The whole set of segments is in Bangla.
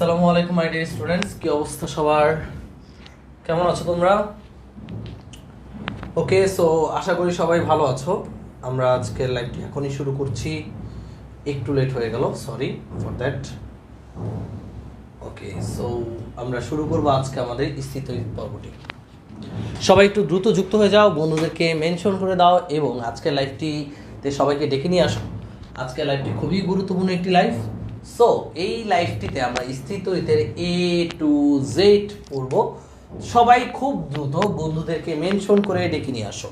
আসসালামু আলাইকুম মাই ডিয়ার স্টুডেন্টস, কি অবস্থা সবার? কেমন আছো তোমরা? ওকে, সো আশা করি সবাই ভালো আছো। আমরা আজকের লাইভটি এখনই শুরু করছি, একটু লেট হয়ে গেল, sorry for that. Okay, so আমরা শুরু করবো আজকে আমাদের স্থিতহিত পর্বটি। সবাই একটু দ্রুত যুক্ত হয়ে যাও, বন্ধুদেরকে মেনশন করে দাও এবং আজকের লাইভটিতে সবাইকে ডেকে নিয়ে আসো। আজকের লাইভটি খুবই গুরুত্বপূর্ণ একটি লাইভ। সো এই লাইভটিতে আমরা স্থিতহিতের এ টু জেড পড়ব। সবাই খুব দ্রুত বন্ধুদেরকে মেনশন করে ডেকে নিয়ে আসো।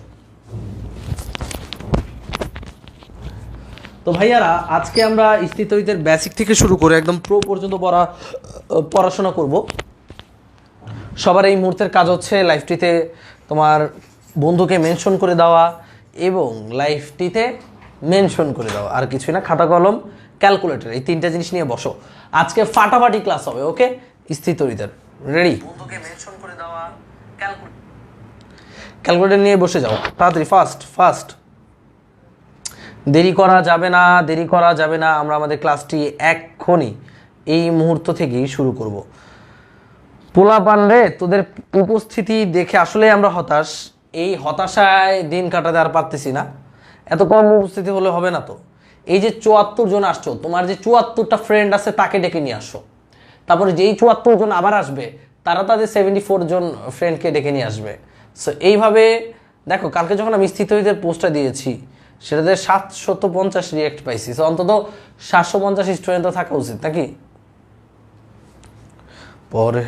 তো ভাইয়ারা, আজকে আমরা স্থিতহিতের বেসিক থেকে শুরু করে একদম প্রো পর্যন্ত পড়াশোনা করব। সবার এই মুহূর্তের কাজ হচ্ছে লাইভটিতে তোমার বন্ধুকে মেনশন করে দেওয়া এবং লাইভটিতে মেনশন করে দেওয়া, আর কিছুই না। খাতা কলম ক্যালকুলেটর, এই তিনটা জিনিস নিয়ে বসো। আজকে ফাটাফাটি ক্লাস হবে। ওকে, স্থিতহিতের রেডি? বন্ধুকে মেনশন করে দেওয়া, ক্যালকুলেটর নিয়ে বসে যাও তাড়াতাড়ি, ফাস্ট। দেরি করা যাবে না, দেরি করা যাবে না। আমরা আমাদের ক্লাসটি এক্ষুনি এই মুহূর্ত থেকেই শুরু করব। পোলাপান রে, তোদের উপস্থিতি দেখে আসলে আমরা হতাশ। এই হতাশায় দিন কাটাতে আর পারতেছি না। এত কম উপস্থিতি হলে হবে না তো। এই যে 74 জন আসছো, তোমার যে 74টা ফ্রেন্ড আছে তাকে ডেকে নিয়ে আসো। তারপরে যেই 74 জন আবার আসবে তারা তাদের 74 জন ফ্রেন্ডকে ডেকে নিয়ে আসবে। সো এইভাবে দেখো, কালকে যখন আমি স্থিতহিতের পোস্টটা দিয়েছি সেটাতে 750 রিয়েক্ট পাইছি। সো অন্তত 750 স্টুডেন্ট তো থাকা উচিত নাকি? পরে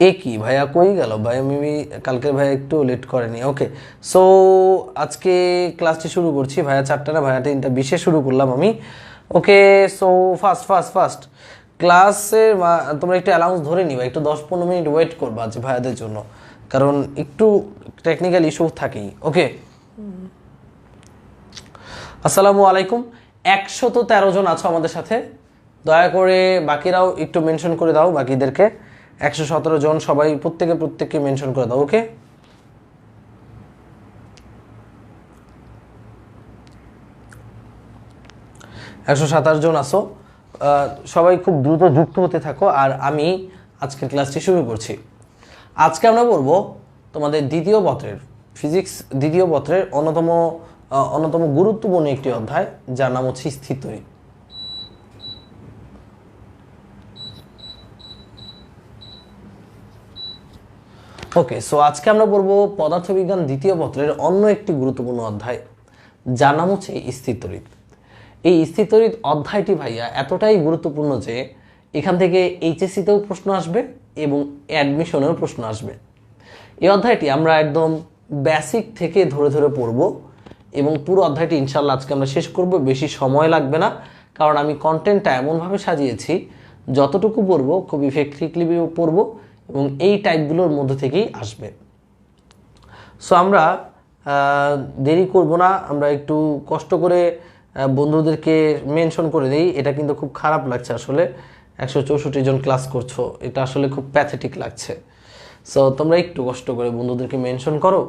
এ কি ভাইয়া কই গেল? ভাই মেবি কালকের ভাইয়া একটু লেট করেনি। ওকে, সো আজকে ক্লাসটি শুরু করছি। ভাইয়া 4টা না, ভাইয়া 3:20 শুরু করলাম আমি। ওকে, সো ফাস্ট ক্লাসের তোমরা একটু অ্যালাউন্স ধরে নিবা, একটু 10-15 মিনিট ওয়েট করবা যে ভাইয়াদের জন্য, কারণ একটু টেকনিক্যাল ইস্যু থাকেই। ওকে, আসসালামু আলাইকুম। 113 জন আছো আমাদের সাথে। দয়া করে বাকিরাও একটু মেনশন করে দাও, বাকিদেরকে 117 জন, সবাই প্রত্যেককে মেনশন করে দাও। ওকে, একশো 27 জন আসো। সবাই খুব দ্রুত যুক্ত হতে থাকো আর আমি আজকের ক্লাসটি শুরু করছি। আজকে আমরা বলবো তোমাদের দ্বিতীয় পত্রের ফিজিক্স, দ্বিতীয় পত্রের অন্যতম গুরুত্বপূর্ণ একটি অধ্যায়, যার নাম হচ্ছে স্থিতহিত। ওকে, সো আজকে আমরা পড়বো পদার্থবিজ্ঞান দ্বিতীয় পত্রের অন্য একটি গুরুত্বপূর্ণ অধ্যায়, যার নাম হচ্ছে স্থিতহিত। এই স্থিতহিত অধ্যায়টি ভাইয়া এতটাই গুরুত্বপূর্ণ যে এখান থেকে এইচএসসিতেও প্রশ্ন আসবে এবং অ্যাডমিশনেও প্রশ্ন আসবে। এই অধ্যায়টি আমরা একদম বেসিক থেকে ধরে পড়ব এবং পুরো অধ্যায়টি ইনশাল্লাহ আজকে আমরা শেষ করব। বেশি সময় লাগবে না, কারণ আমি কন্টেন্টটা এমনভাবে সাজিয়েছি যতটুকু পড়বো খুব ইফেক্টিভলি পড়বো এবং এই টাইপগুলোর মধ্যে থেকেই আসবে। সো আমরা দেরি করব না, আমরা একটু কষ্ট করে বন্ধুদেরকে মেনশন করে দিই। এটা কিন্তু খুব খারাপ লাগছে আসলে, 164 জন ক্লাস করছো, এটা আসলে খুব প্যাথেটিক লাগছে। সো তোমরা একটু কষ্ট করে বন্ধুদেরকে মেনশন করো,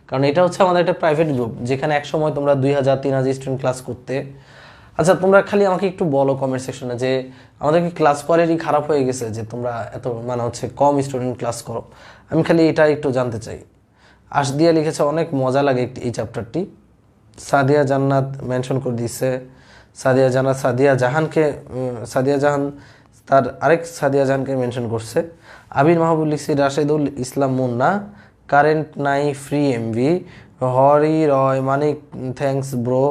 কারণ এটা হচ্ছে আমাদের একটা প্রাইভেট গ্রুপ, যেখানে এক সময় তোমরা 2000-3000 স্টুডেন্ট ক্লাস করতে। আচ্ছা, তোমরা খালি আমাকে একটু বলো কমেন্ট সেকশনে যে আমাদের কি ক্লাস কোয়ালিটি খারাপ হয়ে গেছে যে তোমরা এত হচ্ছে কম স্টুডেন্ট ক্লাস করো? আমি খালি এটা একটু জানতে চাই। আসদিয়া লিখেছে অনেক মজা লাগে এই চ্যাপ্টারটি। সাদিয়া জান্নাত মেনশন করে দিচ্ছে। সাদিয়া জাহান তার আরেক সাদিয়া জাহানকে মেনশন করছে। আবির মাহবুব লিখছে রাশেদুল ইসলাম মুন্না, কারেন্ট নাই, ফ্রি এমভি। হরি রয় মানিক, থ্যাঙ্কস ব্রো।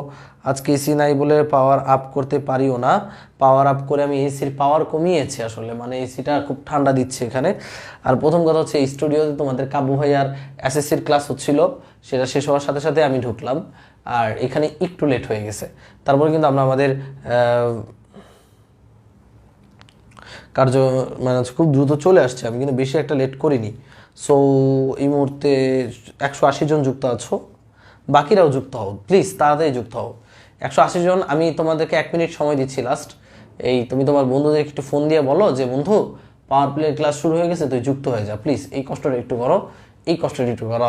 আজকে এসি নাই বলে পাওয়ার আপ করতে পারিও না। পাওয়ার আপ করে আমি এসির পাওয়ার কমিয়েছি আসলে, এসিটা খুব ঠান্ডা দিচ্ছে এখানে। আর প্রথম কথা হচ্ছে স্টুডিওতে তোমাদের কাবু ভাইয়ার এসএসসির ক্লাস হচ্ছিল, সেটা শেষ হওয়ার সাথে সাথে আমি ঢুকলাম আর এখানে একটু লেট হয়ে গেছে। তারপরে কিন্তু আমরা আমাদের কার্য খুব দ্রুত চলে আসছে, আমি কিন্তু বেশি একটা লেট করিনি। সো এই মুহূর্তে 180 জন যুক্ত আছো, বাকিরাও যুক্ত হও প্লিজ, তাড়াতাড়ি যুক্ত হও। 180 জন, আমি তোমাদেরকে 1 মিনিট সময় দিচ্ছি লাস্ট। এই তুমি তোমার বন্ধুদের একটু ফোন দিয়ে বলো যে বন্ধু পাওয়ার প্লে ক্লাস শুরু হয়ে গেছে, তুই যুক্ত হয়ে যা প্লিজ। এই কষ্টটা একটু করো,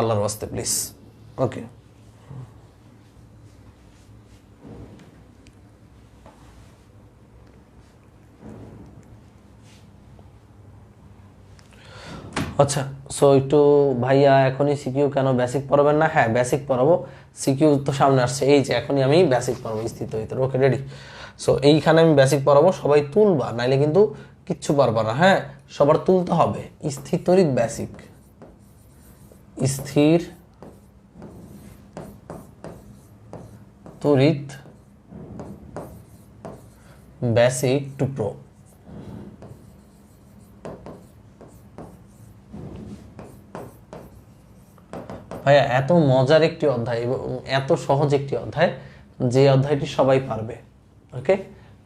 আল্লাহর ওয়াস্তে প্লিজ। ওকে, আচ্ছা, সো একটু ভাইয়া এখনই সিকিউ কেন বেসিক পড়াবেন না? হ্যাঁ, বেসিক পড়াবো, সিকিউ তো সামনে আসছে, এই যে এখনই আমি বেসিক পড়াবো স্থিতরিতের। ওকে, রেডি? সো এইখানে আমি বেসিক পড়াবো, সবাই তুলবা, নাইলে কিন্তু কিচ্ছু পারবা না। হ্যাঁ, সবার তুলতে হবে। স্থিতরিত বেসিক, স্থির তড়িৎ বেসিক টু প্রো। ভাইয়া এত মজার একটি অধ্যায় এবং এত সহজ একটি অধ্যায়, যে অধ্যায়টি সবাই পারবে। ওকে,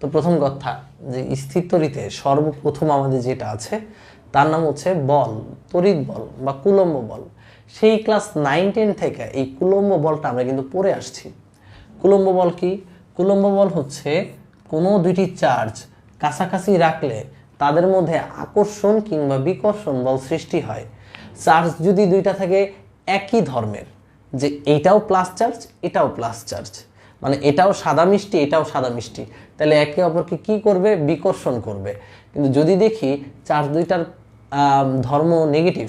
তো প্রথম কথা যে স্থির তড়িতে সর্বপ্রথম আমাদের যেটা আছে তার নাম হচ্ছে বল, তড়িৎ বল বা কুলম্ব বল। সেই ক্লাস 9-10 থেকে এই কুলম্ব বলটা আমরা কিন্তু পড়ে আসছি। কুলম্ব বল কি? কুলম্ব বল হচ্ছে কোনো দুইটি চার্জ কাছাকাছি রাখলে তাদের মধ্যে আকর্ষণ কিংবা বিকর্ষণ বল সৃষ্টি হয়। চার্জ যদি দুইটা থাকে একই ধর্মের, যে এইটাও প্লাস চার্জ এটাও প্লাস চার্জ, মানে এটাও সাদা মিষ্টি এটাও সাদা মিষ্টি, তাহলে একে অপরকে কি করবে? বিকর্ষণ করবে। কিন্তু যদি দেখি চার্জ দুইটার ধর্ম নেগেটিভ,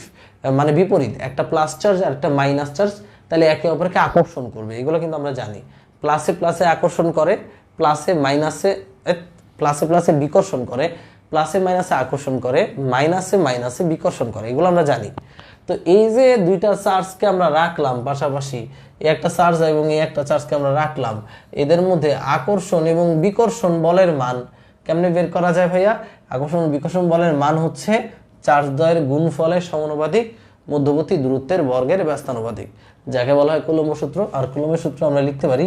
মানে বিপরীত, একটা প্লাস চার্জ আর একটা মাইনাস চার্জ, তাহলে একে অপরকে আকর্ষণ করবে। এগুলো কিন্তু আমরা জানি। প্লাসে প্লাসে আকর্ষণ করে, প্লাসে মাইনাসে প্লাসে প্লাসে বিকর্ষণ করে, প্লাসে মাইনাসে আকর্ষণ করে, মাইনাসে মাইনাসে বিকর্ষণ করে, এগুলো আমরা জানি। তো এই যে দুইটা চার্জকে আমরা রাখলাম পাশাপাশি, এই একটা চার্জ এবং এই একটা চার্জকে আমরা রাখলাম, এদের মধ্যে আকর্ষণ এবং বিকর্ষণ বলের মান কেমনে বের করা যায় ভাইয়া? আকর্ষণ ও বিকর্ষণ বলের মান হচ্ছে চার্জ দ্বয়ের গুণফলের সমানুপাতিক মধ্যবর্তী দূরত্বের বর্গের ব্যস্তানুপাতিক, যাকে বলা হয় কুলম্ব সূত্র। আর কুলম্বের সূত্র আমরা লিখতে পারি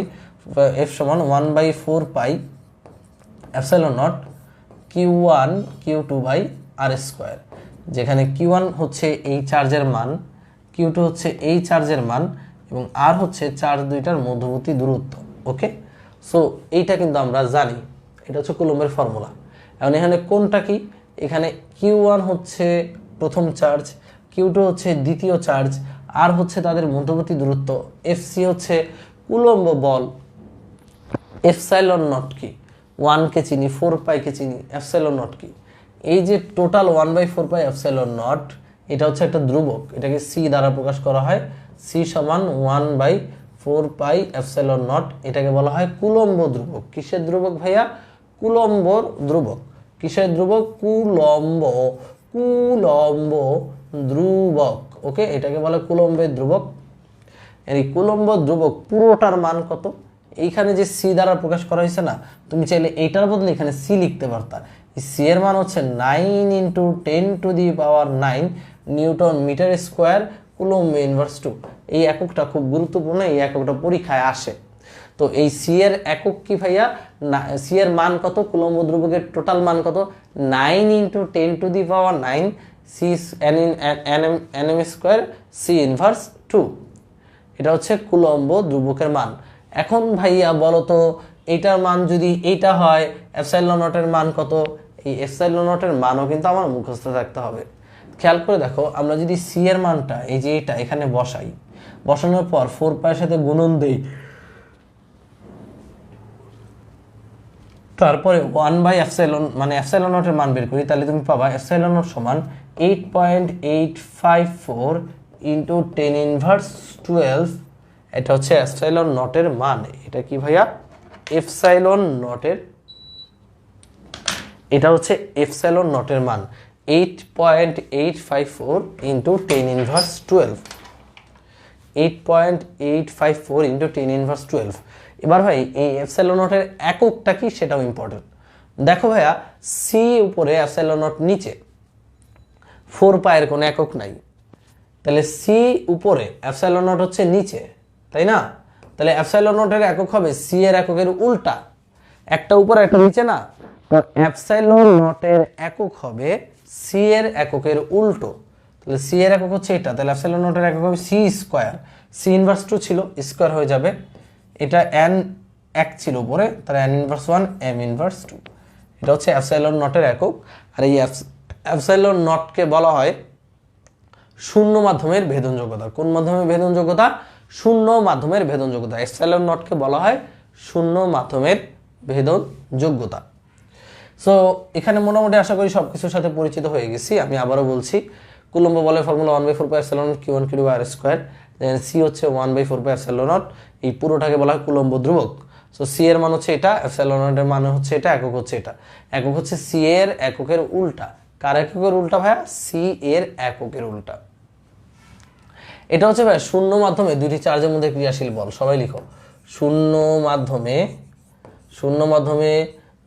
F সমান 1/4 pi epsilon nought Q1 Q2 by R square, যেখানে Q1 হচ্ছে এই চার্জের মান, Q2 হচ্ছে এই চার্জের মান, এবং আর হচ্ছে চার্জ দুইটার মধ্যবর্তী দূরত্ব। ওকে, সো এইটা কিন্তু আমরা জানি, এটা হচ্ছে কুলম্বের ফর্মুলা। এখন এখানে কোনটা কি? এখানে Q1 হচ্ছে প্রথম চার্জ, Q2 হচ্ছে দ্বিতীয় চার্জ, আর হচ্ছে তাদের মধ্যবর্তী দূরত্ব, FC হচ্ছে কুলম্ব বল, এপসাইলন নট কি? 1 কে চিনি, 4 পাইকে চিনি, এপসাইলন নট কি? এই যে টোটাল 1/4 পাই এপসাইলন নট, এটা হচ্ছে একটা ধ্রুবক, এটাকে সি দ্বারা প্রকাশ করা হয়। সি সমান 1/4 পাই এপসাইলন নট, এটাকে বলা হয় কুলম্ব ধ্রুবক। কিসের ধ্রুবক ভাইয়া? কুলম্বর ধ্রুবক। কিসের ধ্রুবক? কুলম্ব, কুলম্ব ধ্রুবক। ওকে, এটাকে বলে কুলম্বের ধ্রুবক। এই কুলম্ব ধ্রুবক পুরোটার মান কত? এইখানে যে সি দ্বারা প্রকাশ করা হয়েছে না, তুমি চাইলে এইটার বদলে এখানে সি লিখতে পারতা। সি এর মান হচ্ছে 9 × 10⁹ newton metre square coulomb inverse 2। এই এককটা খুব গুরুত্বপূর্ণ, এই এককটা পরীক্ষায় আসে। তো এই সি এর একক কি ভাইয়া? সি এর মান কত? কুলম্ব ধ্রুবকের টোটাল মান কত? 9 × 10⁹ C nm square C inverse 2। এটা হচ্ছে কুলম্ব ধ্রুবকের মান। এখন ভাইয়া বলো তো, এইটার মান যদি এইটা হয়, এপসাইলন নটের মান কত? এই এপসাইলন নটের মানও কিন্তু আমার মুখস্থ থাকতে হবে। খেয়াল করে দেখো, আমরা যদি সি এর মানটা এই যে এটা এখানে বসাই, বসানোর পর 4 পাইয়ের সাথে গুণন দেই, তারপরে 1/ε মানে এপসাইলন নটের মান বের করি, তাহলে তুমি পাবা এপসাইলন নট সমান 8.854 × 10⁻²২। এটা হচ্ছে এপসাইলন নটের মান। এটা কি ভাইয়া? এপসাইলন নটের, এটা হচ্ছে এপসাইলন নটের মান 8.854 × 10⁻²২। 8.854 × 10⁻²২। এবার ভাই এই এপসাইলন নটের এককটা কি সেটাও ইম্পর্টেন্ট। দেখো ভাইয়া, সি উপরে এপসাইলন নট নিচে, 4 পাইয়ের কোনো একক নাই, তাহলে সি উপরে এপসাইলন নট হচ্ছে নিচে, তাই না? তাহলে এপসাইলন নটের একক হবে সি এর এককের উল্টা, একটা উপরে একটা নিচে না, তো এপসাইলন নটের একক হবে সি এর এককের উল্টো। তাহলে সি এর একক হচ্ছে এটা, তাহলে এপসাইলন নটের একক হবে সি স্কোয়ার। সি ইনভার্স 2 ছিল, স্কোয়ার হয়ে যাবে, এটা n 1 ছিল উপরে, তাহলে n ইনভার্স 1 m ইনভার্স 2। এটা হচ্ছে এপসাইলন নটের একক। আর এই এপসাইলন নটকে বলা হয় শূন্য মাধ্যমের ভেদনযোগ্যতা। কোন মাধ্যমের ভেদনযোগ্যতা? শূন্য মাধ্যমের ভেদনযোগ্যতা। এপসাইলন নটকে বলা হয় শূন্য মাধ্যমের ভেদনযোগ্যতা। সো এখানে মোটামুটি আশা করি সবকিছুর সাথে পরিচিত হয়ে গেছি। আমি আবারও বলছি, কুলম্ব বলের ফর্মুলা 1/4πε0 q1 q2 আর স্কয়ার, দেন সি হচ্ছে 1/4πε0, এই পুরোটাকে বলা হয় কুলম্ব ধ্রুবক। সো সি এর মান হচ্ছে এটা, এপসাইলন নটের মান হচ্ছে এটা, একক হচ্ছে এটা। একক হচ্ছে সি এর এককের উল্টা। কার এককের উল্টা ভাইয়া? সি এর এককের উল্টা। এটা হচ্ছে ভাই শূন্য মাধ্যমে দুইটি চার্জের মধ্যে ক্রিয়াশীল বল। সবাই লিখো, শূন্য মাধ্যমে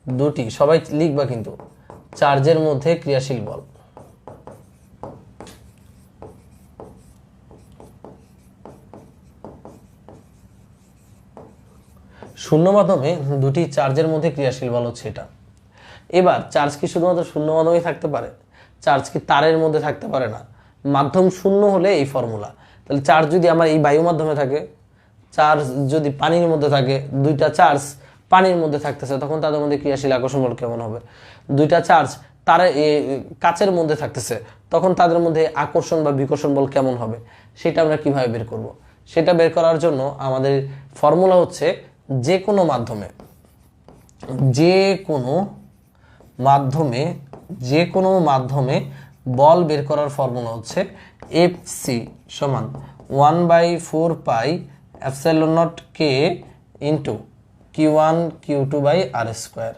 দুটি, সবাই লিখবা কিন্তু, চার্জের মধ্যে ক্রিয়াশীল বল। শূন্য মাধ্যমে দুটি চার্জের মধ্যে ক্রিয়াশীল বল হচ্ছে এটা। এবার চার্জ কি শুধুমাত্র শূন্য মাধ্যমেই থাকতে পারে? চার্জ কি তারের মধ্যে থাকতে পারে না? মাধ্যম শূন্য হলে এই ফর্মুলা। তাহলে চার্জ যদি আমার এই বায়ু মাধ্যমে থাকে, চার্জ যদি পানির মধ্যে থাকে, দুইটা চার্জ পানির মধ্যে থাকতেছে, তখন তাদের মধ্যে ক্রিয়াশীল আকর্ষণ বল কেমন হবে? দুইটা চার্জ তারে কাচের মধ্যে থাকতেছে, তখন তাদের মধ্যে আকর্ষণ বা বিকর্ষণ বল কেমন হবে? সেটা আমরা কিভাবে বের করব? সেটা বের করার জন্য আমাদের ফর্মুলা হচ্ছে যে কোনো মাধ্যমে বল বের করার ফর্মুলা হচ্ছে এফসি সমান 1/4πε0k into q1 q2/r square,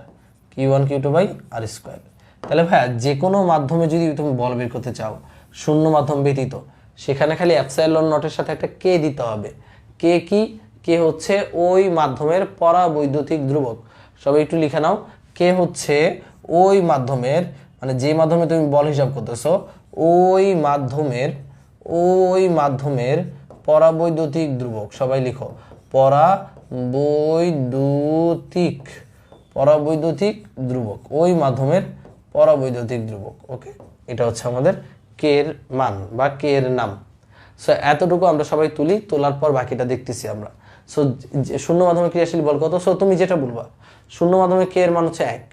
q1 q2/r square. তাহলে ভাইয়া যে কোনো মাধ্যমে যদি তুমি বল বের করতে চাও শূন্য মাধ্যম ব্যতীত, সেখানে খালি এপসাইলন নটের সাথে একটা কে দিতে হবে। কে কি? কে হচ্ছে ওই মাধ্যমের পরাবৈদ্যুতিক ধ্রুবক। সবাই একটু লিখে নাও, কে হচ্ছে ওই মাধ্যমের, মানে যে মাধ্যমে তুমি বল হিসাব করতেছো ওই মাধ্যমের পরাবৈদ্যুতিক ধ্রুবক। সবাই লিখো, পরাবৈদ্যুতিক ধ্রুবক, ওই মাধ্যমের পরাবৈদ্যুতিক ধ্রুবক। ওকে, এটা হচ্ছে আমাদের কে এর মান বা কে এর নাম। সো এতটুকু আমরা সবাই তুলি, তোলার পর বাকিটা দেখতেছি আমরা। সো শূন্য মাধ্যমে ক্রিয়াশীল বল কত? সো তুমি যেটা বলবা, শূন্য মাধ্যমে কে এর মান হচ্ছে 1।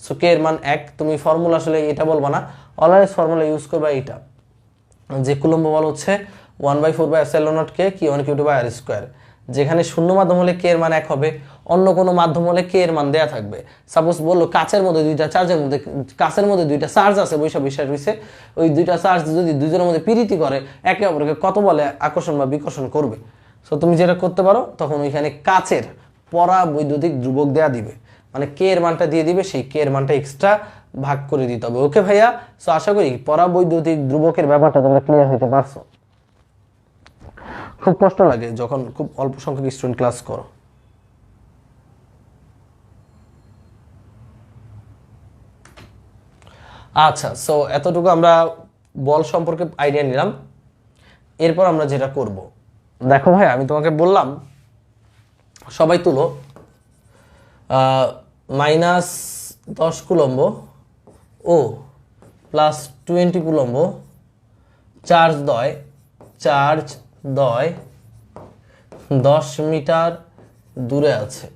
সো কে এর মান 1, তুমি ফর্মুলা আসলে এটা বলবা না, অলওয়েজ ফর্মুলা ইউজ করবা এইটা, যে কুলম্ব বল হচ্ছে 1/4πε0k q1 q2/r স্কোয়ার। যেখানে শূন্য মাধ্যম হলে কে এর মান 1 হবে, অন্য কোনো মাধ্যম হলে কে এর মান দেয়া থাকবে। সাপোজ বললো কাচের মধ্যে দুইটা চার্জ আছে, বৈশা ওই দুইটা চার্জ যদি দুইজনের মধ্যে প্রীতি করে, একে অপরকে কত বলে আকর্ষণ বা বিকর্ষণ করবে। সো তুমি যেটা করতে পারো, তখন ওইখানে কাচের পরাবৈদ্যুতিক ধ্রুবক দেয়া দিবে, মানে কে এর মানটা দিয়ে দিবে, সেই কে এর মানটা এক্সট্রা ভাগ করে দিতে হবে। ওকে ভাইয়া, সো আশা করি পরাবৈদ্যুতিক ধ্রুবকের ব্যাপারটা তোমরা ক্লিয়ার হইতে পারছো। খুব কষ্ট লাগে যখন খুব অল্প সংখ্যক স্টুডেন্ট ক্লাস করো। আচ্ছা, সো এতটুকু আমরা বল সম্পর্কে আইডিয়া নিলাম। এরপর আমরা যেটা করব, দেখো ভাই আমি তোমাকে বললাম সবাই তুলো, -10 কুলম্ব ও +20 কুলম্ব চার্জ দয় 10 মিটার দূরে আছে,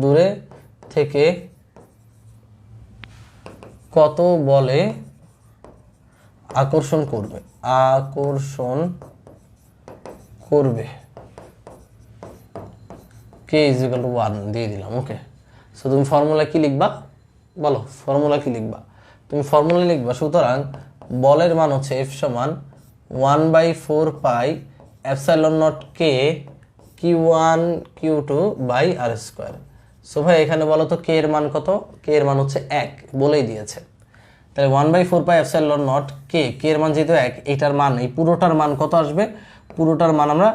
দূরে থেকে কত বলে আকর্ষণ করবে k = 1 দিয়ে দিলাম। ওকে, সো তুমি ফর্মুলা কি লিখবা বলো? ফর্মুলা কি লিখবা? তুমি ফর্মুলা লিখবা, সুতরাং বলের মান হচ্ছে F সমান 1/4πε0k q1 q2/r square. So ভাই এখানে বলো তো কে এর মান কত? কে এর মান হচ্ছে 1, বলেই দিয়েছে। তাহলে 1/4πε0k, কে এর মান যেহেতু 1, এটার মান, এই পুরোটার মান কত আসবে? পুরোটার মান আমরা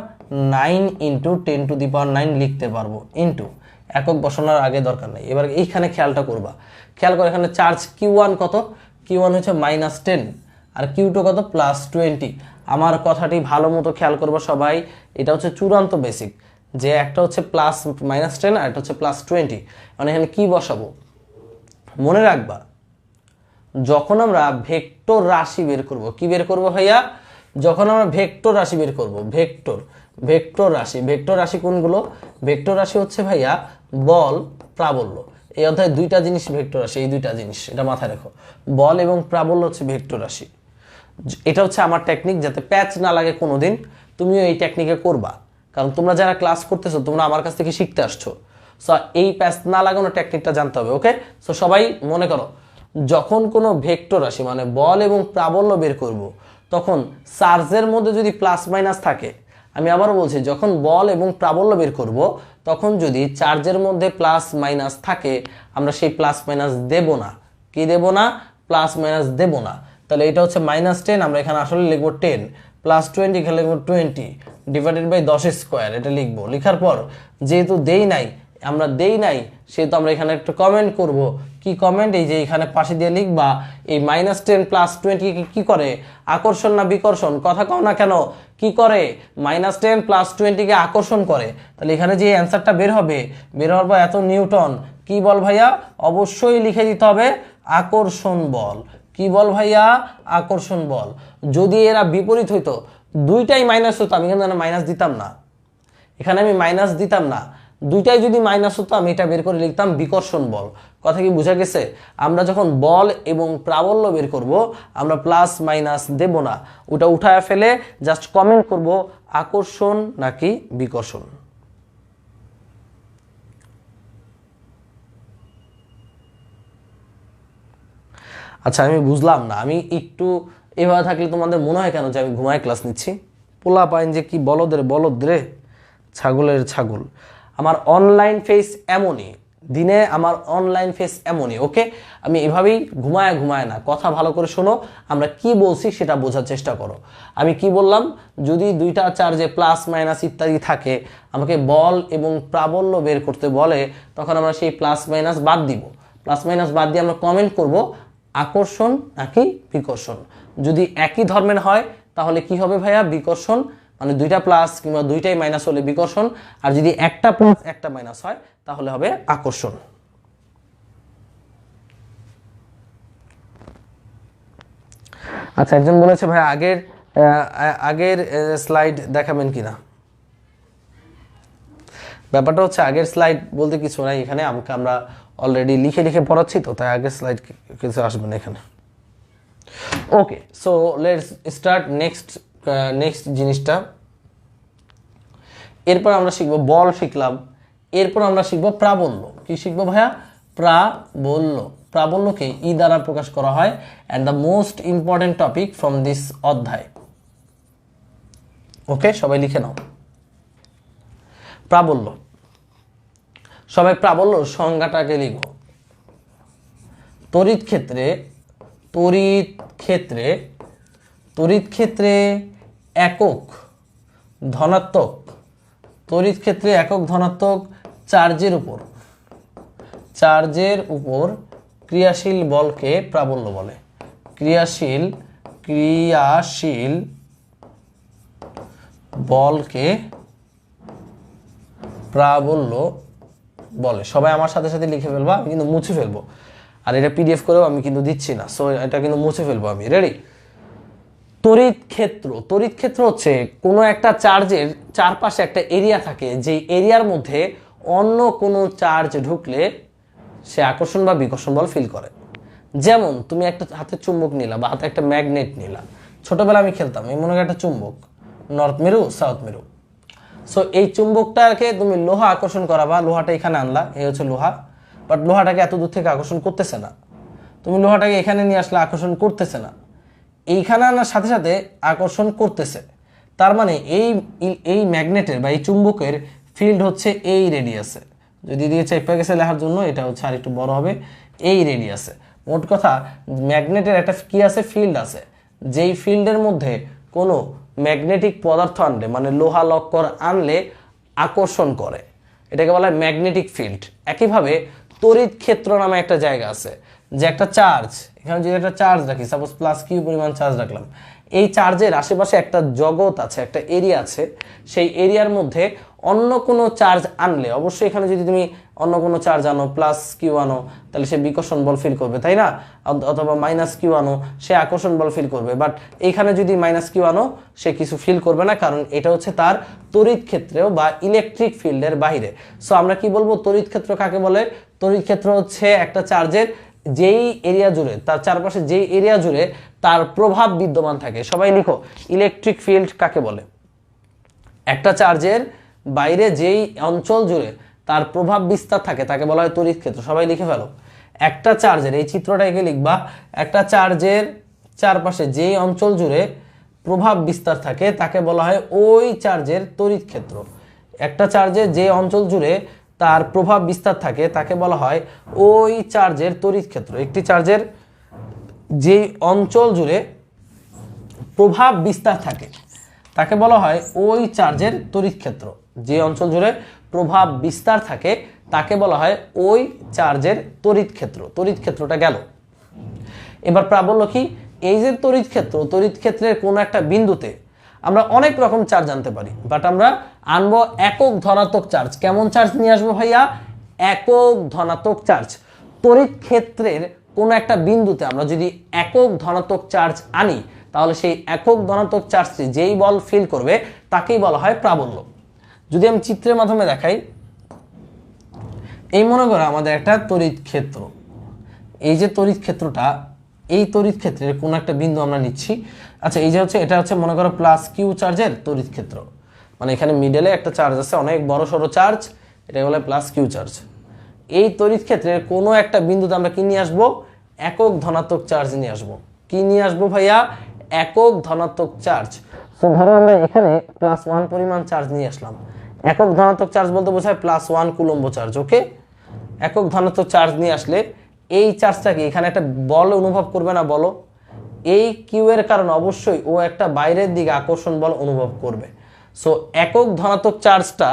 9 × 10⁹ লিখতে পারবো, ইন্টু একক বসানোর আগে দরকার নেই। এবার এইখানে খেয়ালটা করবা, খেয়াল করে এখানে চার্জ q1 কত? q1 হচ্ছে -10 আর q2 কত? +20। আমার কথাটি ভালো মতো খেয়াল করবো সবাই, এটা হচ্ছে চূড়ান্ত বেসিক, যে একটা হচ্ছে +-10 আর একটা হচ্ছে +20। মানে এখানে কি বসাবো মনে রাখবা, যখন আমরা ভেক্টর রাশি বের করব, কি বের করব ভাইয়া? যখন আমরা ভেক্টর রাশি বের করব, ভেক্টর রাশি কোনগুলো? ভেক্টর রাশি হচ্ছে ভাইয়া বল, প্রাবল্য। এই অধ্যায়ে দুইটা জিনিস ভেক্টর রাশি, এই দুইটা জিনিস এটা মাথায় রাখো, বল এবং প্রাবল্য হচ্ছে ভেক্টর রাশি। এটা হচ্ছে আমার টেকনিক, যাতে প্যাচ না লাগে কোনোদিন, তুমিও এই টেকনিকে করবা, কারণ তোমরা যারা ক্লাস করতেছো তোমরা আমার কাছ থেকে শিখতে আসছো। সো এই প্যাচ না লাগানো টেকনিকটা জানতে হবে। ওকে, সো সবাই মনে করো যখন কোনো ভেক্টর রাশি মানে বল এবং প্রাবল্য বের করব তখন চার্জের মধ্যে যদি প্লাস মাইনাস থাকে, আমি আবারও বলছি, যখন বল এবং প্রাবল্য বের করব তখন যদি চার্জের মধ্যে প্লাস মাইনাস থাকে আমরা সেই প্লাস মাইনাস দেব না। কি দেব না? প্লাস মাইনাস দেব না। তাহলে এটা হচ্ছে -10, আমরা এখানে আসলে লিখবো 10, +20 এখানে লিখবো 20 ডিভাইডেড বাই 10 স্কোয়ার, এটা লিখবো। লেখার পর যেহেতু আমরা দেই নাই সেহেতু আমরা এখানে একটা কমেন্ট করব। কি কমেন্ট? এই যে এখানে পাশে দিয়ে লিখবা এই -10 +20 কি করে? আকর্ষণ না বিকর্ষণ? কথা কও না কেন? কি করে? -10 +20 কে আকর্ষণ করে। তাহলে এখানে যে অ্যান্সারটা বের হবে, বের হওয়ার পর এত নিউটন কি বল ভাইয়া? অবশ্যই লিখে দিতে হবে আকর্ষণ বল। কি বল ভাইয়া? আকর্ষণ বল। যদি এরা বিপরীত হইতো, দুইটাই মাইনাস হতো, আমি কিন্তু মাইনাস দিতাম না, এখানে আমি মাইনাস দিতাম না। দুইটাই যদি মাইনাস হতো আমি এটা বের করে লিখতাম বিকর্ষণ বল। কথা কি বোঝা গেছে? আমরা যখন বল এবং প্রাবল্য বের করব আমরা প্লাস মাইনাস দেব না, ওটা উঠায় ফেলে জাস্ট কমেন্ট করব আকর্ষণ নাকি বিকর্ষণ। আচ্ছা, আমি বুঝলাম না, আমি একটু এভাবে থাকলে তোমাদের মনে হয় কেন যে আমি ঘুমায় ক্লাস নিচ্ছি? পোলা পাইন যে কি বলদের বলদ রে, ছাগলের ছাগল। আমার অনলাইন ফেস এমনই, দিনে আমার অনলাইন ফেস এমনই। ওকে, আমি এভাবেই ঘুমায় না, কথা ভালো করে শোনো, আমরা কি বলছি সেটা বোঝার চেষ্টা করো। আমি কি বললাম? যদি দুইটা চার্জে প্লাস মাইনাস ইত্যাদি থাকে, আমাকে বল এবং প্রাবল্য বের করতে বলে, তখন আমরা সেই প্লাস মাইনাস বাদ দিব। প্লাস মাইনাস বাদ দিয়ে আমরা কমেন্ট করব আকর্ষণ নাকি বিকর্ষণ। যদি একই ধর্মের হয় তাহলে কি হবে ভাইয়া? বিকর্ষণ, মানে দুইটা প্লাস কিংবা দুইটাই মাইনাস হলে বিকর্ষণ, আর যদি একটা প্লাস একটা মাইনাস হয় তাহলে হবে আকর্ষণ। আচ্ছা, একজন বলেছে ভাই আগের স্লাইড দেখাবেন কিনা। ব্যাপারটা হচ্ছে আগের স্লাইড বলতে কিছু নাই, এখানে আমরা অলরেডি লিখে পড়াচ্ছি, তো তাই আগের স্লাইড কিছু আসবে না এখানে। ওকে, সো লেটস স্টার্ট নেক্সট জিনিসটা। এরপর আমরা শিখবো বল, শিখলাম। এরপর আমরা শিখবো প্রাবল্য। কি শিখবো ভাইয়া? প্রাবল্য। প্রাবল্যকে ই দ্বারা প্রকাশ করা হয়, and the most important topic from this অধ্যায়। ওকে, সবাই লিখে নাও প্রাবল্য। সবাই প্রাবল্য সংজ্ঞাটাকে লিখো। তড়িৎ ক্ষেত্রে একক ধনাত্মক, তড়িৎ ক্ষেত্রে একক ধনাত্মক চার্জের উপর ক্রিয়াশীল বলকে প্রাবল্য বলে। ক্রিয়াশীল বলকে প্রাবল্য বলে। সবাই আমার সাথে সাথে লিখে ফেলবো, আমি কিন্তু মুছে ফেলবো, আর এটা পিডিএফ করেও আমি কিন্তু দিচ্ছি না, সো এটা কিন্তু মুছে ফেলবো আমি। রেডি? তড়িৎ ক্ষেত্র হচ্ছে কোনো একটা চার্জের চারপাশে একটা এরিয়া থাকে, যে এরিয়ার মধ্যে অন্য কোনো চার্জ ঢুকলে সে আকর্ষণ বা বিকর্ষণ বল ফিল করে। যেমন তুমি একটা হাতে চুম্বক নিলা বা হাতে একটা ম্যাগনেট নিলা, ছোটবেলা আমি খেলতাম, এই মনে হয় একটা চুম্বক, নর্থ মেরু সাউথ মেরু। সো এই চুম্বকটাকে তুমি লোহা আকর্ষণ করাবা, লোহাটা এখানে আনলা, এই হচ্ছে লোহা, বাট লোহাটাকে এত দূর থেকে আকর্ষণ করতেছে না। তুমি লোহাটাকে এখানে নিয়ে আসলে আকর্ষণ করতেছে না, এইখানে আনার সাথে সাথে আকর্ষণ করতেছে। তার মানে এই ম্যাগনেটের বা এই চুম্বকের ফিল্ড হচ্ছে এই রেডিয়াসে। যদি দিয়ে চেপে গেছে লেখার জন্য এটা হচ্ছে আর একটু বড় হবে, এই রেডিয়াসে। মোট কথা ম্যাগনেটের একটা কি আছে? ফিল্ড আছে। যেই ফিল্ডের মধ্যে কোনো ম্যাগনেটিক পদার্থ আনলে, মানে লোহা লক্কর আনলে আকর্ষণ করে, এটাকে বলা হয় ম্যাগনেটিক ফিল্ড। একইভাবে তড়িৎ ক্ষেত্র নামে একটা জায়গা আছে, যে একটা চার্জ, এখানে যদি একটা চার্জ রাখি, সাপোজ +Q পরিমাণ চার্জ রাখলাম, এই চার্জের আশেপাশে একটা জগৎ আছে, একটা এরিয়া আছে, সেই এরিয়ার মধ্যে অন্য কোনো চার্জ আনলে, অবশ্যই এখানে যদি তুমি অন্য কোনো চার্জ আনো, +Q আনো, তাহলে সে বিকর্ষণ বল ফিল করবে, তাই না? অথবা -Q আনো, সে আকর্ষণ বল ফিল করবে। বাট এইখানে যদি -Q আনো, সে কিছু ফিল করবে না, কারণ এটা হচ্ছে তার তড়িৎ ক্ষেত্রেও বা ইলেকট্রিক ফিল্ডের বাইরে। সো আমরা কি বলবো তড়িৎ ক্ষেত্র কাকে বলে? তড়িৎ ক্ষেত্র হচ্ছে একটা চার্জের যেই এরিয়া জুড়ে, তার চারপাশে যেই এরিয়া জুড়ে তার প্রভাব বিদ্যমান থাকে। সবাই লিখো ইলেকট্রিক ফিল্ড কাকে বলে? একটা চার্জের বাইরে যেই অঞ্চল জুড়ে তার প্রভাব বিস্তার থাকে তাকে বলা হয় তড়িৎ ক্ষেত্র। সবাই লিখে ফেলো। একটা চার্জের, এই চিত্রটাকে লিখবা, একটা চার্জের চারপাশে যেই অঞ্চল জুড়ে প্রভাব বিস্তার থাকে তাকে বলা হয় ওই চার্জের তড়িৎ ক্ষেত্র। একটা চার্জের যে অঞ্চল জুড়ে তার প্রভাব বিস্তার থাকে তাকে বলা হয় ওই চার্জের তড়িৎ ক্ষেত্র। একটি চার্জের যে অঞ্চল জুড়ে প্রভাব বিস্তার থাকে তাকে বলা হয় ওই চার্জের তড়িৎ ক্ষেত্র। যে অঞ্চল জুড়ে প্রভাব বিস্তার থাকে তাকে বলা হয় ওই চার্জের তড়িৎ ক্ষেত্র। তড়িৎ ক্ষেত্রটা গেল। এবার প্রাবল্য কি? এই যে তড়িৎ ক্ষেত্র, তড়িৎ ক্ষেত্রের কোনো একটা বিন্দুতে আমরা অনেক রকম চার্জ আনতে পারি, বাট আমরা আনবো একক ধনাত্মক চার্জ। কেমন চার্জ নিয়ে আসবো ভাইয়া? একক ধনাত্মক চার্জ। তড়িৎ ক্ষেত্রের কোনো একটা বিন্দুতে আমরা যদি একক ধনাত্মক চার্জ আনি তাহলে সেই একক ধনাত্মক চার্জটি যেই বল ফিল করবে তাকেই বলা হয় প্রাবল্য। যদি আমি চিত্রের মাধ্যমে দেখাই, এই মনে করো আমাদের একটা তড়িৎ ক্ষেত্র, এই যে তড়িৎ ক্ষেত্রটা, এই তড়িৎ ক্ষেত্রের কোনো একটা বিন্দু আমরা নিচ্ছি। আচ্ছা, এই যে হচ্ছে এটা হচ্ছে মনে করো প্লাস কিউ চার্জের তড়িৎ ক্ষেত্র, মানে এখানে মিডলে একটা চার্জ আছে, অনেক বড় সড়ো চার্জ, এটা বলে প্লাস কিউ চার্জ। এই তড়িৎ ক্ষেত্রের কোনো একটা বিন্দুতে আমরা কি নিয়ে আসবো? একক ধনাত্মক চার্জ নিয়ে আসবো। কি নিয়ে আসবো ভাইয়া? একক ধনাত্মক চার্জ। তো ধরো আমরা এখানে +1 পরিমাণ চার্জ নিয়ে আসলাম। একক ধনাত্মক চার্জ বলতে বোঝায় +1 কুলম্ব চার্জ। ওকে, একক ধনাত্মক চার্জ নিয়ে আসলে এই চার্জটা কি এখানে একটা বল অনুভব করবে না? বলো, এই কিউ এর কারণে অবশ্যই ও একটা বাইরের দিকে আকর্ষণ বল অনুভব করবে। সো একক ধনাত্মক চার্জটা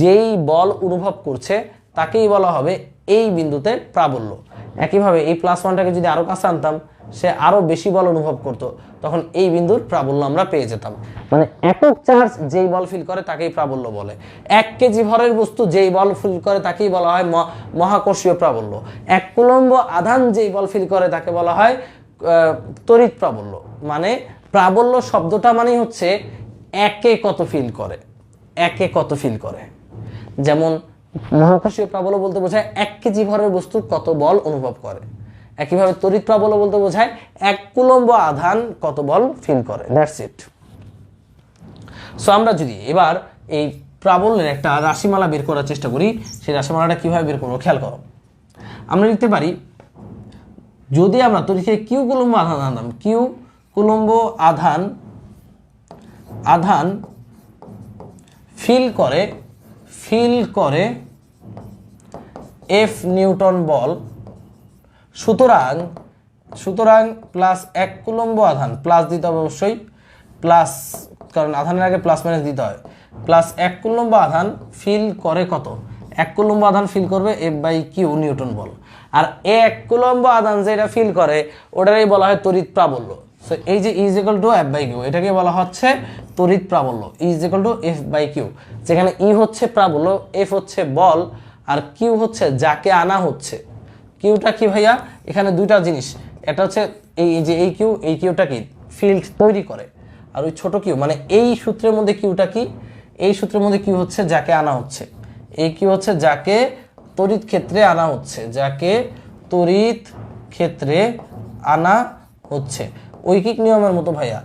যেই বল অনুভব করছে তাকেই বলা হবে এই বিন্দুতে প্রাবল্য। একইভাবে এই +1টাকে যদি আরো কাছে আনতাম, সে আরো বেশি বল অনুভব করত, তখন এই বিন্দুর প্রাবল্য আমরা পেয়ে যেতাম। মানে একক চার্জ যেই বল ফিল করে তাকেই প্রাবল্য বলে। 1 কেজি ভরের বস্তু যেই বল ফিল করে তাকেই বলা হয় মহাকর্ষীয় প্রাবল্য। 1 কুলম্ব আধান যেই বল ফিল করে তাকে বলা হয় তড়িৎ প্রাবল্য। মানে প্রাবল্য শব্দটা মানেই হচ্ছে একে কত ফিল করে, একে কত ফিল করে। যেমন মহাকর্ষীয় প্রাবল্য বলতে বোঝায় 1 কেজি ভরের বস্তু কত বল অনুভব করে। একইভাবে তড়িৎ প্রাবল্য বলতে বোঝায় 1 কুলম্ব আধান কত বল ফিল করে। That's it. সো আমরা যদি এবার এই প্রাবল্যের একটা রাশিমালা বের করার চেষ্টা করি, সেই রাশিমালাটা কিভাবে বের করবো খেয়াল করো। আমরা লিখতে পারি, যদি আমরা তড়িৎকে কিউ কুলম্ব আধান আনতাম, কিউ কুলম্ব আধান ফিল করে এফ নিউটন বল, সুতরাং +1 কুলম্ব আধান, প্লাস দিতে হবে অবশ্যই, প্লাস, কারণ আধানের আগে প্লাস মাইনাস দিতে হয়। +1 কুলম্ব আধান ফিল করে কত? 1 কুলম্ব আধান ফিল করবে F/Q নিউটন বল। আর 1 কুলম্ব আধান যেটা ফিল করে ওটারই বলা হয় তড়িৎ প্রাবল্য। সো এই যে E = F/Q, এটাকে বলা হচ্ছে তড়িৎ প্রাবল্য। E = F/Q, যেখানে E হচ্ছে প্রাবল্য, F হচ্ছে বল, আর Q হচ্ছে যাকে আনা হচ্ছে। কিউটা কি ভাইয়া? এখানে দুইটা জিনিস, এটা হচ্ছে এই যে এই কিউটা কি ফিল্ড তৈরি করে, আর ওই ছোট কিউ মানে এই সূত্রের মধ্যে কিউটা কি? এই সূত্রের মধ্যে কিউ হচ্ছে যাকে আনা হচ্ছে। এই কিউ হচ্ছে যাকে তড়িৎ ক্ষেত্রে আনা হচ্ছে, যাকে তড়িৎ ক্ষেত্রে আনা হচ্ছে। ঐকিক নিয়মের মতো ভাইয়া,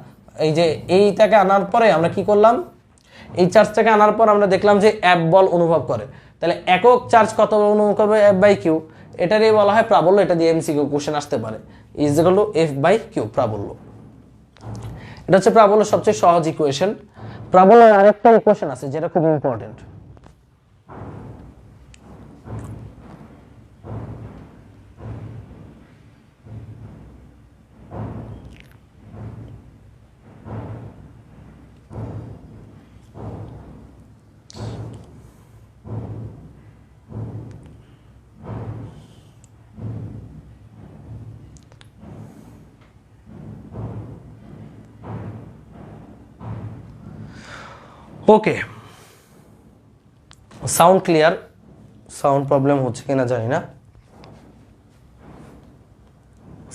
এই যে এইটাকে আনার পরে আমরা কি করলাম? এই চার্জটাকে আনার পর আমরা দেখলাম যে F বল অনুভব করে। তাহলে একক চার্জ কত বল অনুভব করবে? F/Q। এটারই বলা হয় প্রাবল্য। এটা দিয়ে MCQ কোশ্চেন আসতে পারে। E = F/Q প্রাবল্য। এটা হচ্ছে প্রাবল্যের সবচেয়ে সহজ ইকুয়েশন। প্রাবল্যের আরেকটা ইকুয়েশন আছে যেটা খুব important. Okay, sound clear? Sound problem হচ্ছে কিনা জানি না।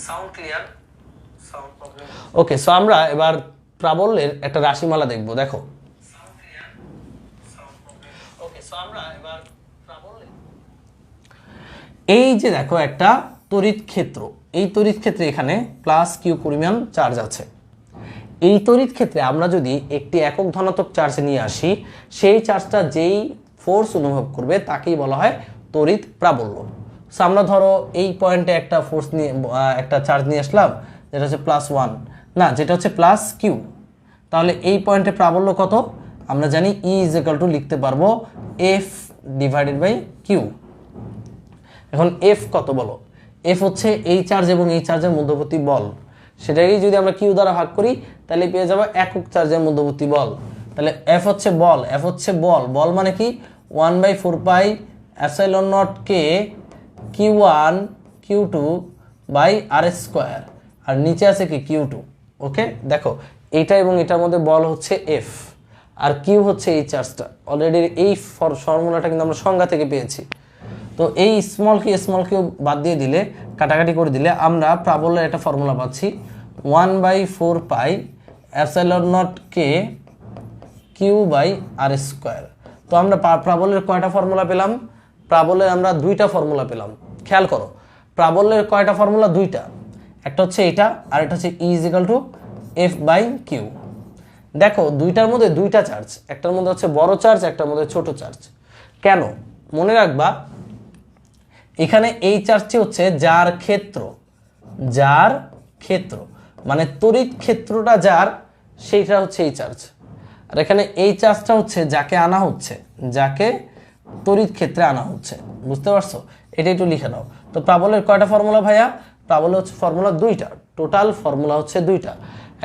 Sound clear? Sound problem. Okay, so আমরা এবার প্রাবল্যের একটা রাশিমালা দেখব। দেখো, ওকে, সো আমরা এবার প্রাবল্যের এই যে দেখো একটা তড়িৎ ক্ষেত্র, এই তড়িৎ ক্ষেত্রে এখানে +Q পরিমাণ চার্জ আছে। এই তড়িৎ ক্ষেত্রে আমরা যদি একটি একক ধনাত্মক চার্জ নিয়ে আসি, সেই চার্জটা যেই ফোর্স অনুভব করবে তাকেই বলা হয় তড়িৎ প্রাবল্য। সো আমরা ধরো এই পয়েন্টে একটা ফোর্স নিয়ে একটা চার্জ নিয়ে আসলাম, যেটা হচ্ছে +1, না যেটা হচ্ছে +q। তাহলে এই পয়েন্টে প্রাবল্য কত? আমরা জানি E = লিখতে পারবো F/Q। এখন F কত বলো? F হচ্ছে এই চার্জ এবং এই চার্জের মধ্যবর্তী বল, সেটাকেই যদি আমরা Q দ্বারা ভাগ করি তাহলে পেয়ে যাবো একক চার্জের মধ্যবর্তী বল। তাহলে F হচ্ছে বল, F হচ্ছে বল, বল মানে কি 1/4πε0k Q1 Q2/r², আর নিচে আছে কি Q2। ওকে, দেখো এইটা এবং এটার মধ্যে বল হচ্ছে F, আর Q হচ্ছে এই চার্জটা। অলরেডি এই ফর্মুলাটা কিন্তু আমরা সংজ্ঞা থেকে পেয়েছি। তো এই স্মল কিউ বাদ দিয়ে দিলে, কাটাকাটি করে দিলে আমরা প্রাবল্যের একটা ফর্মুলা পাচ্ছি 1/4πε0k Q/r²। তো আমরা প্রাবল্যের কয়টা ফর্মুলা পেলাম? প্রাবল্যের আমরা দুইটা ফর্মুলা পেলাম। খেয়াল করো, প্রাবল্যের কয়টা ফর্মুলা? দুইটা। একটা হচ্ছে এটা, আর একটা হচ্ছে E = F/Q। দেখো দুইটার মধ্যে দুইটা চার্জ, একটার মধ্যে হচ্ছে বড় চার্জ, একটার মধ্যে ছোট চার্জ। কেন? মনে রাখবা এখানে এই চার্জটি হচ্ছে যার ক্ষেত্র মানে তড়িৎ ক্ষেত্রটা যার, সেইটা হচ্ছে এই চার্জ। আর এখানে এই চার্জটা হচ্ছে যাকে আনা হচ্ছে, যাকে তড়িৎ ক্ষেত্রে আনা হচ্ছে। বুঝতে পারছো? এটা একটু লিখে নাও। তো প্রাবল্যের কয়টা ফর্মুলা ভাইয়া? প্রাবল্য হচ্ছে ফর্মুলা দুইটা, টোটাল ফর্মুলা হচ্ছে দুইটা।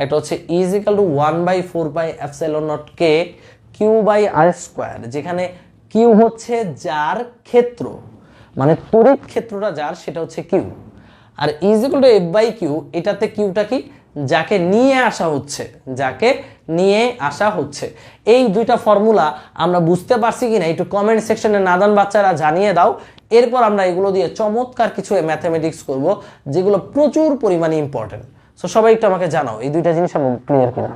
একটা হচ্ছে E = 1/4πε0k Q/r², যেখানে Q হচ্ছে যার ক্ষেত্র মানে তড়িৎ ক্ষেত্রটা যার, সেটা হচ্ছে Q। আর E = F/Q, এটাতে Qটা কি? যাকে নিয়ে আসা হচ্ছে। এই দুইটা ফর্মুলা আমরা বুঝতে পারছি কিনা একটু কমেন্ট সেকশনে নাদান বাচ্চারা জানিয়ে দাও। এরপর আমরা এগুলো দিয়ে চমৎকার কিছু ম্যাথমেটিক্স করব, যেগুলো প্রচুর পরিমাণে ইম্পর্টেন্ট। সো সবাই একটু আমাকে জানাও এই দুইটা জিনিস আমি ক্লিয়ার কিনা।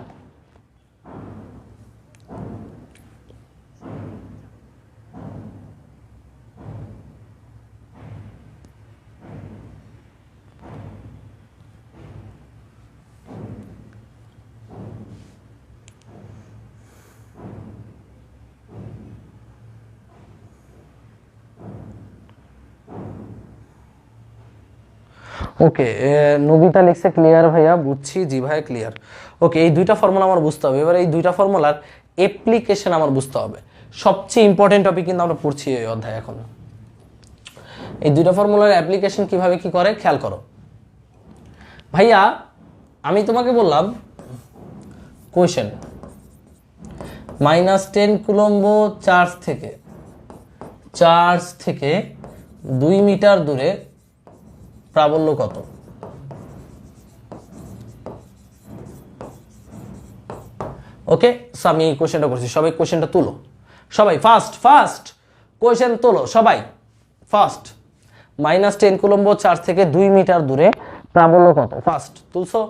ওকে, নবিতা লিখছে ক্লিয়ার ভাইয়া, বুঝছি। জি ভাই ক্লিয়ার। ওকে, এই দুইটা ফর্মুলা আমার বুঝতে হবে। এবার এই দুইটা ফর্মুলার অ্যাপ্লিকেশন আমার বুঝতে হবে। সবচেয়ে ইম্পর্টেন্ট টপিক কিন্তু আমরা পড়ছি এই অধ্যায়। এখন এই দুইটা ফর্মুলার অ্যাপ্লিকেশন কিভাবে কি করে খেয়াল করো ভাইয়া। আমি তোমাকে বললাম কোয়েশ্চেন, -10 কুলম্ব চার্জ থেকে 2 মিটার দূরে প্রাবল্য কত? ওকে, সো আমি এই কোশ্চেনটা করছি। সবাই কোশ্চেনটা তুলো, সবাই ফাস্ট কোশ্চেন তোলো সবাই ফাস্ট। -10 কুলম্ব চার্জ থেকে 2 মিটার দূরে প্রাবল্য কত? ফাস্ট তুলছো?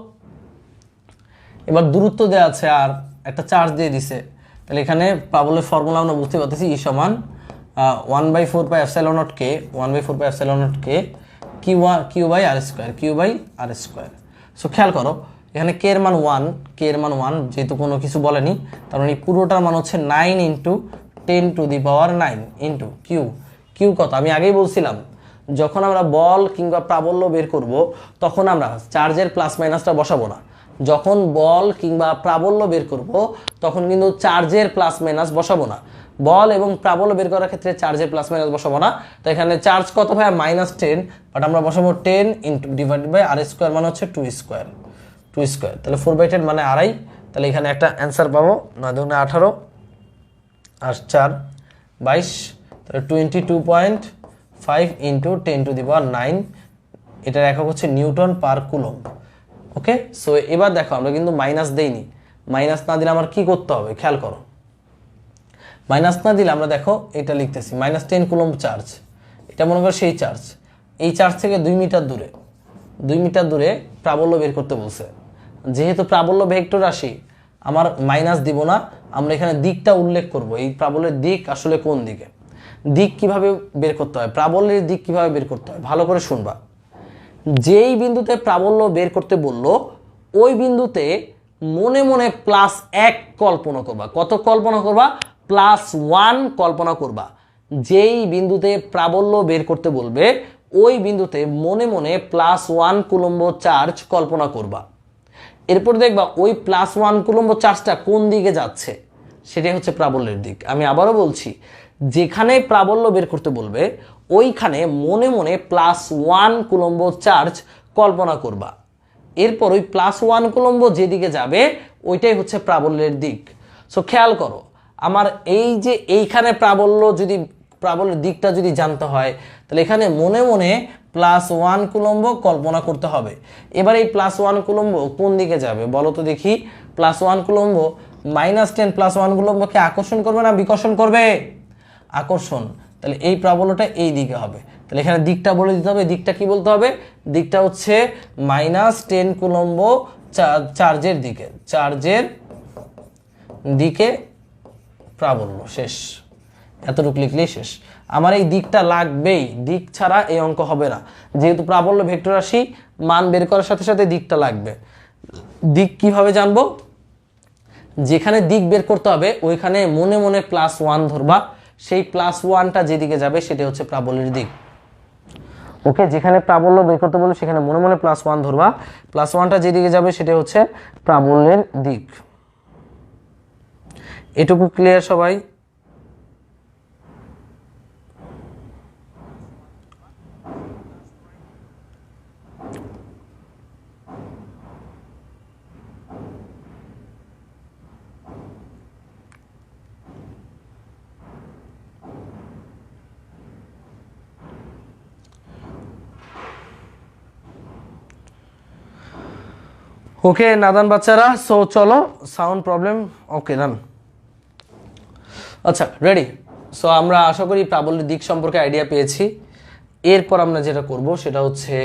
এবার দূরত্ব দেওয়া আছে আর একটা চার্জ দিয়ে দিছে, তাহলে এখানে প্রাবল্যের ফর্মুলা আমরা বুঝতে পারতেছি। E = 1/4πε0k Q/r²। সো খেয়াল করো এখানে k এর মান 1, যেহেতু কোনো কিছু বলেনি, তার মানে পুরোটার মান হচ্ছে 9 × 10⁹ ইন্টু Q কত? আমি আগেই বলছিলাম যখন আমরা বল কিংবা প্রাবল্য বের করব তখন আমরা চার্জের প্লাস মাইনাসটা বসাবো না। যখন বল কিংবা প্রাবল্য বের করব তখন কিন্তু চার্জের প্লাস মাইনাস বসাবো না। বল এবং প্রাবল্য বের করার ক্ষেত্রে চার্জের প্লাস মাইনাস বসাবো না। তো এখানে চার্জ কত ভাইয়া? -10, বাট আমরা বসাবো 10 × r² মানে হচ্ছে 2²। তাহলে 4/10 মানে আড়াই। তাহলে এখানে একটা অ্যান্সার পাবো, 9 × 18 আর 4 22, তাহলে 22.5 × 10⁹ এটার একক হচ্ছে নিউটন পার কুলম্ব। ওকে, সো এবার দেখো আমরা কিন্তু মাইনাস দেইনি। মাইনাস না দিলে আমার কি করতে হবে খেয়াল করো। মাইনাস না দিলে আমরা দেখো এটা লিখতেছি -10 কুলম্ব চার্জ, এটা মনে করো সেই চার্জ। এই চার্জ থেকে 2 মিটার দূরে প্রাবল্য বের করতে বলছে। যেহেতু প্রাবল্য ভেক্টর রাশি, আমার মাইনাস দিব না, আমরা এখানে দিকটা উল্লেখ করব। এই প্রাবল্যের দিক আসলে কোন দিকে, দিক কিভাবে বের করতে হয়, প্রাবল্যের দিক কিভাবে বের করতে হয় ভালো করে শুনবা। যেই বিন্দুতে প্রাবল্য বের করতে বললো ওই বিন্দুতে মনে মনে +1 কল্পনা করবা। কত কল্পনা করবা? +1 কল্পনা করবা। যেই বিন্দুতে প্রাবল্য বের করতে বলবে ওই বিন্দুতে মনে মনে +1 কুলম্ব চার্জ কল্পনা করবা। এরপর দেখবা ওই +1 কুলম্ব চার্জটা কোন দিকে যাচ্ছে, সেটাই হচ্ছে প্রাবল্যের দিক। আমি আবারও বলছি, যেখানে প্রাবল্য বের করতে বলবে ওইখানে মনে মনে +1 কুলম্ব চার্জ কল্পনা করবা। এরপর ওই +1 কুলম্ব যেদিকে যাবে ওইটাই হচ্ছে প্রাবল্যের দিক। সো খেয়াল করো, আমার এই যে এইখানে প্রাবল্যের দিকটা যদি জানতে হয়, তাহলে এখানে মনে মনে +1 কুলম্ব কল্পনা করতে হবে। এবার এই +1 কুলম্ব কোন দিকে যাবে বলো তো দেখি। +1 কুলম্ব -10 +1 কুলম্বকে আকর্ষণ করবে না বিকর্ষণ করবে? আকর্ষণ। তাহলে এই প্রাবল্যটা এই দিকে হবে। তাহলে এখানে দিকটা বলে দিতে হবে। দিকটা কি বলতে হবে? দিকটা হচ্ছে -10 কুলম্ব চার্জের দিকে প্রাবল্য। শেষ, এতটুকু লিখলেই শেষ। আমার এই দিকটা লাগবেই, দিক ছাড়া এই অঙ্ক হবে না। যেহেতু প্রাবল্য ভেক্টর রাশি, মান বের করার সাথে সাথে দিকটা লাগবে। দিক কিভাবে জানবো? যেখানে দিক বের করতে হবে ওইখানে মনে মনে +1 ধরবা, সেই +1টা যেদিকে যাবে সেটা হচ্ছে প্রাবল্যের দিক। ওকে, যেখানে প্রাবল্য বের করতে বলবে সেখানে মনে মনে +1 ধরবা, +1টা যেদিকে যাবে সেটা হচ্ছে প্রাবল্যের দিক। এটুকু ক্লিয়ার সবাই? ওকে নাদান বাচ্চারা, সো চলো সাউন্ড প্রবলেম, ওকে রান। আচ্ছা রেডি। সো আমরা আশা করি প্রাবল্যের দিক সম্পর্কে আইডিয়া পেয়েছি। এরপর আমরা যেটা করব সেটা হচ্ছে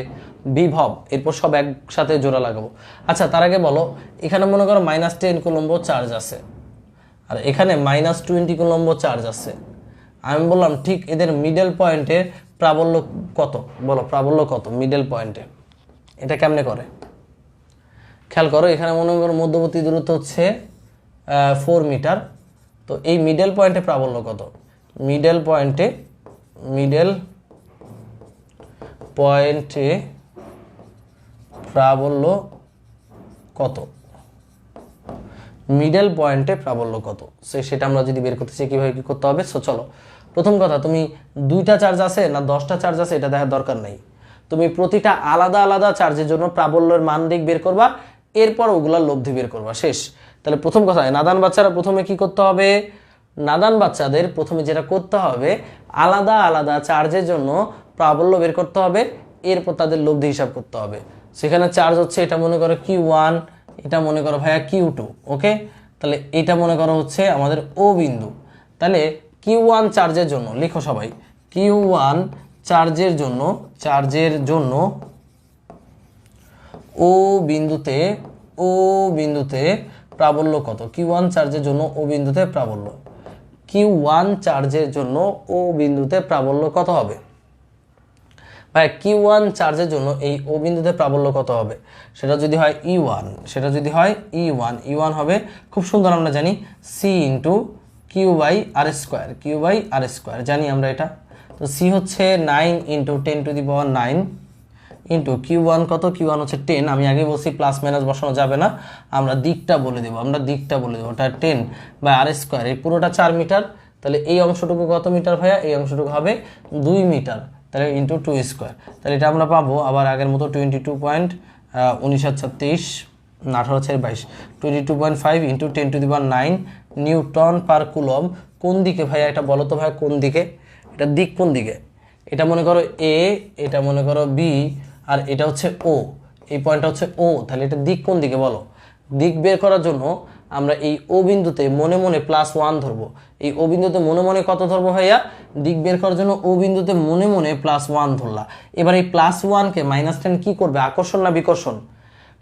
বিভব। এরপর সব একসাথে জোড়া লাগাবো। আচ্ছা তার আগে বলো, এখানে মনে করো -10 কুলম্ব চার্জ আছে, আর এখানে -20 কুলম্ব চার্জ আছে। আমি বললাম ঠিক এদের মিডল পয়েন্টের প্রাবল্য কত, বলো প্রাবল্য কত মিডল পয়েন্টে। এটা কেমনে করে খেয়াল করো। এখানে মনে করো মধ্যবর্তী দূরত্ব হচ্ছে 4 মিটার। তো এই মিডল পয়েন্টে প্রাবল্য কত? মিডল পয়েন্টে প্রাবল্য কত? মিডল পয়েন্টে প্রাবল্য কত সেটা আমরা যদি বের করতে চাই কিভাবে কি করতে হবে। সো চলো, প্রথম কথা, তুমি 2টা চার্জ আছে না 10টা চার্জ আছে এটা দেখার দরকার নেই। তুমি প্রতিটা আলাদা আলাদা চার্জের জন্য প্রাবল্যের মান দিক বের করবা, এরপর ওগুলার লব্ধি বের করবা। শেষ। তাহলে প্রথম কথা, নাদান বাচ্চারা প্রথমে কি করতে হবে? নাদান বাচ্চাদের প্রথমে যেটা করতে হবে, আলাদা আলাদা চার্জের জন্য প্রাবল্য বের করতে হবে, এরপর তাদের লব্ধি হিসাব করতে হবে। সেখানে চার্জ হচ্ছে, এটা মনে করো Q1, এটা মনে করো ভাইয়া Q2। ওকে, তাহলে এটা মনে করো হচ্ছে আমাদের ও বিন্দু। তাহলে Q1 চার্জের জন্য লিখো সবাই, Q1 চার্জের জন্য ও বিন্দুতে প্রাবল্য কত? Q1 চার্জের জন্য ও বিন্দুতে প্রাবল্য, Q1 চার্জের জন্য ও বিন্দুতে প্রাবল্য কত হবে? ভাই Q1 চার্জের জন্য এই ও বিন্দুতে প্রাবল্য কত হবে? সেটা যদি হয় E1, E1 হবে খুব সুন্দর, আমরা জানি C × Q/r², জানি আমরা এটা। তো C হচ্ছে 9 × 10⁹ ইন্টু Q1 কত? Q1 হচ্ছে 10। আমি আগে বলছি প্লাস মাইনাস বসানো যাবে না, আমরা দিকটা বলে দেবো, ওটা 10/r²। এই পুরোটা 4 মিটার। তাহলে এই অংশটুকু কত মিটার ভাইয়া? এই অংশটুকু হবে 2 মিটার। তাহলে × 2²। তাহলে এটা আমরা পাবো আবার আগের মতো 22.22 × 10⁵ নিউটন পার কুলম। কোন দিকে ভাইয়া এটা বলো তো ভাইয়া, কোন দিকে? এটা দিক কোন দিকে? এটা মনে করো A, এটা মনে করো B, আর এটা হচ্ছে O। এই পয়েন্টটা হচ্ছে O। তাহলে এটা দিক কোন দিকে বলো? দিক বের করার জন্য আমরা এই ও বিন্দুতে মনে মনে +1 ধরবো। এই ও বিন্দুতে মনে মনে কত ধরবো ভাইয়া? দিক বের করার জন্য ও বিন্দুতে মনে মনে +1 ধরলা। এবার এই +1কে -10 কি করবে? আকর্ষণ না বিকর্ষণ?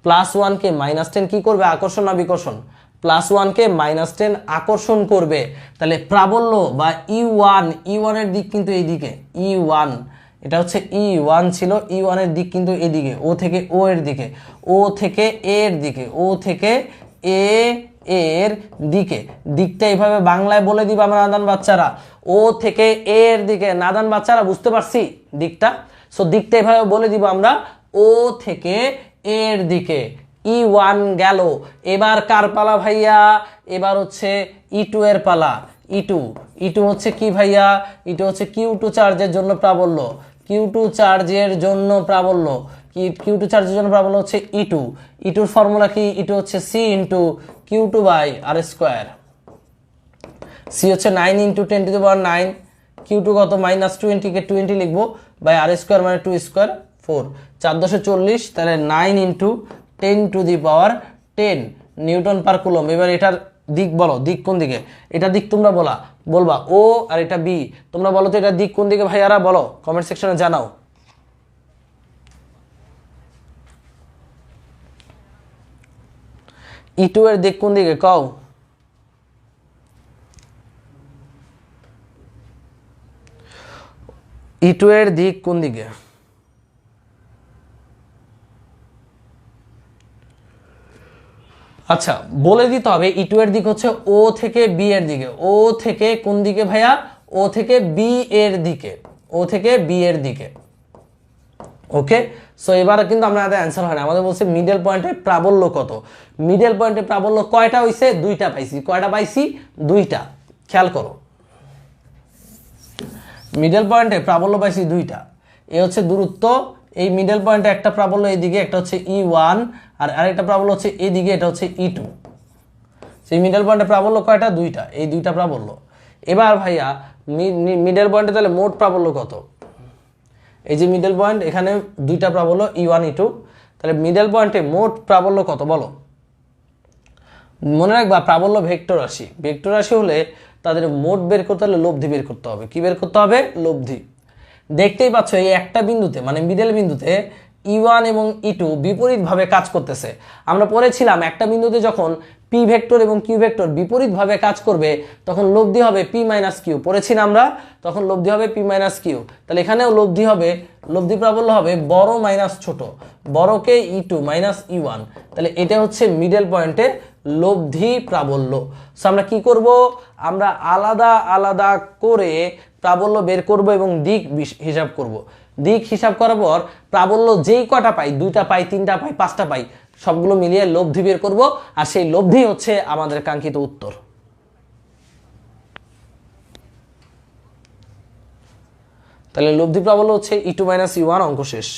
+1কে -10 কি করবে? আকর্ষণ না বিকর্ষণ? +1কে -10 আকর্ষণ করবে। তাহলে প্রাবল্য বা E1 এর দিক কিন্তু এইদিকে। E1, এটা হচ্ছে E1 ছিল, E1 এর দিক কিন্তু এদিকে, ও থেকে ও এর দিকে, ও থেকে এ এর দিকে, ও থেকে এ এর দিকে। দিকটা এইভাবে বাংলায় বলে দিবা নাদান বাচ্চারা, ও থেকে এ এর দিকে। নাদান বাচ্চারা বুঝতে পারছি দিকটা? সো দিকটা এভাবে বলে দিব আমরা, ও থেকে এর দিকে E1 গেল। এবার কার পালা ভাইয়া? এবার হচ্ছে E2 এর পালা। E2 হচ্ছে কি ভাইয়া? E2 হচ্ছে Q2 চার্জের জন্য প্রাবল্য। Q2 চার্জের জন্য প্রাবল্য Q2 চার্জের জন্য প্রাবল্য হচ্ছে E2। E2 এর ফর্মুলা কি? E2 হচ্ছে C into Q2 by R square. C হচ্ছে 9 into 10 to the power 9। Q2 কত? -20 কে 20 লিখবো বাই আর স্কোয়ার মানে 2 স্কোয়ার 4। 4 10 40, তাহলে 9 into 10 to the power 10 Newton per coulomb. এবার এটার দিক বলো, দিক কোন দিকে? এটা দিক তোমরা বলবা ও, আর এটা বি। তোমরা বলো তো এটা দিক কোন দিকে ভাইয়ারা? বলো, কমেন্ট সেকশনে জানাও। E2 এর দিক কোন দিকে কও? E2 এর দিক কোন দিকে? আচ্ছা, বলে দিতে হবে E2 এর দিক হচ্ছে ও থেকে বি এর দিকে। ও থেকে কোন দিকে ভাইয়া? ও থেকে বি এর দিকে। ও থেকে বি এর দিকে। ওকে, সো এবার কিন্তু আমরা অ্যান্সার হয় না, আমাদের বলছে মিডল পয়েন্টের প্রাবল্য কত। মিডল পয়েন্টের প্রাবল্য কয়টা হইছে? দুইটা পাইছি। কয়টা পাইছি? দুইটা। খেয়াল করো, মিডল পয়েন্টে প্রাবল্য পাইছি দুইটা। এ হচ্ছে দূরত্ব, এই মিডল পয়েন্টে একটা প্রাবল্য এইদিকে, একটা হচ্ছে E1, আর আরেকটা প্রাবল্য হচ্ছে এইদিকে, এটা হচ্ছে E2। সেই মিডল পয়েন্টে প্রাবল্য কয়টা? দুইটা। এই দুইটা প্রাবল্য। এবার ভাইয়া মিডল পয়েন্টে তাহলে মোট প্রাবল্য কত? এই যে মিডল পয়েন্ট, এখানে দুইটা প্রাবল্য E1 E2, তাহলে মিডল পয়েন্টে মোট প্রাবল্য কত বলো? মনে রাখবা প্রাবল্য ভেক্টর রাশি। ভেক্টর রাশি হলে তাদের মোট বের করতে হলে লব্ধি বের করতে হবে। কি বের করতে হবে? লব্ধি। দেখতেই পাচ্ছ এই একটা বিন্দুতে, মানে মিডল বিন্দুতে E1 এবং E2 বিপরীতভাবে কাজ করতেছে। আমরা পড়েছিলাম একটা বিন্দুতে যখন পি ভেক্টর এবং কিউ ভেক্টর বিপরীতভাবে কাজ করবে তখন লব্ধি হবে পি মাইনাস কিউ। পড়েছি না আমরা? তখন লব্ধি হবে পি মাইনাস কিউ। তাহলে এখানেও লব্ধি হবে, লব্ধি প্রাবল্য হবে বড় মাইনাস ছোট, বড়কে E2 মাইনাস E1। তাহলে এটা হচ্ছে মিডল পয়েন্টে লব্ধি প্রাবল্য। সো আমরা কি করব? আমরা আলাদা আলাদা করে প্রাবল্য বের করব এবং দিক হিসাব করব। দিক হিসাব করার পর প্রাবল্য যেই কটা পাই, 2টা পাই, 3টা পাই, 5টা পাই, সবগুলো মিলিয়ে লব্ধি বের করব, আর সেই লব্ধি হচ্ছে আমাদের কাঙ্ক্ষিত উত্তর। তাহলে লব্ধি প্রাবল্য হচ্ছে E2 মাইনাস E1। অঙ্ক শেষ।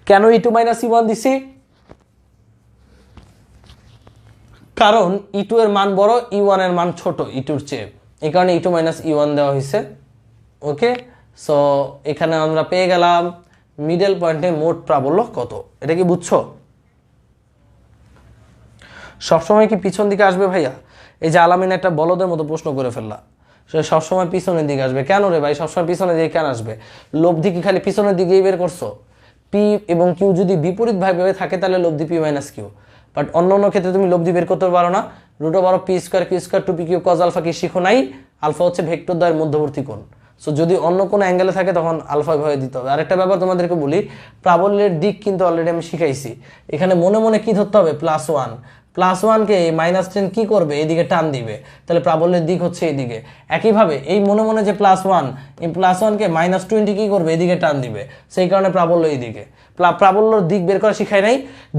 কেন E2 মাইনাস E1 দিছি? কারণ E2 এর মান বড়, E1 এর মান ছোট E2 এর চেয়ে, এই কারণে E2 মাইনাস E1 দেওয়া হয়েছে। ওকে, সো এখানে আমরা পেয়ে গেলাম মিডল পয়েন্টে মোট প্রাবল্য কত। এটা কি বুঝছো? সবসময় কি পিছন দিকে আসবে ভাইয়া? এই যে আলামিন একটা বলদের মতো প্রশ্ন করে ফেললা, সে সবসময় পিছনের দিকে আসবে কেন রে ভাই? সবসময় পিছনের দিকে কেন আসবে? লব্ধি কি খালি পিছনের দিকেই বের করছো? পি এবং কিউ যদি বিপরীত ভাবে থাকে তাহলে লব্ধি পি মাইনাস কিউ। বাট অন্য অন্য ক্ষেত্রে তুমি লব্ধি বের করতে পারো না। √π² Q square 2p Q cos alpha কি শিখো নাই? আলফা হচ্ছে ভেক্টর দ্বয়ের মধ্যবর্তী কোণ। সো যদি অন্য কোনো অ্যাঙ্গেলে থাকে তখন আলফা ভয় দিতে হবে। আরেকটা ব্যাপার তোমাদেরকে বলি, প্রাবল্যের দিক কিন্তু অলরেডি আমি শিখাইছি। এখানে মনে মনে কি ধরতে হবে? +1। +1কে -10 কি করবে? এদিকে টান দিবে, তাহলে প্রাবল্যের দিক হচ্ছে এইদিকে। একইভাবে এই মনে মনে যে +1, এই +1কে -20 কি করবে? এদিকে টান দিবে, সেই কারণে প্রাবল্য এইদিকে। প্রাবল্যর দিক বের করা শিখাই নাই?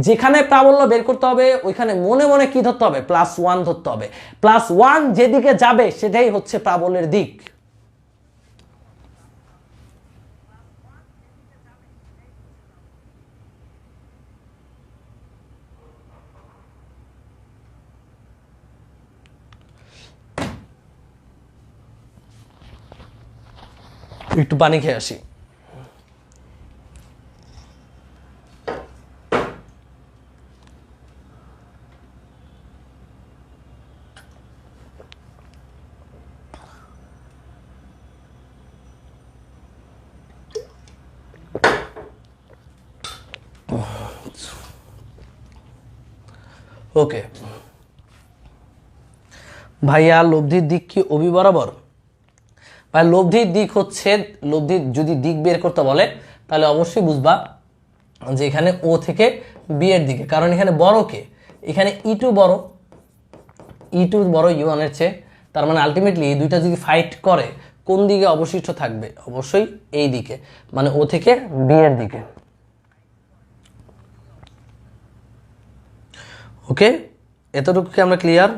যেখানে প্রাবল্য বের করতে হবে ওইখানে মনে মনে কি ধরতে হবে? +1 ধরতে হবে। +1 যেদিকে যাবে সেটাই হচ্ছে প্রাবল্যের দিক। একটু পানি খেয়ে আসি। ওকে ভাইয়া, লব্ধির দিক কি অভি বরাবর? ভাই লব্ধির দিক হচ্ছে, লব্ধির যদি দিক বের করতে বলে তাহলে অবশ্যই বুঝবা যে এখানে ও থেকে বি এর দিকে, কারণ এখানে বড় কে? এখানে E2 বড়, E2 বড় E1 এর চেয়ে। তার মানে আলটিমেটলি এই দুইটা যদি ফাইট করে কোন দিকে অবশিষ্ট থাকবে? অবশ্যই এই দিকে, মানে ও থেকে বি এর দিকে। ওকে, এতটুকু কি আমরা ক্লিয়ার?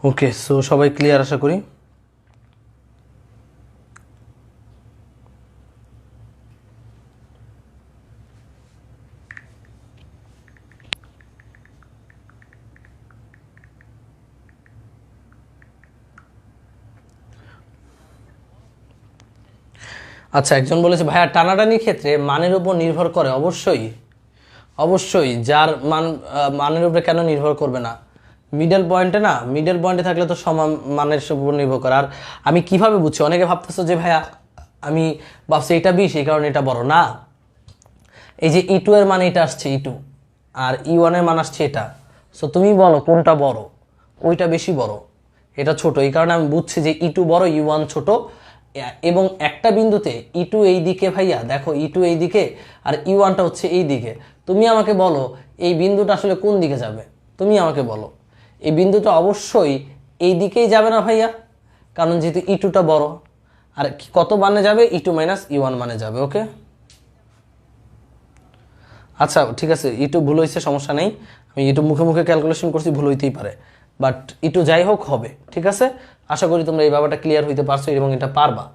ওকে, সো সবাই ক্লিয়ার আশা করি। আচ্ছা, একজন বলেছে ভাইয়া টানাটানির ক্ষেত্রে মানের উপর নির্ভর করে? অবশ্যই অবশ্যই, যার মানের উপরে কেন নির্ভর করবে না? মিডল পয়েন্টে না, মিডল পয়েন্টে থাকলে তো সমান মানের উপর নির্ভর করে। আর আমি কিভাবে বুঝছি? অনেকে ভাবতেছো যে ভাইয়া আমি ভাবছি এটা 20 এই কারণে এটা বড় না। এই যে E2 এর মান এটা আসছে E2, আর E1 এর মান আসছে এটা, সো তুমি বলো কোনটা বড়? ওইটা বেশি বড়, এটা ছোট। এই কারণে আমি বুঝছি যে E2 বড়, E1 ছোট। এবং একটা বিন্দুতে E2 এই দিকে ভাইয়া, দেখো E2 এই দিকে আর E1টা হচ্ছে এই দিকে। তুমি আমাকে বলো এই বিন্দুটা আসলে কোন দিকে যাবে? তুমি আমাকে বলো। এই বিন্দুটা অবশ্যই এই দিকেই যাবে না ভাইয়া, কারণ যেহেতু E2টা বড়। আর কত মানে যাবে? E2 মাইনাস E1 মানে যাবে। ওকে, আচ্ছা ঠিক আছে, E2 ভুল হয়েছে, সমস্যা নেই। আমি E2 মুখে মুখে ক্যালকুলেশন করছি, ভুল হইতেই পারে, বাট E2 যাই হোক হবে। ঠিক আছে, আশা করি তোমরা এই ব্যাপারটা ক্লিয়ার হইতে পারছো এবং এটা পারবা।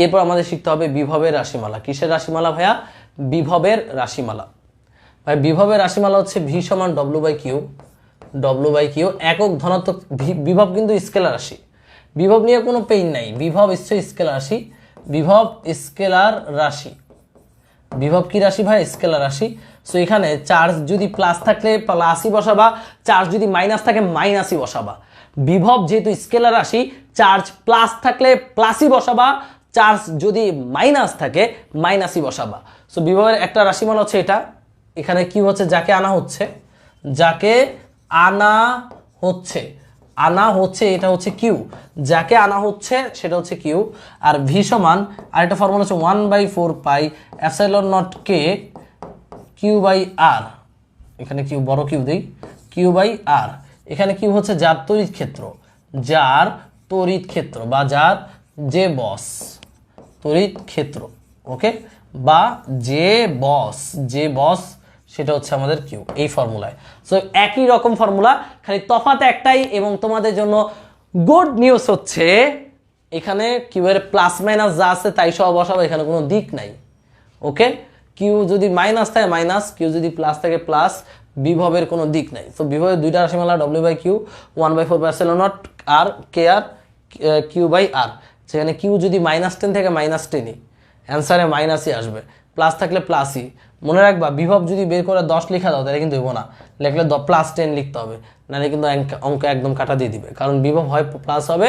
এরপর আমাদের শিখতে হবে বিভবের রাশিমালা। কিসের রাশিমালা ভাইয়া? বিভবের রাশিমালা। ভাই বিভবের রাশিমালা হচ্ছে ভি সমান ডব্লু বাই কিউ। একক ধনাত্মক বিভব কিন্তু স্কেলার রাশি। বিভব নিয়ে কোনো পেইন নাই, বিভব স্কেলার রাশি। বিভব স্কেলার রাশি। বিভব কি রাশি ভাই? স্কেলার রাশি। সো এখানে চার্জ যদি প্লাস থাকলে প্লাসই বসাবা, চার্জ যদি মাইনাস থাকে মাইনাসই বসাবা। বিভব যেহেতু স্কেলার রাশি, চার্জ প্লাস থাকলে প্লাসই বসাবা, চার্জ যদি মাইনাস থাকে মাইনাসই বসাবা। সো বিভবের একটা রাশিমালা হচ্ছে এটা। এখানে কি হচ্ছে? যাকে আনা হচ্ছে, এটা হচ্ছে কিউ। যাকে আনা হচ্ছে সেটা হচ্ছে কিউ। আর ভি সমান, আর একটা ফর্মুলা হচ্ছে 1/4 pi epsilon naught K Q by R. এখানে কিউ বড় কিউ দেই, কিউ বাই আর। এখানে কিউ হচ্ছে যার তড়িৎ ক্ষেত্র, বা যার যে বস তড়িৎ ক্ষেত্র। ওকে, বা যে বস সেটা হচ্ছে আমাদের কিউ, এই ফর্মুলায়। সো একই রকম ফর্মুলা, খালি তফাৎ একটাই। এবং তোমাদের জন্য গুড নিউজ হচ্ছে এখানে কিউ এর প্লাস মাইনাস যা আছে তাই সহ বসাবো, এখানে কোনো দিক নাই। ওকে, কিউ যদি মাইনাস থাকে মাইনাস, কিউ যদি প্লাস থাকে প্লাস, বিভবের কোনো দিক নাই। তো বিভবের দুইটা রাশিমালা W by Q, 1/4 epsilon naught আর কে আর কিউ বাই আর। সেখানে কিউ যদি -10 থেকে -10ই, অ্যান্সারে মাইনাসই আসবে, প্লাস থাকলে প্লাসই। মনে রাখবা বিভব যদি বের করে 10 লেখা দাও তাহলে কিন্তু হইব না, লিখলে +10 লিখতে হবে, নাহলে কিন্তু অঙ্ক একদম কাটা দিয়ে দিবে। কারণ বিভব হয় প্লাস হবে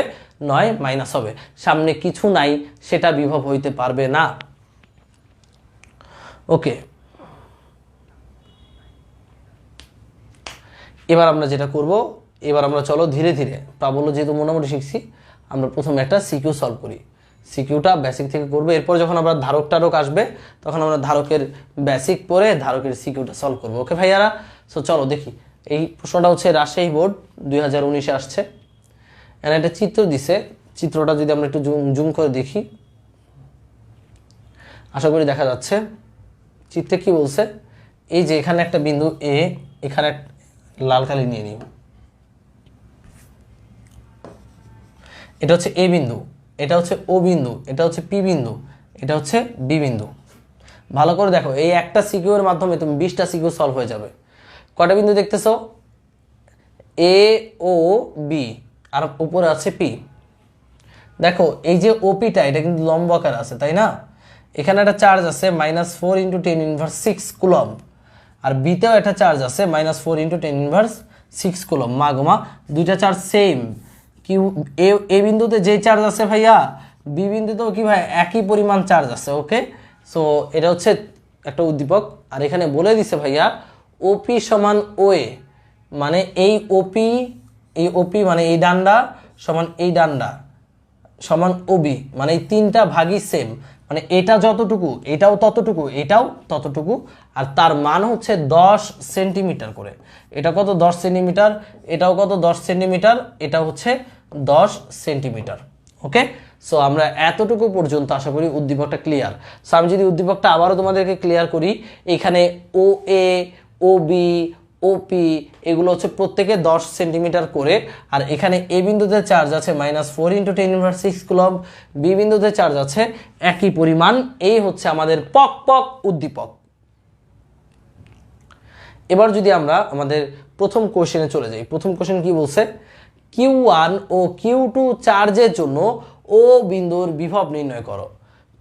নয় মাইনাস হবে, সামনে কিছু নাই, সেটা বিভব হইতে পারবে না। ওকে, এবার আমরা যেটা করব, এবার আমরা চলো ধীরে ধীরে প্রাবল্য যেহেতু মোটামুটি শিখছি, আমরা প্রথমে একটা সিকিউ সলভ করি। সিকিউটা বেসিক থেকে করবো, এরপর যখন আমরা ধারক টারক আসবে তখন আমরা ধারকের বেসিক পরে ধারকের সিকিউটা সলভ করবো। ওকে ভাইয়ারা, সো চলো দেখি। এই প্রশ্নটা হচ্ছে রাজশাহী বোর্ড 2019-এ আসছে। এখানে একটা চিত্র দিছে, চিত্রটা যদি আমরা একটু জুম করে দেখি, আশা করি দেখা যাচ্ছে। চিত্রে কি বলছে? এই যে এখানে একটা বিন্দু এ, এখানে লাল কালি নিয়ে নিই, এটা হচ্ছে এ বিন্দু, এটা হচ্ছে ও বিন্দু, এটা হচ্ছে পি বিন্দু, এটা হচ্ছে বি বিন্দু। ভালো করে দেখো, এই একটা সিকিউর মাধ্যমে তুমি 20টা সিকিউ সলভ হয়ে যাবে। কয়টা বিন্দু দেখতেছো? এ ও বি, আর উপরে আছে পি। দেখো এই যে ওপিটা এটা কিন্তু লম্ব আকার আছে, তাই না? এখানে একটা চার্জ আছে -4 × 10⁻6 কুলম্ব, আর বিতেও একটা চার্জ আছে -4 × 10⁻6 কুলম্ব। মা গোমা, দুইটা চার্জ সেম। কিউ এ বিন্দুতে যে চার্জ আছে ভাইয়া বি বিন্দুতেও কি ভাই একই পরিমাণ চার্জ আছে। ওকে, সো এটা হচ্ছে একটা উদ্দীপক। আর এখানে বলে দিছে ভাইয়া ওপি সমান ওএ, মানে এই ওপি মানে এই ডান্ডা সমান এই ডান্ডা সমান ওবি, মানে এই তিনটা ভাগই সেম, মানে এটা যতটুকু এটাও ততটুকু এটাও ততটুকু, আর তার মান হচ্ছে 10 সেন্টিমিটার করে। এটা কত 10 সেন্টিমিটার, এটাও কত 10 সেন্টিমিটার, এটা হচ্ছে 10 সেন্টিমিটার। ওকে, সো আমরা এতটুকু পর্যন্ত আশা করি উদ্দীপকটা ক্লিয়ার। সো আমি যদি উদ্দীপকটা আবারও তোমাদেরকে ক্লিয়ার করি, এখানে ও এ, ও বি, ওপি এগুলো হচ্ছে প্রত্যেকে 10 সেন্টিমিটার করে, আর এখানে এ বিন্দুতে চার্জ আছে -4 × 10⁻⁶ কুলম্ব, বি বিন্দুতে চার্জ আছে একই পরিমাণ। এই হচ্ছে আমাদের পক পক উদ্দীপক। এবার যদি আমরা আমাদের প্রথম কোশ্চেনে চলে যাই, প্রথম কোশ্চেন কি বলছে, Q1 ও Q2 চার্জের জন্য ও বিন্দুর বিভব নির্ণয় করো।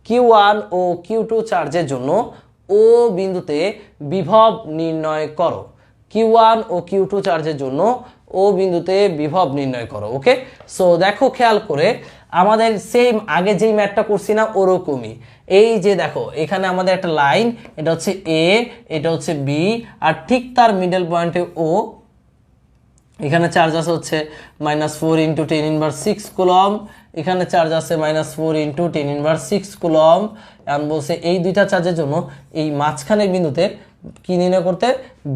Q1 ও Q2 চার্জের জন্য ও বিন্দুতে বিভব নির্ণয় করো। Q1 ও Q2 চার্জের জন্য ও বিন্দুতে বিভব নির্ণয় করো। ওকে, সো দেখো খেয়াল করে আমাদের সেম আগে যেই ম্যাথটা করছি না ওরকমই। এই যে দেখো এখানে আমাদের একটা লাইন, এটা হচ্ছে এ, এটা হচ্ছে বি, আর ঠিক তার মিডল পয়েন্টে ও। এখানে চার্জ আছে হচ্ছে -4 × 10⁻⁶ কুলম্ব, এখানে চার্জ আছে -4 × 10⁻⁶ কুলম্ব। এখন বলছে এই দুইটা চার্জের জন্য এই মাঝখানের বিন্দুতে কি নির্ণয় করতে,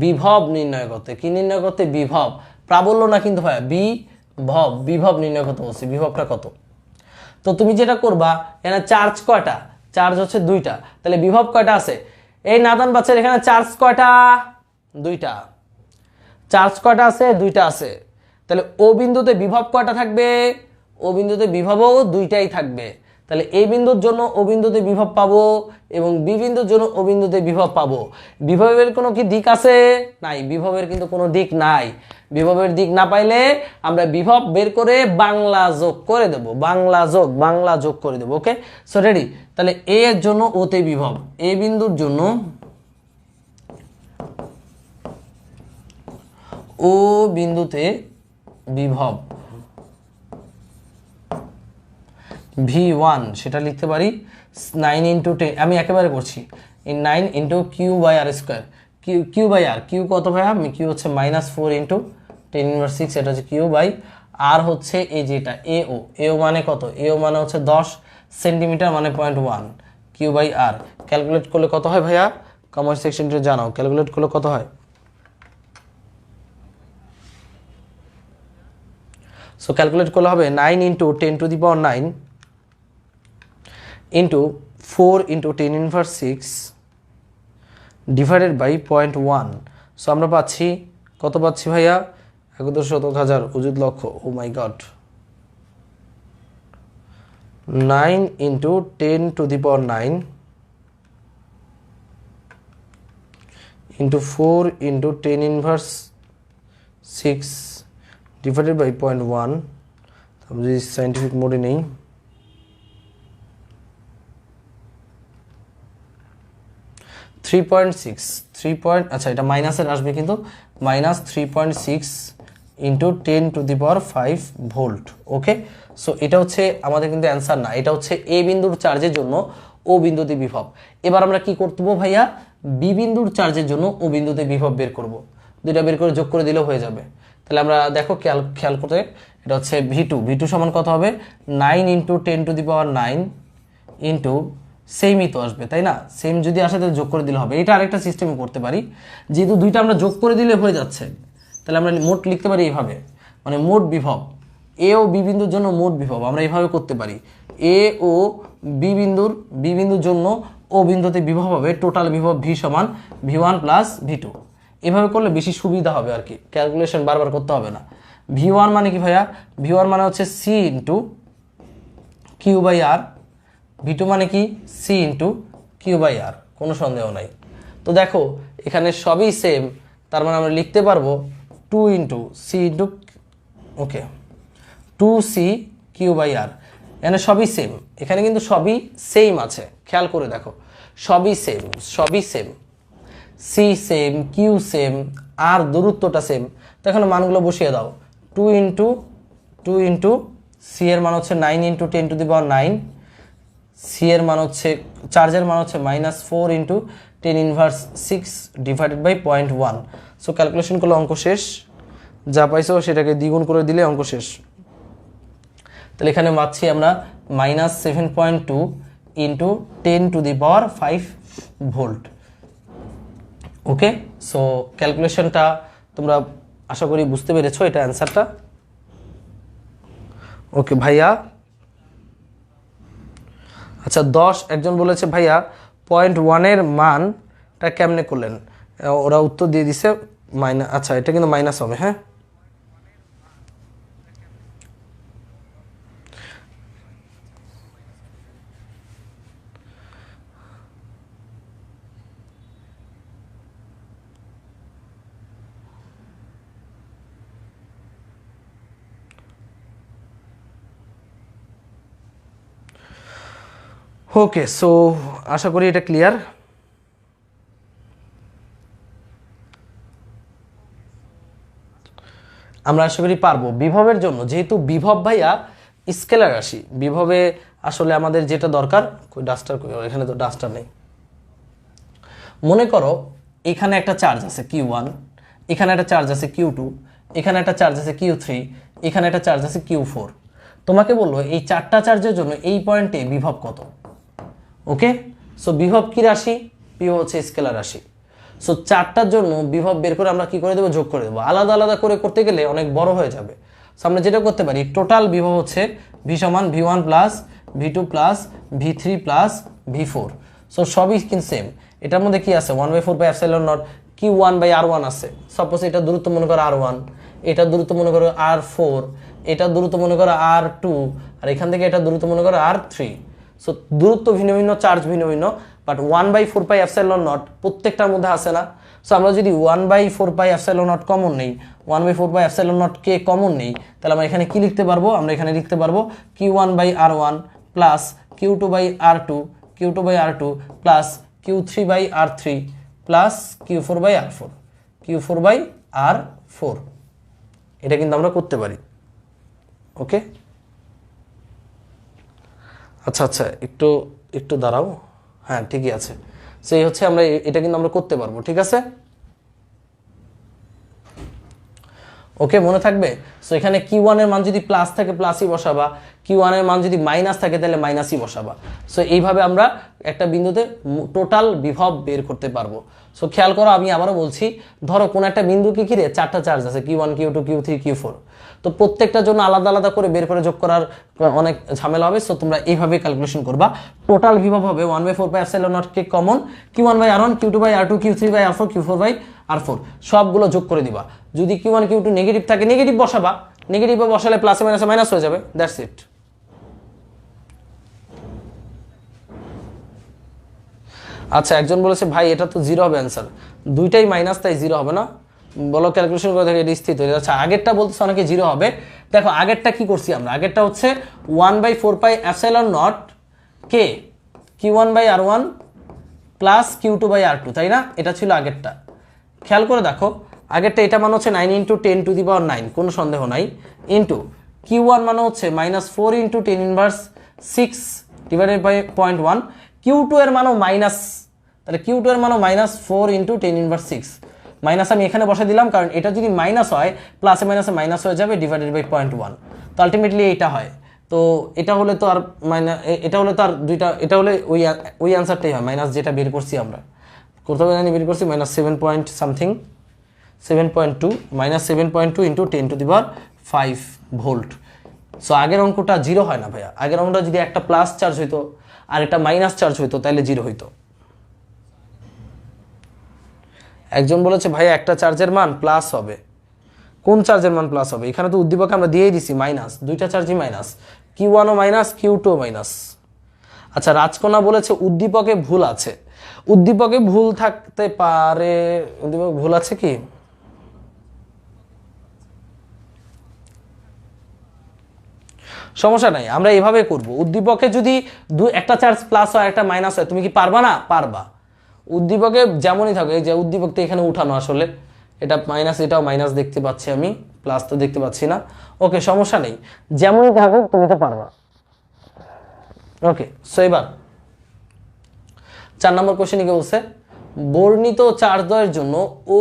বিভব নির্ণয় করতে। কি নির্ণয় করতে, বিভব, প্রাবল্য না কিন্তু ভাইয়া, বিভব, বিভব নির্ণয় করতে বলছে। বিভবটা কত, তো তুমি যেটা করবা, এখানে চার্জ কয়টা, চার্জ হচ্ছে 2টা, তাহলে বিভব কয়টা আছে, এই নাদান বাচ্চার এখানে চার্জ কয়টা, 2টা। চার্জ কয়টা আছে, 2টা আছে, তাহলে ও বিন্দুতে বিভব কয়টা থাকবে, ও বিন্দুতে বিভবও 2টাই থাকবে। তাহলে এই বিন্দুর জন্য ও বিন্দুতে বিভব পাবো এবং বি বিন্দুর জন্য ও বিন্দুতে বিভব পাবো। বিভবের কোনো কি দিক আছে, নাই, বিভবের কিন্তু কোনো দিক নাই। বিভবের দিক না পাইলে আমরা বিভব বের করে বাংলা যোগ করে দেব, বাংলা যোগ করে দেব। ওকে, সো রেডি। তাহলে এ এর জন্য ওতে বিভব, এ বিন্দুর জন্য ও বিন্দুতে বিভব V1, সেটা লিখতে পারি 9 × 10, আমি একেবারে করছি 9 × Q/r², Q/r, Q কত ভাইয়া, Q হচ্ছে -4 × 10⁻⁶, এটা হচ্ছে Q/r, হচ্ছে এই যেটা এও মানে কত, এও মানে হচ্ছে 10 সেন্টিমিটার, মানে 0.1, Q/r। ক্যালকুলেট করলে কত হয় ভাইয়া, কমেন্ট সেকশনটা জানাও, ক্যালকুলেট করলে কত হয়। সো ক্যালকুলেট করলে হবে 9 × 10⁹ into 4 × 10⁻⁶ ডিভাইডেড বাই 0.1। সো আমরা পাচ্ছি কত, পাচ্ছি ভাইয়া 11,000 অযুত লক্ষ। ও মাই গড, 9 × 10⁹ into 4 × 10⁻⁶ ডিভাইডেড বাই 0.1। আমি যদি সাইন্টিফিক মোডে নেই, 3.6, আচ্ছা এটা মাইনাসের আসবে কিন্তু, -3.6 × 10⁵ ভোল্ট। ওকে, সো এটা হচ্ছে আমাদের কিন্তু অ্যান্সার না, এটা হচ্ছে এ বিন্দুর চার্জের জন্য ও বিন্দুতে বিভব। এবার আমরা কি করবো ভাইয়া, বি বিন্দুর চার্জের জন্য ও বিন্দুতে বিভব বের করব, দুইটা বের করে যোগ করে দিলেও হয়ে যাবে। তাহলে আমরা দেখো খেয়াল করতে, এটা হচ্ছে V2 সমান কত হবে, 9 × 10⁹ ইন্টু সেমই তো আসবে, তাই না, সেম যদি আসে তাহলে যোগ করে দিলে হবে। এটা আরেকটা সিস্টেমে করতে পারি, যেহেতু দুইটা আমরা যোগ করে দিলে হয়ে যাচ্ছে, তাহলে আমরা মোট লিখতে পারি এইভাবে, মানে মোট বিভব এ ও বি বিন্দুর জন্য মোট বিভব আমরা এইভাবে করতে পারি, এ ও বি বিন্দুর জন্য ও বিন্দুতে বিভব হবে টোটাল বিভব V সমান V1 + V2। এভাবে করলে বেশি সুবিধা হবে আর কি, ক্যালকুলেশন বারবার করতে হবে না। V1 মানে কি ভাইয়া, V1 মানে হচ্ছে C × Q/r, V2 মানে কি C × Q/r, কোনো সন্দেহ নাই। তো দেখো এখানে সবই সেম, তার মানে আমরা লিখতে পারবো 2 × C × ওকে 2C Q/r, এখানে সবই সেম, এখানে কিন্তু সবই সেম আছে, খেয়াল করে দেখো সবই same, C same, Q same, আর দূরত্বটা সেম। তো এখানে মানগুলো বসিয়ে দাও, 2 × C এর মান হচ্ছে 9 × 10⁹ সি এর মান হচ্ছে চার্জের মান হচ্ছে -4 into 10⁻6 divided by 0.1। So calculation করলে অঙ্ক শেষ, যা পাইছো সেটাকে দ্বিগুণ করে দিলে অঙ্ক শেষ। তাহলে এখানে পাচ্ছি আমরা -7.2 ইন্টু 10⁵ ভোল্ট। ওকে, সো ক্যালকুলেশনটা তোমরা আশা করি বুঝতে পেরেছো, এটা অ্যান্সারটা। ওকে ভাইয়া, আচ্ছা 10 একজন বলেছে ভাইয়া 0.1 মানটা কেমনে করলেন, ওরা উত্তর দিয়ে দিছে মাইনাস। আচ্ছা এটা কিন্তু মাইনাস হবে, হ্যাঁ ওকে। সো আশা করি এটা ক্লিয়ার। আমরা আশা করি পারবো। বিভবের জন্য যেহেতু বিভব ভাইয়া স্কেলার রাশি, বিভবে আসলে আমাদের যেটা দরকার, ডাস্টার এখানে তো ডাস্টার নেই। মনে করো এখানে একটা চার্জ আছে Q1, এখানে একটা চার্জ আছে Q2, এখানে একটা চার্জ আছে Q3, এখানে একটা চার্জ আছে Q4। তোমাকে বললো এই চারটা চার্জের জন্য এই পয়েন্টে বিভব কত। ওকে, সো বিভব কি রাশি, বিভব হচ্ছে স্কেলার রাশি। সো চারটার জন্য বিভব বের করে আমরা কি করে দেবো, যোগ করে দেবো। আলাদা আলাদা করে করতে গেলে অনেক বড় হয়ে যাবে। সো আমরা যেটা করতে পারি, টোটাল বিভব হচ্ছে V সমান V1 plus V2 plus V3 plus V4। So সবই কিন্তু সেম। এটার মধ্যে কি আছে, 1/4πε0 Q1/R1 আছে। সাপোজ এটা দূরত্ব মনে করো R1, এটা দূরত্ব মনে করো R4, এটা দূরত্ব মনে করো R2, আর এখান থেকে এটা দূরত্ব মনে করো R3। সো দূরত্ব ভিন্ন ভিন্ন, চার্জ ভিন্ন ভিন্ন, বাট 1/4πε0 প্রত্যেকটার মধ্যে আসে না। সো আমরা যদি 1/4πε0 কমন নেই, 1/4πε0 কে কমন নেই, তাহলে আমরা এখানে কি লিখতে পারবো, আমরা এখানে লিখতে পারবো Q1/R1 plus Q2/R2, Q2/R2 plus Q3/R3 plus Q4/R4, Q4/R4। এটা কিন্তু আমরা করতে পারি। ওকে, আচ্ছা আচ্ছা একটু একটু দাঁড়াও, হ্যাঁ ঠিকই আছে। সেই হচ্ছে আমরা এটা কিন্তু আমরা করতে পারবো, ঠিক আছে। ওকে, মনে থাকবে। সো এখানে Q1 এর মান যদি প্লাস থাকে প্লাসই বসাবা, Q1 এর মান যদি মাইনাস থাকে তাহলে মাইনাসই বসাবা। সো এইভাবে আমরা একটা বিন্দুতে টোটাল বিভব বের করতে পারবো। সো খেয়াল করো, আমি আবারও বলছি, ধরো কোন একটা বিন্দুকে ঘিরে চারটা চার্জ আছে Q1 Q2 Q3 Q4। তো প্রত্যেকটার জন্য আলাদা আলাদা করে বের করে যোগ করার অনেক ঝামেলা হবে। সো তোমরা এইভাবে ক্যালকুলেশন করবা। টোটাল বিভব হবে 1/4πε0 কে common Q1/R1, Q2/R2, Q3/R4, Q4/R4 সবগুলো যোগ করে দিবা। যদি Q1 Q2 নেগেটিভ থাকে নেগেটিভ বসাবা, নেগেটিভ বসালে প্লাসে মাইনাসে মাইনাস হয়ে যাবে, দ্যাটস ইট। আচ্ছা একজন বলেছে ভাই এটা তো জিরো হবে অ্যান্সার, দুইটাই মাইনাস তাই জিরো হবে না, বলো ক্যালকুলেশন করে দেখে স্থিত হয়ে যাচ্ছে। আগেরটা বলতেছে অনেকে জিরো হবে। দেখো আগেরটা কি করছি আমরা, আগেরটা হচ্ছে 1/4πε0 কে Q1/R1 প্লাস Q2/R2, তাই না? এটা ছিল আগেরটা। খেয়াল করে দেখো আগেরটা, এটা মানে হচ্ছে 9 × 10⁹, কোনো সন্দেহ নাই, ইন্টু Q1 মানে হচ্ছে -4 × 10⁻6 ডিভাইডেড বাই 0.1। Q2 এর মানও মাইনাস, তাহলে Q2 এর মানও -4 × 10⁻6। মাইনাস আমি এখানে বসে দিলাম, কারণ এটা যদি মাইনাস হয় প্লাসে মাইনাসে মাইনাস হয়ে যাবে, ডিভাইডেড বাই 0.1। তো আলটিমেটলি এইটা হয়। তো এটা হলে তো আর এটা হলে তো আর দুইটা, এটা হলে ওই অ্যান্সারটাই হয়, মাইনাস যেটা বের করছি আমরা, কোথাও জানি বের করছি -7 পয়েন্ট সামথিং, 7.2 -7.2 × 10⁵ ভোল্ট। সো আগের অঙ্কটা জিরো হয় না ভাইয়া। আগের অঙ্কটা যদি একটা প্লাস চার্জ হইতো আর একটা মাইনাস চার্জ হইতো তাহলে জিরো হইতো। একজন বলেছে ভাইয়া একটা চার্জের মান প্লাস হবে, কোন চার্জের মান প্লাস হবে? এখানে তো উদ্দীপকে আমরা দিয়েই দিছি মাইনাস, দুইটা চার্জই মাইনাস, Q1 ও মাইনাস Q2 ও মাইনাস। আচ্ছা রাজকোনা বলেছে উদ্দীপকে ভুল আছে। উদ্দীপকে ভুল থাকতে পারে, উদ্দীপক ভুল আছে কি? সমস্যা নাই, আমরা এভাবে করব। উদ্দীপকে যদি একটা চার্জ প্লাস হয় একটা মাইনাস হয়, তুমি কি পারবা না? পারবা। উদ্দীপকে যেমনই থাকে, যে উদ্দীপক তো এখানে উঠানো, আসলে এটা মাইনাস, এটাও মাইনাস দেখতে পাচ্ছি আমি, প্লাস তো দেখতে পাচ্ছি না। ওকে সমস্যা নেই, যেমনই থাকুক তুমি তো পারবা। ওকে, সো এবার 4 নম্বর কোশ্চেনে কি বলছে, বর্ণিত চার্জদ্বয়ের জন্য ও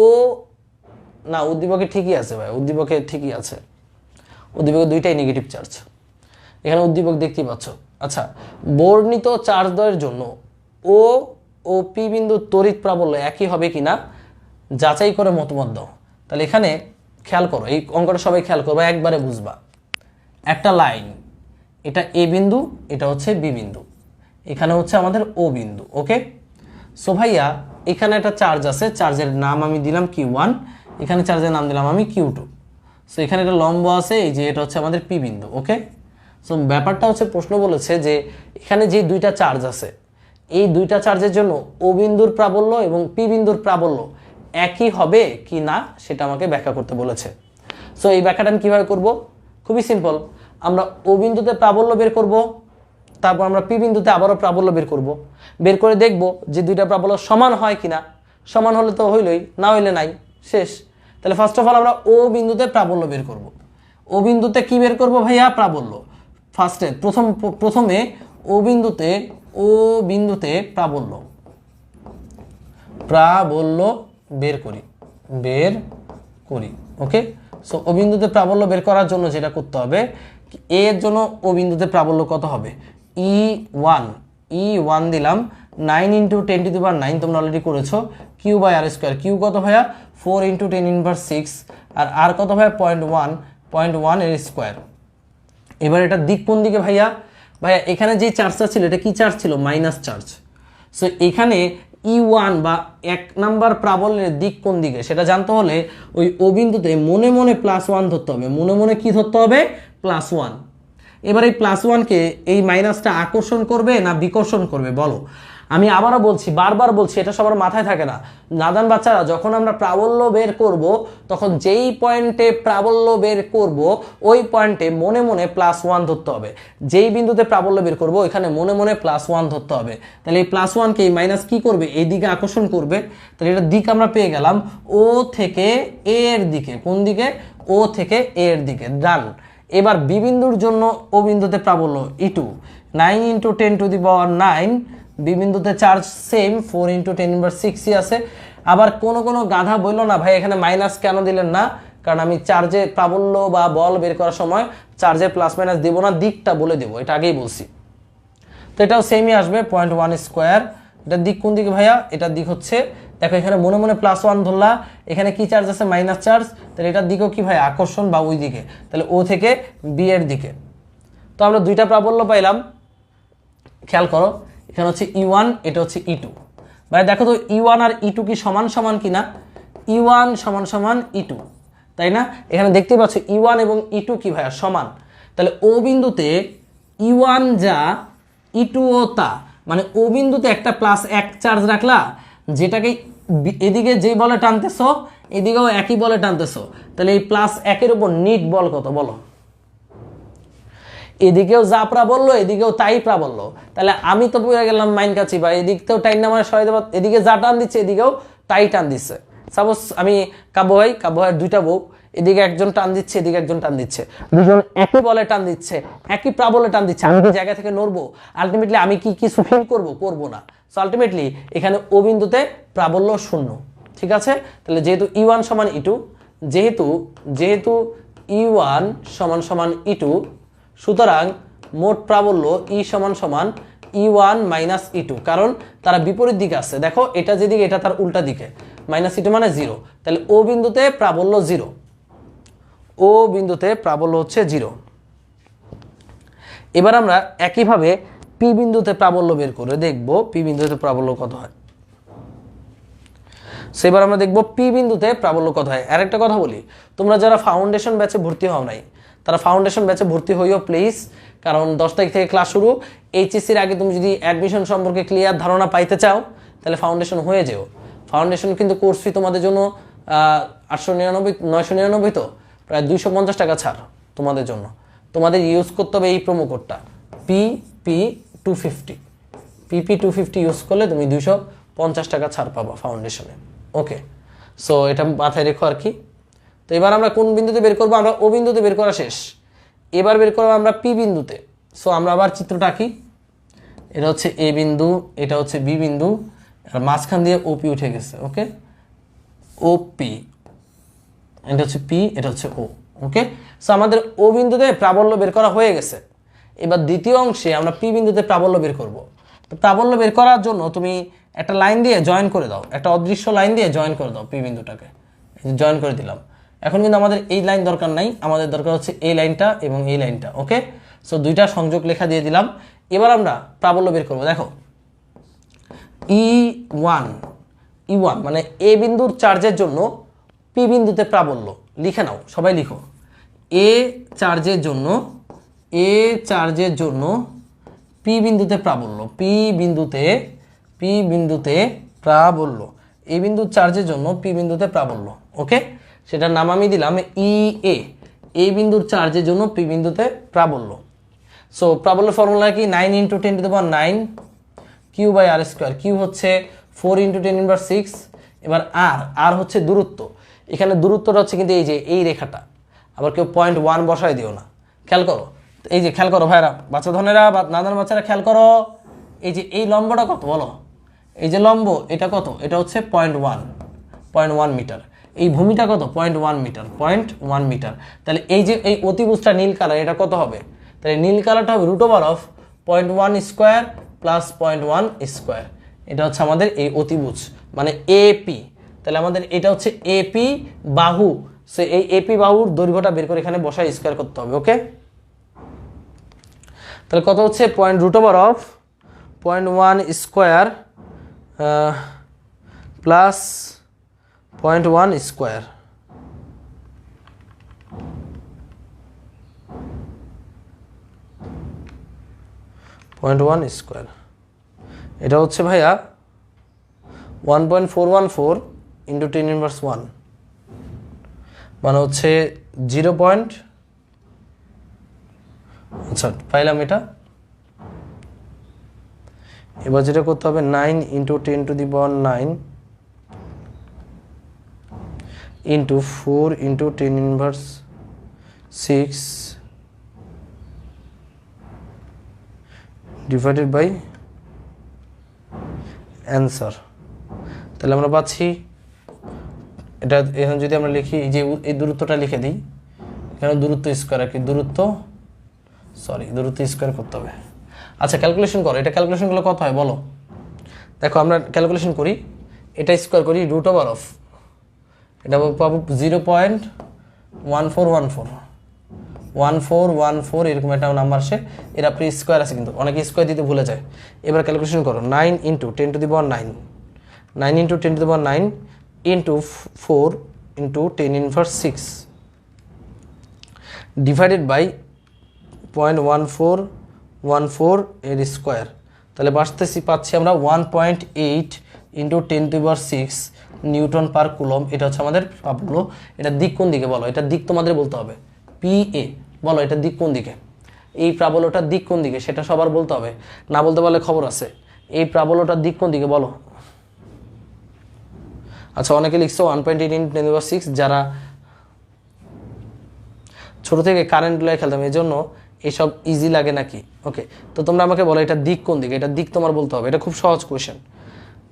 না উদ্দীপকে ঠিকই আছে ভাই, উদ্দীপকে ঠিকই আছে, উদ্দীপকে দুইটাই নেগেটিভ চার্জ, এখানে উদ্দীপক দেখতেই পাচ্ছ। আচ্ছা, বর্ণিত চার্জদ্বয়ের জন্য ও ও পি বিন্দু তড়িৎ প্রাবল্য একই হবে কিনা যাচাই করে মতামত দাও। তাহলে এখানে খেয়াল করো, এই অঙ্কটা সবাই খেয়াল করবে, একবারে বুঝবা। একটা লাইন, এটা এ বিন্দু, এটা হচ্ছে বি বিন্দু, এখানে হচ্ছে আমাদের ও বিন্দু। ওকে, সো ভাইয়া এখানে একটা চার্জ আছে, চার্জের নাম আমি দিলাম Q1, এখানে চার্জের নাম দিলাম আমি Q2। সো এখানে একটা লম্ব আছে, এই যে এটা হচ্ছে আমাদের পি বিন্দু। ওকে, সো ব্যাপারটা হচ্ছে, প্রশ্ন বলেছে যে এখানে যে দুইটা চার্জ আছে, এই দুইটা চার্জের জন্য ও বিন্দুর প্রাবল্য এবং পি বিন্দুর প্রাবল্য একই হবে কি না সেটা আমাকে ব্যাখ্যা করতে বলেছে। সো এই ব্যাখ্যাটা আমি কীভাবে করব, খুবই সিম্পল, আমরা ও বিন্দুতে প্রাবল্য বের করব, তারপর আমরা পি বিন্দুতে আবারও প্রাবল্য বের করব, বের করে দেখব যে দুইটা প্রাবল্য সমান হয় কিনা, সমান হলে তো হইলই, না হইলে নাই, শেষ। তাহলে ফার্স্ট অফ অল আমরা ও বিন্দুতে প্রাবল্য বের করব। ও বিন্দুতে কি বের করব ভাইয়া, প্রাবল্য। ফার্স্টে প্রথমে ও বিন্দুতে প্রাবল্য বের করি। ওকে, সো ও বিন্দুতে প্রাবল্য বের করার জন্য যেটা করতে হবে, এর জন্য ও বিন্দুতে প্রাবল্য কত হবে, E1 দিলাম 9 × 10⁹, তোমরা অলরেডি করেছো, Q/r², কিউ কত ভাইয়া 4 × 10⁻⁶, আর আর কত ভাইয়া 0.1 এর স্কোয়ার। এবার এটা দিক কোন দিকে ভাইয়া, এখানে যে চার্জটা ছিল এটা কি চার্জ ছিল, মাইনাস চার্জ। সো এখানে E1 বা 1 নাম্বার প্রাবল্যের দিক কোন দিকে সেটা জানতে হলে ওই ও বিন্দুতে মনে মনে +1 ধরতে হবে, মনে মনে কি ধরতে হবে, +1। এবার এই +1কে এই মাইনাসটা আকর্ষণ করবে না বিকর্ষণ করবে বলো। আমি আবারও বলছি, বারবার বলছি, এটা সবার মাথায় থাকে না। নাদান বাচ্চারা, যখন আমরা প্রাবল্য বের করব তখন যেই পয়েন্টে প্রাবল্য বের করব ওই পয়েন্টে মনে মনে +1 ধরতে হবে। যেই বিন্দুতে প্রাবল্য বের করব ওইখানে মনে মনে +1 ধরতে হবে। তাহলে এই +1কে এই মাইনাস কি করবে, এই দিকে আকর্ষণ করবে। তাহলে এটা দিক আমরা পেয়ে গেলাম ও থেকে এ এর দিকে। কোন দিকে, ও থেকে এ এর দিকে, ডান। এবার বি বিন্দুর জন্য ও বিন্দুতে প্রাবল্য E2, 9 × 10⁹, বি বিন্দুতে চার্জ সেম 4 × 10⁻⁶ আছে। আবার কোনো গাধা বললো না ভাই এখানে মাইনাস কেন দিলেন না, কারণ আমি চার্জে প্রাবল্য বা বল বের করার সময় চার্জে প্লাস মাইনাস দেবো না, দিকটা বলে দেবো, এটা আগেই বলছি। তো এটাও সেমই আসবে 0.1²। এটার দিক কোন দিকে ভাইয়া, এটার দিক হচ্ছে, দেখো এখানে মনে মনে +1 ধরলা, এখানে কি চার্জ আছে, মাইনাস চার্জ, তাহলে এটার দিকেও কি ভাই, আকর্ষণ বা ওই দিকে, তাহলে ও থেকে বি এর দিকে। তো আমরা দুইটা প্রাবল্য পাইলাম, খেয়াল করো, এখানে হচ্ছে E1, এটা হচ্ছে E2। ভাই দেখো তো E1 আর E2 কি সমান সমান কিনা, E1 সমান E2, তাই না? এখানে দেখতে পাচ্ছ E1 এবং E2 কি ভাইয়া, সমান। তাহলে ও বিন্দুতে E1 যা E2 ও তা, মানে ও বিন্দুতে একটা +1 চার্জ রাখলা, যেটাকে এদিকে যেই বলে টানতেছো এদিকেও একই বলে টানতেছো, তাহলে এই +1 উপর নিট বল কত বলো, এদিকেও যা প্রাবল্য এদিকেও তাই প্রাবল্য। তাহলে আমি তো পুরো গেলাম মাইন কাছি বা এদিকতেও টাইন না, মানে সবাই এদিকে যা টান দিচ্ছে এদিকেও তাই টান দিচ্ছে। সাপোজ আমি কাব্য ভাইয়ের দুইটা বউ, এদিকে একজন টান দিচ্ছে এদিকে একজন টান দিচ্ছে, দুজন একই বলে টান দিচ্ছে, একই প্রাবল্যে টান দিচ্ছে, আমি কি জায়গা থেকে নড়বো? আলটিমেটলি আমি কি কিছু ফিল করবো না। সো আলটিমেটলি এখানে ও বিন্দুতে প্রাবল্য 0, ঠিক আছে? তাহলে যেহেতু E1 সমান E2, যেহেতু E1 সমান E2, সুতরাং মোট প্রাবল্য E সমান E1 - E2, কারণ তারা বিপরীত দিকে আছে। দেখো এটা যেদিকে এটা তার উল্টা দিকে, -E2 মানে 0, তাহলে ও বিন্দুতে প্রাবল্য 0, ও বিন্দুতে প্রাবল্য হচ্ছে 0। এবার আমরা একইভাবে পি বিন্দুতে প্রাবল্য বের করে দেখব পি বিন্দুতে প্রাবল্য কত হয়। সেবার আমরা দেখব পি বিন্দুতে প্রাবল্য কত হয়। আর একটা কথা বলি, তোমরা যারা ফাউন্ডেশন ব্যাচে ভর্তি হও নাই তারা ফাউন্ডেশন ব্যাচে ভর্তি হইও প্লিজ, কারণ 10 তারিখ থেকে ক্লাস শুরু। এইচএসসির আগে তুমি যদি অ্যাডমিশন সম্পর্কে ক্লিয়ার ধারণা পাইতে চাও তাহলে ফাউন্ডেশন হয়ে যেও। ফাউন্ডেশন কিন্তু কোর্স ফি তোমাদের জন্য 999 তো প্রায় 250 টাকা ছাড় তোমাদের জন্য। তোমাদের ইউজ করতে হবে এই প্রোমো কোডটা PP250, PP250 ইউজ করলে তুমি 250 টাকা ছাড় পাবা ফাউন্ডেশনে। ওকে, সো এটা মাথায় রেখো আর কি। তো এবার আমরা কোন বিন্দুতে বের করবো? আমরা ও বিন্দুতে বের করা শেষ, এবার বের করবো আমরা পি বিন্দুতে। সো আমরা আবার চিত্রটা আঁকি। এটা হচ্ছে এ বিন্দু, এটা হচ্ছে বি বিন্দু, আর মাঝখান দিয়ে ওপি উঠে গেছে। ওকে, ওপি, এটা হচ্ছে পি, এটা হচ্ছে ও। ওকে, সো আমাদের ও বিন্দুতে প্রাবল্য বের করা হয়ে গেছে। এবার দ্বিতীয় অংশে আমরা পি বিন্দুতে প্রাবল্য বের করব। তো প্রাবল্য বের করার জন্য তুমি একটা লাইন দিয়ে জয়েন করে দাও, একটা অদৃশ্য লাইন দিয়ে জয়েন করে দাও পি বিন্দুটাকে। জয়েন করে দিলাম। এখন কিন্তু আমাদের এই লাইন দরকার নাই, আমাদের দরকার হচ্ছে এই লাইনটা এবং এই লাইনটা। ওকে, সো দুইটা সংযোগ লেখা দিয়ে দিলাম। এবার আমরা প্রাবল্য বের করব। দেখো E1 মানে এ বিন্দুর চার্জের জন্য পি বিন্দুতে প্রাবল্য, লিখে নাও, সবাই লিখো। এ চার্জের জন্য পি বিন্দুতে প্রাবল্য, পি বিন্দুতে প্রাবল্য, এই বিন্দুর চার্জের জন্য পি বিন্দুতে প্রাবল্য। ওকে, সেটার নাম আমি দিলাম এই বিন্দুর চার্জের জন্য পি বিন্দুতে প্রাবল্য। সো প্রাবল্য ফর্মুলা কি? 9 × 10⁹ Q by R square. Q হচ্ছে 4 × 10⁻⁶। এবার আর হচ্ছে দূরত্ব। এখানে দূরত্বটা হচ্ছে কিন্তু এই যে এই রেখাটা, আবার কেউ 0.1 বসাই দিও না। খেয়াল করো, এই যে খেয়াল করো ভাইরা, বাচ্চা ধনেরা বা নানার বাচ্চারা খেয়াল করো, এই যে এই লম্বটা কত বলো? এই যে লম্ব এটা কত? এটা হচ্ছে 0.1 মিটার। এই ভূমিটা কত? 0.1 মিটার, 0.1 মিটার। তাহলে এই যে এই অতিভুজটা নীল কালার, এটা কত হবে? তাহলে নীল কালারটা হবে √0.1 স্কোয়ার প্লাস 0.1 স্কোয়ার। এটা হচ্ছে আমাদের এই অতিভুজ, মানে এপি। তাহলে আমাদের এটা হচ্ছে এপি বাহু। সো এই এপি বাহুর দৈর্ঘ্যটা বের করে এখানে বসায় স্কোয়ার করতে হবে। ওকে, তাহলে কত হচ্ছে? √0.1 স্কোয়ার প্লাস 0.1 স্কোয়ার। এটা হচ্ছে ভাইয়া 1.414 × 10⁻⁴, মানে হচ্ছে 0. আচ্ছা পাইলাম এটা। এবার যেটা করতে হবে 9 × 10⁹ into 4 × 10⁻⁶ divided by অ্যান্সার। তাহলে আমরা পাচ্ছি এটা, এখানে যদি আমরা লিখি যে এই দূরত্বটা লিখে দিই, এখানে দূরত্ব স্কোয়ার আর কি, দূরত্ব স্কোয়ার করতে হবে। আচ্ছা ক্যালকুলেশন করো, এটা ক্যালকুলেশন করলে কত হয় বলো? দেখো আমরা ক্যালকুলেশন করি, এটা স্কোয়ার করি, √0, এটা পাবো 0.1414 এরকম একটা নাম্বার আসে। এর আপনি স্কোয়ার আছে, কিন্তু অনেকে স্কোয়ার দিতে ভুলে যায়। এবার ক্যালকুলেশন করো, 9 × 10⁹ into 4 × 10⁻⁶ ডিভাইডেড বাই 0.1414 এর স্কোয়ার। তাহলে পাচ্ছি আমরা 1.8 × 10⁶ নিউটন পার কুলম। এটা হচ্ছে আমাদের প্রাবল্য। এটা দিক কোন দিকে বলো? এটা দিক তোমাদের বলতে হবে। PA বলো, এটা দিক কোন দিকে? এই প্রাবল্যটার দিক কোন দিকে সেটা সবার বলতে হবে, না বলতে পারলে খবর আছে। এই প্রাবল্যটার দিক কোন দিকে বলো? আচ্ছা অনেকে লিখছো 1.8 × 10⁻⁶, যারা ছোট থেকে কারেন্ট লয়ে খেলতাম এই জন্য এসব ইজি লাগে নাকি? ওকে, তো তোমরা আমাকে বলো এটা দিক কোন দিকে? এটা দিক তোমার বলতে হবে। এটা খুব সহজ কোয়েশ্চেন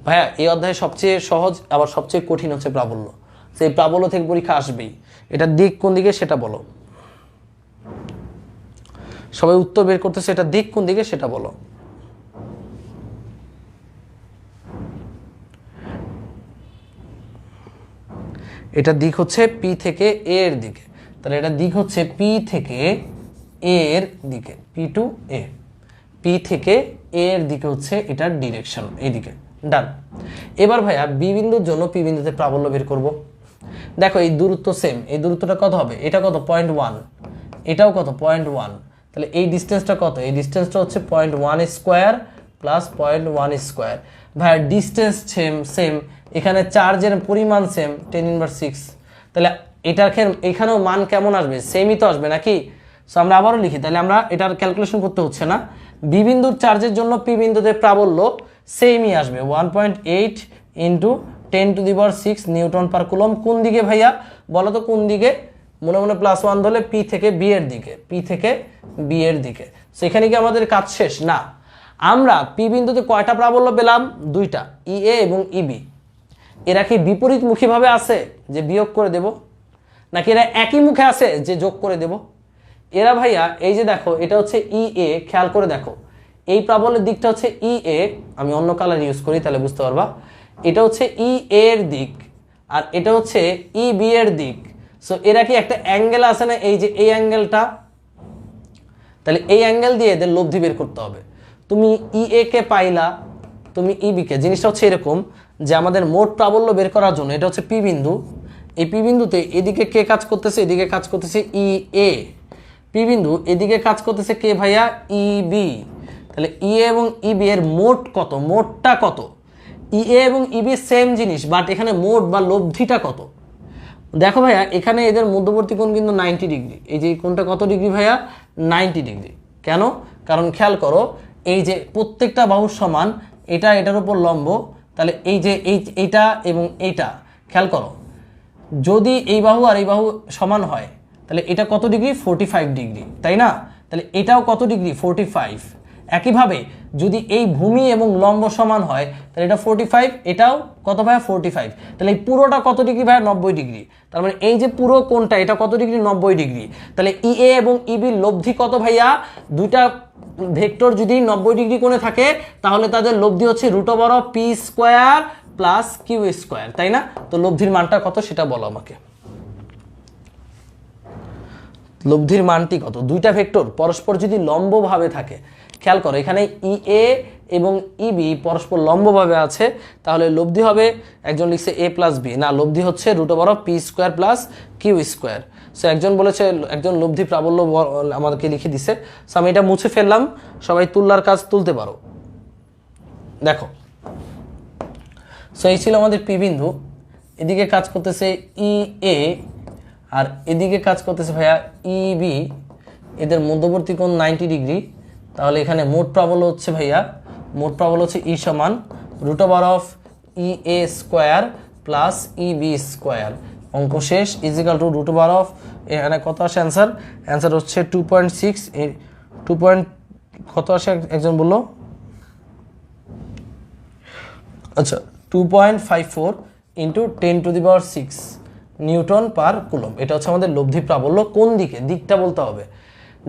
ভাইয়া। এই অধ্যায়ে সবচেয়ে সহজ আবার সবচেয়ে কঠিন হচ্ছে প্রাবল্য। সেই প্রাবল্য থেকে পরীক্ষা আসবেই। এটা দিক কোন দিকে সেটা বলো। সবাই উত্তর বের করতেছে, এটা দিক কোন দিকে সেটা বলো। এটা দিক হচ্ছে পি থেকে এ এর দিকে। তাহলে এটা দিক হচ্ছে পি থেকে এ এর দিকে, পি টু এ। পি থেকে এ এর দিকে হচ্ছে এটার ডিরেকশন, এইদিকে। ডান। এবার ভাইয়া বি বিন্দুর জন্য পি বিন্দুতে প্রাবল্য বের করব। দেখো এই দূরত্ব সেম, এই দূরত্বটা কত হবে? এটা কত? 0.1, এটাও কত? 0.1। তাহলে এই ডিস্টেন্সটা কত? এই ডিস্টেন্সটা হচ্ছে 0.1 স্কোয়ার প্লাস 0.1 স্কোয়ার। ভাইয়া ডিস্টেন্স সেম, এখানে চার্জের পরিমাণ সেম 10⁻⁶। তাহলে এটার এখানেও মান কেমন আসবে? সেমই তো আসবে নাকি? সো আমরা আবারও লিখি, তাহলে আমরা এটার ক্যালকুলেশন করতে হচ্ছে না। বি বিন্দুর চার্জের জন্য পি বিন্দুতে প্রাবল্য সেমই আসবে, 1.8 × 10⁶ নিউটন পার কুলম। কোন দিকে ভাইয়া বলো তো? কোন দিকে? মনে মনে +1 ধরলে পি থেকে বি এর দিকে, পি থেকে বি এর দিকে। সেখানে কি আমাদের কাজ শেষ? না, আমরা পি বিন্দুতে কয়টা প্রাবল্য পেলাম? দুইটা, ই এ এবং ইবি। এরা কি বিপরীতমুখীভাবে আছে যে বিয়োগ করে দেব, নাকি এরা একই মুখে আছে যে যোগ করে দেব? এরা ভাইয়া এই যে দেখো, এটা হচ্ছে ই এ, খেয়াল করে দেখো এই প্রাবল্যের দিকটা হচ্ছে ই এ, আমি অন্য কালার ইউজ করি তাহলে বুঝতে পারবা। এটা হচ্ছে ই এর দিক আর এটা হচ্ছে ই বি এর দিক। সো এরা কি একটা অ্যাঙ্গেল আছে না, এই যে এই অ্যাঙ্গেলটা, তাহলে এই অ্যাঙ্গেল দিয়ে এদের লব্ধি বের করতে হবে। তুমি ই এ কে পাইলা, তুমি ইবি কে। জিনিসটা হচ্ছে এরকম যে আমাদের মোট প্রাবল্য বের করার জন্য এটা হচ্ছে পি বিন্দু, এই পি বিন্দুতে এদিকে কে কাজ করতেছে? এদিকে কাজ করতেছে ই এ। পি বিন্দু এদিকে কাজ করতেছে কে ভাইয়া? E B. তাহলে ই এ এবং ইবি এর মোট কত? মোটটা কত? ই এ এবং ইবি সেম জিনিস, বাট এখানে মোট বা লব্ধিটা কত? দেখো ভাইয়া এখানে এদের মধ্যবর্তী কোণ কিন্তু 90 ডিগ্রি। এই যে কোণটা কত ডিগ্রি ভাইয়া? 90 ডিগ্রি। কেন? কারণ খেয়াল করো এই যে প্রত্যেকটা বাহু সমান, এটা এটার উপর লম্ব, তাহলে এই যে এইটা এবং এইটা খেয়াল করো, যদি এই বাহু আর এই বাহু সমান হয় তাহলে এটা কত ডিগ্রি? 45 ডিগ্রি, তাই না? তাহলে এটাও কত ডিগ্রি? 45। একইভাবে যদি এই ভূমি এবং লম্ব সমান হয় তাহলে এটা 45, এটাও কত ভাইয়া? 45। তাহলে এই পুরোটা কত ডিগ্রি ভাইয়া? 90 ডিগ্রি। তার মানে এই যে পুরো কোণটা এটা কত ডিগ্রি? 90 ডিগ্রি। তাহলে ই এ এবং ইবির লব্ধি কত ভাইয়া? দুইটা ভেক্টর যদি 90 ডিগ্রি কোণে থাকে তাহলে তাদের লব্ধি হচ্ছে √পি স্কোয়ার প্লাস কিউ স্কোয়ার, তাই না? তো লব্ধির মানটা কত সেটা বলো আমাকে। লব্ধির মানটি কত? দুইটা ভেক্টর পরস্পর যদি লম্বভাবে থাকে, খেয়াল করো এখানে ই এ এবং ইবি পরস্পর লম্বভাবে আছে, তাহলে লব্ধি হবে, একজন লিখছে এ প্লাস বি, না লব্ধি হচ্ছে √পি square plus Q square. So একজন বলেছে, একজন লব্ধি প্রাবল্য আমাদেরকে লিখে দিছে। সো আমি এটা মুছে ফেললাম, সবাই তুলনার কাজ তুলতে পারো। দেখো, সো এই ছিল আমাদের পি বিন্দু, এদিকে কাজ করতেছে ই এ আর এদিকে কাজ করতেছে ভাইয়া ই বি, এদের মধ্যবর্তী কোণ 90 ডিগ্রি। তাহলে এখানে মোট প্রাবল্য হচ্ছে ভাইয়া, মোট প্রাবল্য হচ্ছে ই সমান √E A square plus E B square. অঙ্ক শেষ। ইজিক্যাল টু √, এখানে কত আসে অ্যান্সার? অ্যান্সার হচ্ছে 2.6। 2 কত আসে একজন বললো? আচ্ছা, 2.54 × 10⁶ নিউটন পার কুলম। এটা হচ্ছে আমাদের লব্ধি প্রাবল্য। কোন দিকে? দিকটা বলতে হবে।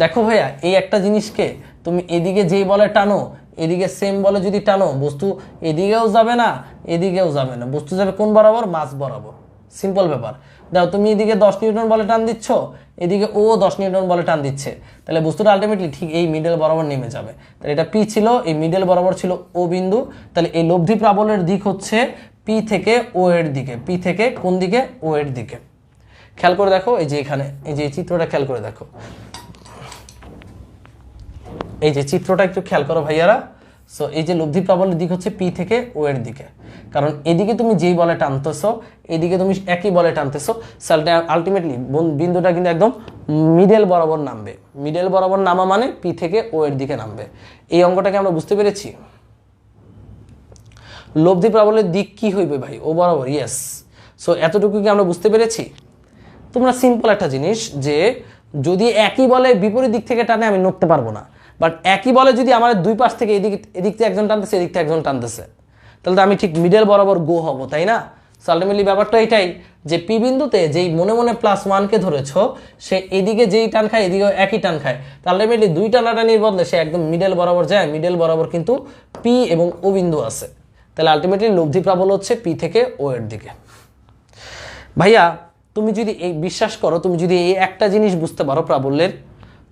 দেখো ভাইয়া এই একটা জিনিসকে তুমি এদিকে যেই বলে টানো, এদিকে সেম বলে যদি টানো, বস্তু এদিকেও যাবে না এদিকেও যাবে না, বস্তু যাবে কোন বরাবর? মাঝ বরাবর। সিম্পল ব্যাপার। দেখো তুমি এদিকে 10 নিউটন বলে টান দিচ্ছ, এদিকে ও 10 নিউটন বলে টান দিচ্ছে, তাহলে বস্তুটা আলটিমেটলি ঠিক এই মিডল বরাবর নেমে যাবে। তাহলে এটা পি ছিল, এই মিডল বরাবর ছিল ও বিন্দু, তাহলে এই লব্ধি প্রাবল্যের দিক হচ্ছে পি থেকে ও এর দিকে। পি থেকে কোন দিকে? ও এর দিকে। খেয়াল করে দেখো এই যে এখানে এই যে চিত্রটা খেয়াল করে দেখো, এই যে চিত্রটা একটু খেয়াল করো ভাইয়ারা। সো এই যে লব্ধি প্রাবল্যের দিক হচ্ছে পি থেকে ও এর দিকে, কারণ এদিকে তুমি যেই বলে টানতেছো এদিকে তুমি একই বলে টানতেছো, আলটিমেটলি বিন্দুটা কিন্তু একদম মিডল বরাবর নামবে। মিডল বরাবর নামা মানে পি থেকে ও এর দিকে নামবে। এই অঙ্কটাকে আমরা বুঝতে পেরেছি। লব্ধি প্রাবল্যের দিক কি হইবে ভাই? ও বরাবর। ইয়েস। সো এতটুকু কি আমরা বুঝতে পেরেছি? তোমরা সিম্পল একটা জিনিস যে যদি একই বলে বিপরীত দিক থেকে টানে আমি নড়তে পারবো না, বাট একই বলে যদি আমার দুই পাশ থেকে এদিক থেকে একজন টানতেছে এদিক থেকে একজন টানতেছে, তাহলে তো আমি ঠিক মিডল বরাবর গো হব, তাই না? সো আলটিমেটলি ব্যাপারটা এটাই যে পি বিন্দুতে যেই মনে মনে +1কে ধরেছো সে এদিকে যেই টান খায় এদিকেও একই টান খায়, তো আলটিমেটলি দুই টানাটানির বদলে সে একদম মিডল বরাবর যায়। মিডল বরাবর কিন্তু পি এবং ও বিন্দু আছে, তাহলে আলটিমেটলি লব্ধি প্রাবল্য হচ্ছে পি থেকে ও এর দিকে। ভাইয়া তুমি যদি এই বিশ্বাস করো, তুমি যদি এই একটা জিনিস বুঝতে পারো প্রাবল্যের,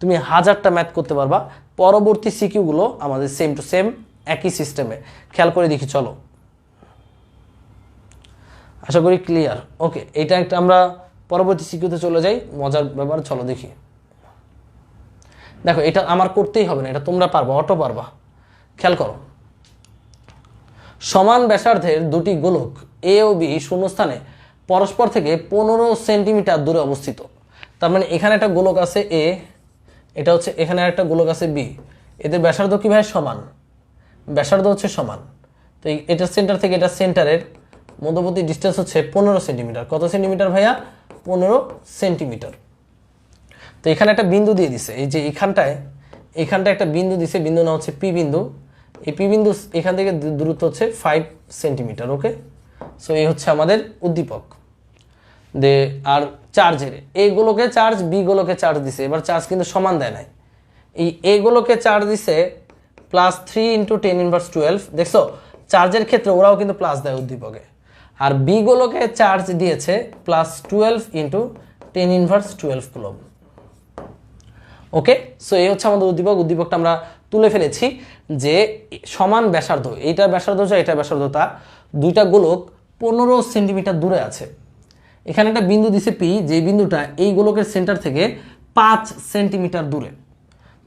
তুমি 1000টা ম্যাথ করতে পারবা। পরবর্তী সিকিউগুলো আমাদের সেম টু সেম একই সিস্টেমে। খেয়াল করে দেখি, চলো। আশা করি ক্লিয়ার। ওকে, এটা একটা আমরা পরবর্তী সিকিউতে চলে যাই, মজার ব্যাপার। চলো দেখি। দেখো এটা আমার করতেই হবে না, এটা তোমরা পারবা, অটো পারবা। খেয়াল করো, সমান ব্যাসার্ধের দুটি গোলক এ ও বি শূন্যস্থানে পরস্পর থেকে 15 সেন্টিমিটার দূরে অবস্থিত। তার মানে এখানে একটা গোলক আছে এ, এটা হচ্ছে এখানে একটা গোলক আছে বি, এদের ব্যাসার্ধ কি ভাই? সমান। ব্যাসার্ধ হচ্ছে সমান। তো এটা সেন্টার থেকে এটা সেন্টারের মধ্যবর্তী ডিস্টেন্স হচ্ছে 15 সেন্টিমিটার। কত সেন্টিমিটার ভাইয়া? 15 সেন্টিমিটার। তো এখানে একটা বিন্দু দিয়ে দিছে, এই যে এখানটায় একটা বিন্দু দিছে, বিন্দু না হচ্ছে পি বিন্দু। এই পি বিন্দু এখান থেকে দূরত্ব হচ্ছে 5 সেন্টিমিটার। ওকে, সো এই হচ্ছে আমাদের উদ্দীপক। দে আর চার্জের এগুলোকে চার্জ, বি গুলোকে চার্জ দিছে, এবার চার্জ কিন্তু সমান দেয় নাই। এই এগুলোকে চার্জ দিছে +3 × 10⁻12। দেখছো চার্জের ক্ষেত্রে ওরাও কিন্তু প্লাস দেয় উদ্দীপকে। আর বি গুলোকে চার্জ দিয়েছে +12 × 10⁻12 কুলম। ওকে, সো এই হচ্ছে আমাদের উদ্দীপক। উদ্দীপকটা আমরা তুলে ফেলেছি যে সমান ব্যাসার্ধ, এইটার ব্যাসার্ধ যা এটার ব্যাসার্ধ তা, দুইটা গোলক 15 সেন্টিমিটার দূরে আছে। এখানে একটা বিন্দু দিছে পি, যে বিন্দুটা এই গোলকের সেন্টার থেকে 5 সেন্টিমিটার দূরে।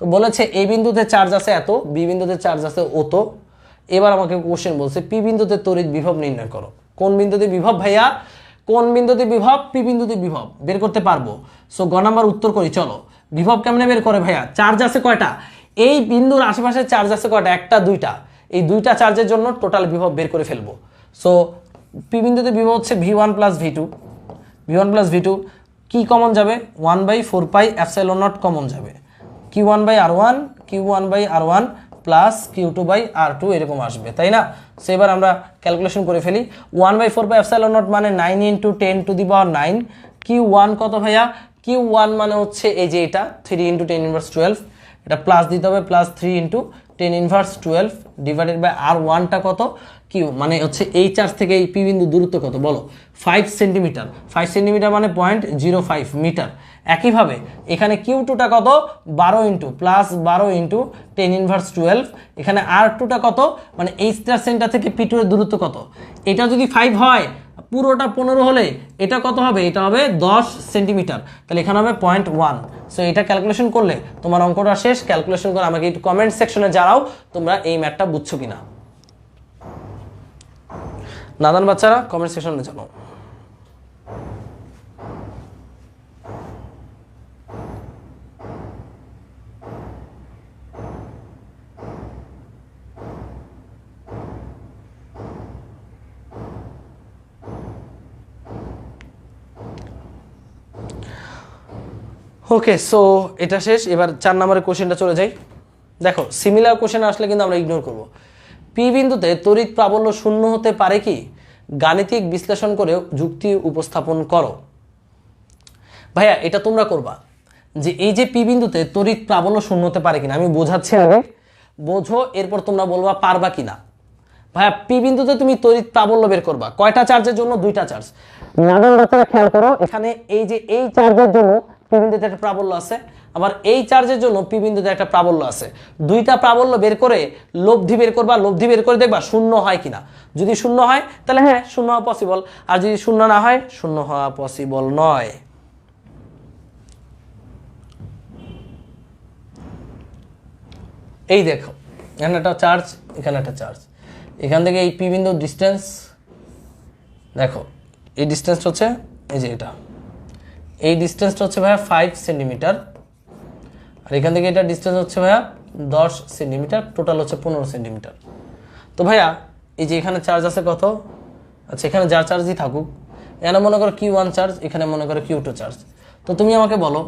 তো বলেছে এই বিন্দুতে চার্জ আছে এত, বি বিন্দুতে চার্জ আছে অত। এবার আমাকে কোশ্চেন বলছে পি বিন্দুতে তড়িৎ বিভব নির্ণয় করো। কোন বিন্দুতে বিভব ভাইয়া? কোন বিন্দুতে বিভব? পি বিন্দুতে বিভব বের করতে পারবো। সো গ নাম্বার উত্তর করি। চলো, বিভব কেমনে বের করে ভাইয়া? চার্জ আছে কয়টা? এই বিন্দুর আশেপাশে চার্জ আছে কয়টা? একটা, দুইটা। এই দুইটা চার্জের জন্য টোটাল বিভব বের করে ফেলবো। সো পি বিন্দুতে বিভব হচ্ছে v1 + v2। v1 + v2 কি কমন যাবে? 1/4πε0 কমন যাবে। q1/r1 q1/r1 প্লাস q2/r2 এরকম আসবে, তাই না? সো এবার আমরা ক্যালকুলেশন করে ফেলি। 1/4πε0 মানে 9 × 10⁹। q1 কত ভাইয়া? q1 মানে হচ্ছে এই যে এটা 3 × 10⁻12, এটা প্লাস দিতে হবে, +3 × 10⁻12 ডিভাইডেড বাই r1টা কত? কিউ মানে হচ্ছে এই চার্জ থেকে এই পি বিন্দু দূরত্ব কত বলো? 5 সেন্টিমিটার। 5 সেন্টিমিটার মানে 0.05 মিটার। একইভাবে এখানে কিউ2টা কত? 12 × 10⁻12। এখানে r2টা কত? মানে এই স্টার সেন্টার থেকে পি2 এর দূরত্ব কত? এটা যদি 5 হয়, পুরোটা 15 হলে এটা কত হবে? এটা হবে 10 সেন্টিমিটার। তাহলে এখানে হবে 0.1। সো এটা ক্যালকুলেশন করলে তোমার অঙ্কটা শেষ। ক্যালকুলেশন করে আমাকে একটু কমেন্ট সেকশনে জানাও তোমরা এই ম্যাথটা বুঝছো কিনা। নাদান বাচ্চারা কমেন্ট সেকশনে জানাও। ওকে, সো এটা শেষ। এবার 4 নম্বরের কোশ্চেনটা চলে যাই। দেখো, সিমিলার কোশ্চেন আসলে কিন্তু আমরা ইগনোর করব। পি বিন্দুতে তড়িৎ প্রাবল্য শূন্য হতে পারে কি? গাণিতিক বিশ্লেষণ করে যুক্তি উপস্থাপন করো। ভাইয়া এটা তোমরা করবা যে এই যে পি বিন্দুতে তড়িৎ প্রাবল্য শূন্য হতে পারে কিনা, আমি বোঝাচ্ছি আগে, বোঝো, এরপর তোমরা বলবা পারবা কিনা। ভাইয়া পি বিন্দুতে তুমি তড়িৎ প্রাবল্য বের করবা কয়টা চার্জের জন্য? দুইটা চার্জ। খেয়াল করো, এখানে এই যে এই চার্জের জন্য পি বিন্দুতে একটা প্রাবল্য আছে, আবার এই চার্জের জন্য পি বিন্দুতে একটা প্রাবল্য আছে। দুইটা প্রাবল্য বের করে লব্ধি বের করবা, লব্ধি বের করে দেখবা শূন্য হয় কিনা। যদি শূন্য হয় তাহলে হ্যাঁ শূন্য হওয়া পসিবল, আর যদি শূন্য না হয় শূন্য হওয়া পসিবল নয়। এই দেখো, এখানে একটা চার্জ, এখানে একটা চার্জ, এখান থেকে এই পি বিন্দুর ডিস্টেন্স দেখো, এই ডিস্টেন্সটা হচ্ছে এই যে এটা, এই ডিস্টেন্সটা হচ্ছে ভাইয়া 5 সেন্টিমিটার, আর এখান থেকে এটা ডিস্টেন্স হচ্ছে ভাইয়া 10 সেন্টিমিটার, টোটাল হচ্ছে 15 সেন্টিমিটার। তো ভাইয়া এই যে এখানে চার্জ আছে কত? আচ্ছা, এখানে যার চার্জই থাকুক, এখানে মনে করো Q1 চার্জ, এখানে মনে করো Q2 চার্জ। তো তুমি আমাকে বলো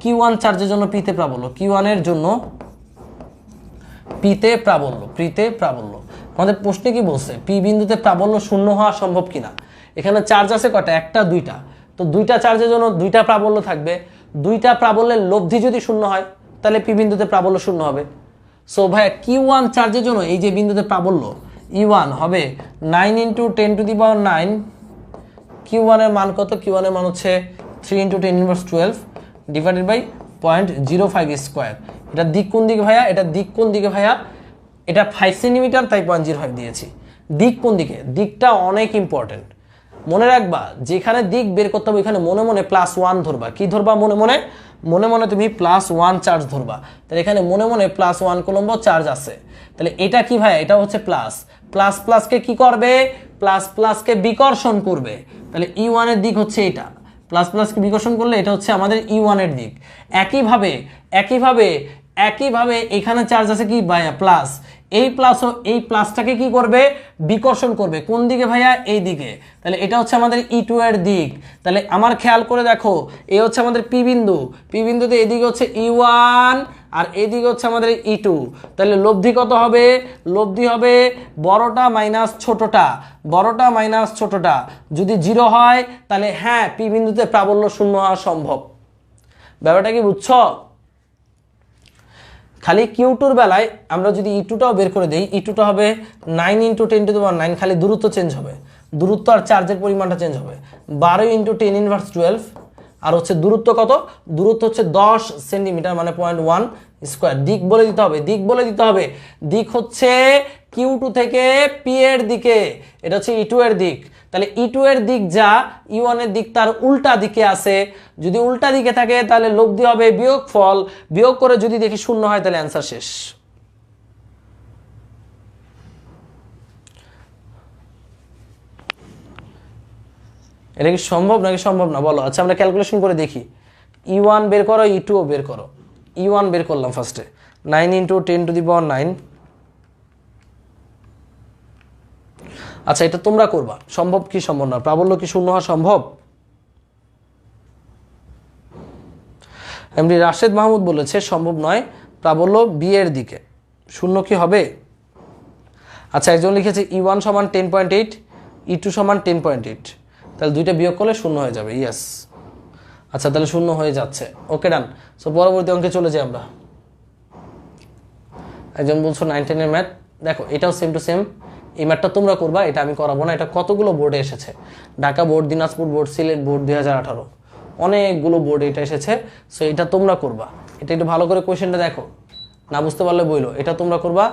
Q1 চার্জের জন্য পিতে প্রাবল্য, Q1 এর জন্য পিতে প্রাবল্য, পিতে প্রাবল্য। আমাদের প্রশ্নে কি বলছে? পি বিন্দুতে প্রাবল্য শূন্য হওয়া সম্ভব কিনা। এখানে চার্জ আছে কয়টা? একটা, দুইটা। তো দুইটা চার্জের জন্য দুইটা প্রাবল্য থাকবে। দুইটা প্রাবল্যের লব্ধি যদি শূন্য হয় তাহলে পি বিন্দুতে প্রাবল্য শূন্য হবে। সো ভাইয়া Q1 চার্জের জন্য এই যে বিন্দুতে প্রাবল্য E1 হবে 9 × 10⁹। Q1 এর মান কত? Q1 এর মান হচ্ছে 3 × 10⁻12 ডিভাইডেড বাই 0.05 স্কোয়ার। এটা দিক কোন দিকে ভাইয়া? এটা দিক কোন দিকে ভাইয়া? এটা 5 সেন্টিমিটার, তাই 0.05 দিয়েছি। দিক কোন দিকে? দিকটা অনেক ইম্পর্টেন্ট, মনে রাখবা। যেখানে দিক বের করতে হবে এখানে মনে মনে +1 ধরবা। কি ধরবা? মনে মনে, মনে মনে তুমি +1 চার্জ ধরবা। তাহলে এখানে মনে মনে +1 কুলম্ব চার্জ আছে। তাহলে এটা কি ভাই? এটা হচ্ছে প্লাস। প্লাস প্লাসকে কি করবে? প্লাস প্লাসকে বিকর্ষণ করবে। তাহলে E1 এর দিক হচ্ছে এটা, প্লাস প্লাসকে বিকর্ষণ করলে এটা হচ্ছে আমাদের E1 এর দিক। একইভাবে একইভাবে একইভাবে এখানে চার্জ আছে কি ভাইয়া? প্লাস। এই প্লাস ও এই প্লাসটাকে কি করবে? বিকর্ষণ করবে। কোন দিকে ভাইয়া? এই দিকে। তাহলে এটা হচ্ছে আমাদের E2 এর দিক। তাহলে আমার খেয়াল করে দেখো, এই হচ্ছে আমাদের পি বিন্দু, পি বিন্দুতে এদিকে হচ্ছে E1 আর এদিকে হচ্ছে আমাদের E2, তাহলে লব্ধি কত হবে? লব্ধি হবে বড়টা মাইনাস ছোটটা, বড়টা মাইনাস ছোটটা। যদি 0 হয় তাহলে হ্যাঁ পি বিন্দুতে প্রাবল্য শূন্য হওয়া সম্ভব। ব্যাপারটা কি বুঝছো? খালি Q2 বেলায় আমরা যদি E2টাও বের করে দেই, E2টা হবে 9 × 10⁻9, খালি দূরত্ব চেঞ্জ হবে, দূরত্ব আর চার্জের পরিমাণটা চেঞ্জ হবে। 12 × 10⁻12, আর হচ্ছে দূরত্ব কত? দূরত্ব হচ্ছে 10 সেন্টিমিটার, মানে 0.1 স্কোয়ার। দিক বলে দিতে হবে, দিক বলে দিতে হবে। দিক হচ্ছে Q2 থেকে P এর দিকে, এটা হচ্ছে E2 এর দিক। তাহলে E2 এর দিক যা, E1 এর দিক তার উল্টা দিকে আছে। যদি উল্টা দিকে থাকে তাহলে লব্ধি হবে বিয়োগফল, বিয়োগ করে যদি দেখি শূন্য হয় তাহলে অ্যান্সার শেষ। এটা কি সম্ভব নাকি সম্ভব না বলো? আচ্ছা আমরা ক্যালকুলেশন করে দেখি। E1 বের করো, E2 বের করো। E1 বের করলাম ফার্স্টে, 9 × 10⁻9। আচ্ছা এটা তোমরা করবা, সম্ভব কি সম্ভব না? প্রাবল্য কি শূন্য হওয়া সম্ভব? এমডি রাশেদ মাহমুদ বলেছে সম্ভব নয়, প্রাবল্য বি এর দিকে, শূন্য কি হবে? আচ্ছা একজন লিখেছে E1 = 10.8, E2 = 10.8, তাহলে দুইটা বিয়োগ করলে শূন্য হয়ে যাবে। ইয়েস, আচ্ছা তাহলে শূন্য হয়ে যাচ্ছে। ওকে ডান। সো পরবর্তী অঙ্কে চলে যাই আমরা। একজন বলছো 9, 10 এর ম্যাথ, দেখো এটাও সেম টু সেম। এই ম্যাথটা তোমরা করবা, এটা আমি করাবো না। এটা কতগুলো বোর্ডে এসেছে, Dhaka board, Dinajpur board, Sylhet board 2018, অনেকগুলো বোর্ডে এটা এসেছে। সো এটা তোমরা করবা, এটা একটু ভালো করে কোয়েশ্চেনটা দেখো, না বুঝতে পারলে বইলো। এটা তোমরা করবা,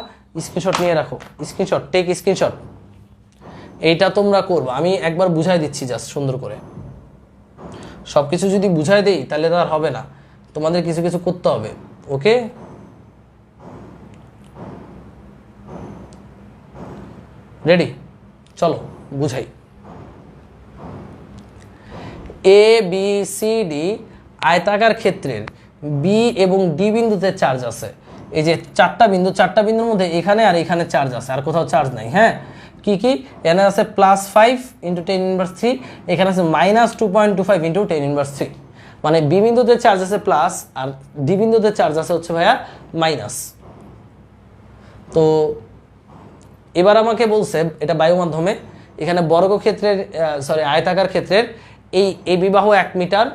স্ক্রিনশট নিয়ে রাখো, স্ক্রিনশট, টেক স্ক্রিনশট। এইটা তোমরা করবা, আমি একবার বুঝাই দিচ্ছি জাস্ট সুন্দর করে। সব কিছু যদি বুঝাই দেই তাহলে তো আর হবে না, তোমাদের কিছু কিছু করতে হবে। ওকে, রেডি? চলো বুঝাই। এ বি সি ডি আয়তাকার ক্ষেত্রের বি এবং ডি বিন্দুতে চার্জ আছে। এই যে চারটা বিন্দু, চারটা বিন্দুর মধ্যে এখানে আর এখানে চার্জ আছে, আর কোথাও চার্জ নাই। হ্যাঁ, কি কি? এখানে আছে +5 × 10⁻3, এখানে আছে -2.25 × 10⁻3। মানে বি বিন্দুতে চার্জ আছে প্লাস, আর ডি বিন্দুতে চার্জ আছে হচ্ছে ভাইয়া মাইনাস। তো এবার আমাকে বলছে এটা বায়ু মাধ্যমে, এখানে বর্গক্ষেত্রের আয়তাকার ক্ষেত্রের এই এ বিবাহ 1 মিটার,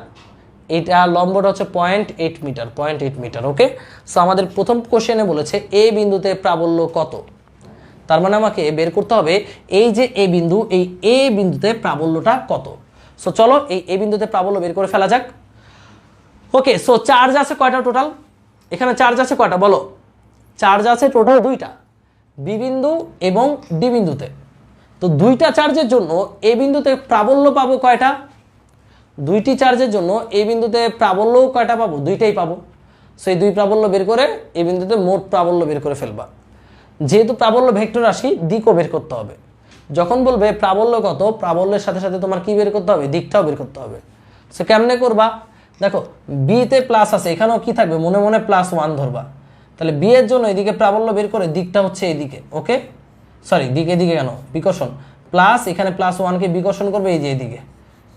এটা লম্বটা হচ্ছে 0.8 মিটার, 0.8 মিটার। ওকে, সো আমাদের প্রথম কোশ্চেনে বলেছে এ বিন্দুতে প্রাবল্য কত। তার মানে আমাকে বের করতে হবে এই যে এ বিন্দু, এই এ বিন্দুতে প্রাবল্যটা কত। সো চলো এই এ বিন্দুতে প্রাবল্য বের করে ফেলা যাক। ওকে, সো চার্জ আছে কয়টা টোটাল? এখানে চার্জ আছে কয়টা বলো? চার্জ আছে টোটাল 2টা, বি বিন্দু এবং ডি বিন্দুতে। তো 2টা চার্জের জন্য এ বিন্দুতে প্রাবল্য পাবো কয়টা? 2টি চার্জের জন্য এ বিন্দুতে প্রাবল্যও কয়টা পাবো? 2টাই পাবো। সো এই 2 প্রাবল্য বের করে এ বিন্দুতে মোট প্রাবল্য বের করে ফেলবা। যেহেতু প্রাবল্য ভেক্টর রাশি, দিকও বের করতে হবে। যখন বলবে প্রাবল্য কত, প্রাবল্যের সাথে সাথে তোমার কি বের করতে হবে? দিকটাও বের করতে হবে। সো কেমনে করবা? দেখো বিতে প্লাস আছে, এখানেও কি থাকবে? মনে মনে +1 ধরবা। তাহলে বি এর জন্য এদিকে প্রাবল্য বের করে দিকটা হচ্ছে এদিকে। ওকে, সরি দিক এদিকে কেন, বিকর্ষণ প্লাস, এখানে +1কে বিকর্ষণ করবে এই যে এদিকে,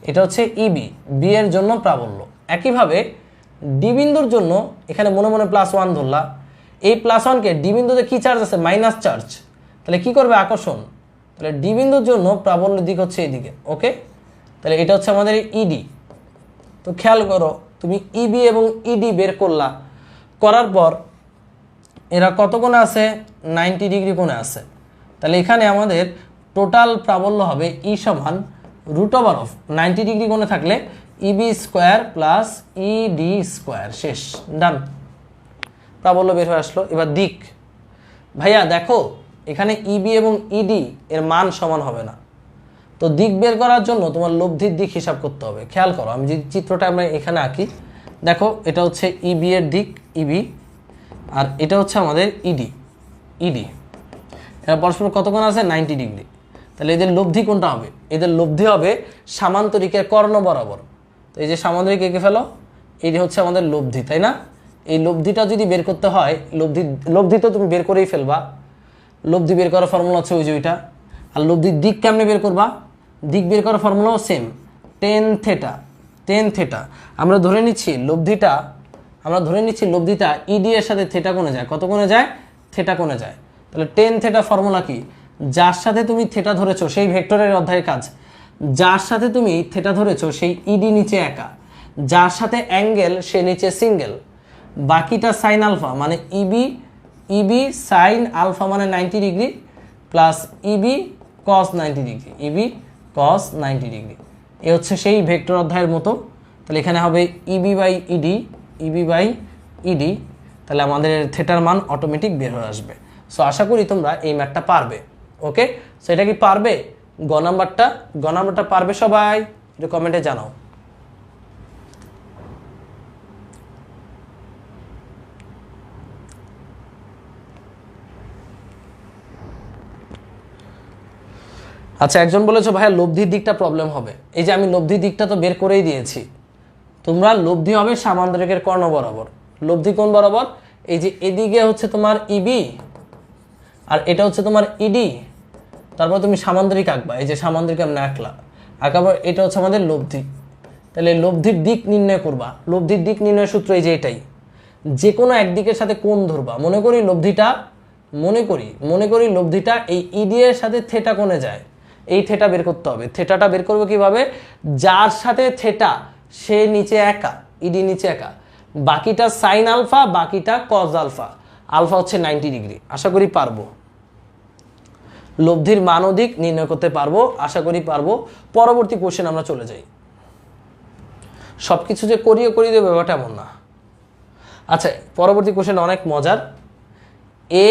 এটা হচ্ছে ইবি, বি এর জন্য প্রাবল্য। একইভাবে ডি বিন্দুর জন্য এখানে মনে মনে +1 ধরলা, এই +1কে ডি বিন্দুতে কি চার্জ আছে? মাইনাস চার্জ, তাহলে কি করবে? আকর্ষণ। তাহলে ডি বিন্দুর জন্য প্রাবল্যের দিক হচ্ছে এইদিকে। ওকে, তাহলে এটা হচ্ছে আমাদের ইডি। তো খেয়াল করো, তুমি ইবি এবং ইডি বের করলা, করার পর এরা কত কোণে আছে? 90 ডিগ্রি কোণে আছে। তাহলে এখানে আমাদের টোটাল প্রাবল্য হবে ই সমান √of 90 ডিগ্রি কোণে থাকলে ইবি স্কোয়ার প্লাস ইডি স্কোয়ার। শেষ, ডান, প্রাবল্য বের হয়ে আসলো। এবার দিক, ভাইয়া দেখো এখানে ইবি এবং ইডি এর মান সমান হবে না, তো দিক বের করার জন্য তোমার লব্ধির দিক হিসাব করতে হবে। খেয়াল করো, আমি যদি চিত্রটা আমরা এখানে আঁকি, দেখো এটা হচ্ছে ইবি এর দিক, ইবি, আর এটা হচ্ছে আমাদের ইডি, ইডি। এরা পরস্পর কত কোণ আছে? 90 ডিগ্রি। তাহলে এদের লব্ধি কোনটা হবে? এদের লব্ধি হবে সামান্তরিকের কর্ণ বরাবর। তো এই যে সামান্তরিক এঁকে ফেলো, এই হচ্ছে আমাদের লব্ধি, তাই না? এই লব্ধিটা যদি বের করতে হয়, লব্ধি তো তুমি বের করেই ফেলবা। লব্ধি বের করার ফর্মুলা হচ্ছে ওই যে ওইটা। আর লব্ধির দিক কেমনে বের করবা? দিক বের করার ফর্মুলাও সেম, tan θ। আমরা ধরে নিচ্ছি লব্ধিটা আমরা ধরে নিচ্ছি লব্ধিটা ইডি এর সাথে থিটা কোণে যায়। কত কোণে যায়? থিটা কোণে যায়। তাহলে টেন থিটা ফর্মুলা কি? যার সাথে তুমি থিটা ধরেছো সেই ভেক্টরের অধ্যায়ের কাজ, যার সাথে তুমি থিটা ধরেছো সেই ইডি নিচে একা, যার সাথে অ্যাঙ্গেল সে নিচে সিঙ্গেল, বাকিটা সাইন আলফা মানে ইবি সাইন আলফা মানে 90 ডিগ্রি প্লাস ইবি কস 90 ডিগ্রি, ইবি কস 90 ডিগ্রি। এ হচ্ছে সেই ভেক্টর অধ্যায়ের মতো। তাহলে এখানে হবে ইবি বাই ইডি, তাহলে আমাদের থিটার মান অটোমেটিক বের হয়ে আসবে। সো আশা করি তোমরা এই ম্যাথটা পারবে। ওকে, সো এটা কি পারবে? গ নাম্বারটা পারবে সবাই? একটু কমেন্টে জানাও। আচ্ছা, একজন বলেছো ভাইয়া লব্ধির দিকটা প্রবলেম হবে। এই যে আমি লব্ধির দিকটা তো বের করেই দিয়েছি। তোমরা লব্ধি হবে সামান্তরিকের কর্ণ বরাবর। লব্ধি কোণ বরাবর? এই যে এদিকে হচ্ছে তোমার ইবি আর এটা হচ্ছে তোমার ইডি, তারপর তুমি সামান্তরিক আঁকবা। এই যে সামান্তরিক আমরা আঁকাবার, এটা হচ্ছে আমাদের লব্ধি। তাহলে লব্ধির দিক নির্ণয় করবা। লব্ধির দিক নির্ণয়ের সূত্র এই যে এটাই, যে কোনো একদিকের সাথে কোণ ধরবা। মনে করি লব্ধিটা এই ইডি এর সাথে থিটা কোণে যায়। এই থিটা বের করতে হবে। থিটাটা বের করবো কিভাবে? যার সাথে থিটা সে নিচে একা, ইডি নিচে একা, বাকিটা সাইন আলফা, বাকিটা কজ আলফা, আলফা হচ্ছে 90 ডিগ্রি। আশা করি পারবো। লব্ধির মান ও দিক নির্ণয় করতে পারবো, আশা করি পারবো। পরবর্তী কোশ্চেন আমরা চলে যাই। সবকিছু যে করিয়ে দেবে ব্যাপারটা এমন না। আচ্ছা, পরবর্তী কোশ্চেন অনেক মজার। এ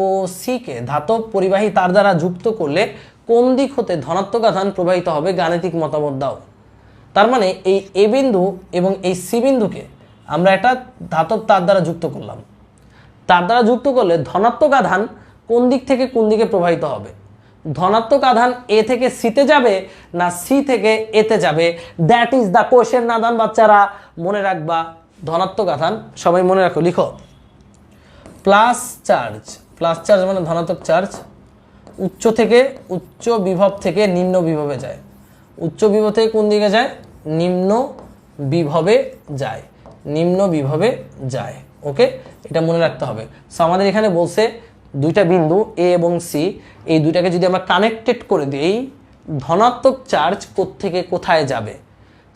ও সি কে ধাতব পরিবাহী তার দ্বারা যুক্ত করলে কোন দিক হতে ধনাত্মক আধান প্রবাহিত হবে? গাণিতিক মতামত দাও। তার মানে এই এ বিন্দু এবং এই সি বিন্দুকে আমরা একটা ধাতব তার দ্বারা যুক্ত করলাম। তার দ্বারা যুক্ত করলে ধনাত্মক আধান কোন দিক থেকে কোন দিকে প্রবাহিত হবে? ধনাত্মক আধান এ থেকে সিতে যাবে না সি থেকে এতে যাবে? That is the question. নাদান বাচ্চারা মনে রাখবা, ধনাত্মক আধান সবাই মনে রাখো, লিখো। প্লাস চার্জ মানে ধনাত্মক চার্জ উচ্চ বিভব থেকে নিম্ন বিভবে যায়। উচ্চ বিভব থেকে কোন দিকে যায়? নিম্ন বিভবে যায়। ওকে, এটা মনে রাখতে হবে। সো আমাদের এখানে বলছে দুইটা বিন্দু এ এবং সি, এই দুইটাকে যদি আমরা কানেক্টেড করে দিই, ধনাত্মক চার্জ কোত্থেকে কোথায় যাবে?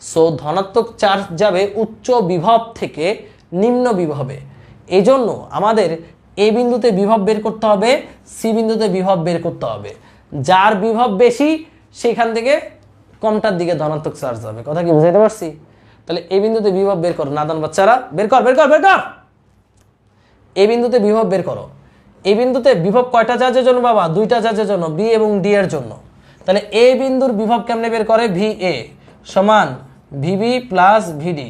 সো ধনাত্মক চার্জ যাবে উচ্চ বিভব থেকে নিম্ন বিভবে। এই জন্য আমাদের এ বিন্দুতে বিভব বের করতে হবে, সি বিন্দুতে বিভব বের করতে হবে। যার বিভব বেশি সেখান থেকে কমটার দিকে ধনাত্মক চার্জ যাবে। কথা কি বুঝাইতে পারছি? তাহলে এই বিন্দুতে বিভব বের করো। নাদান বাচ্চারা বের কর। এই বিন্দুতে বিভব বের করো। এই বিন্দুতে বিভব কয়টা চার্জের জন্য বাবা? দুইটা চার্জের জন্য, বি এবং ডি এর জন্য। তাহলে এ বিন্দুর বিভব কেমনে বের করে? ভি এ সমান ভিবি প্লাস ভিডি।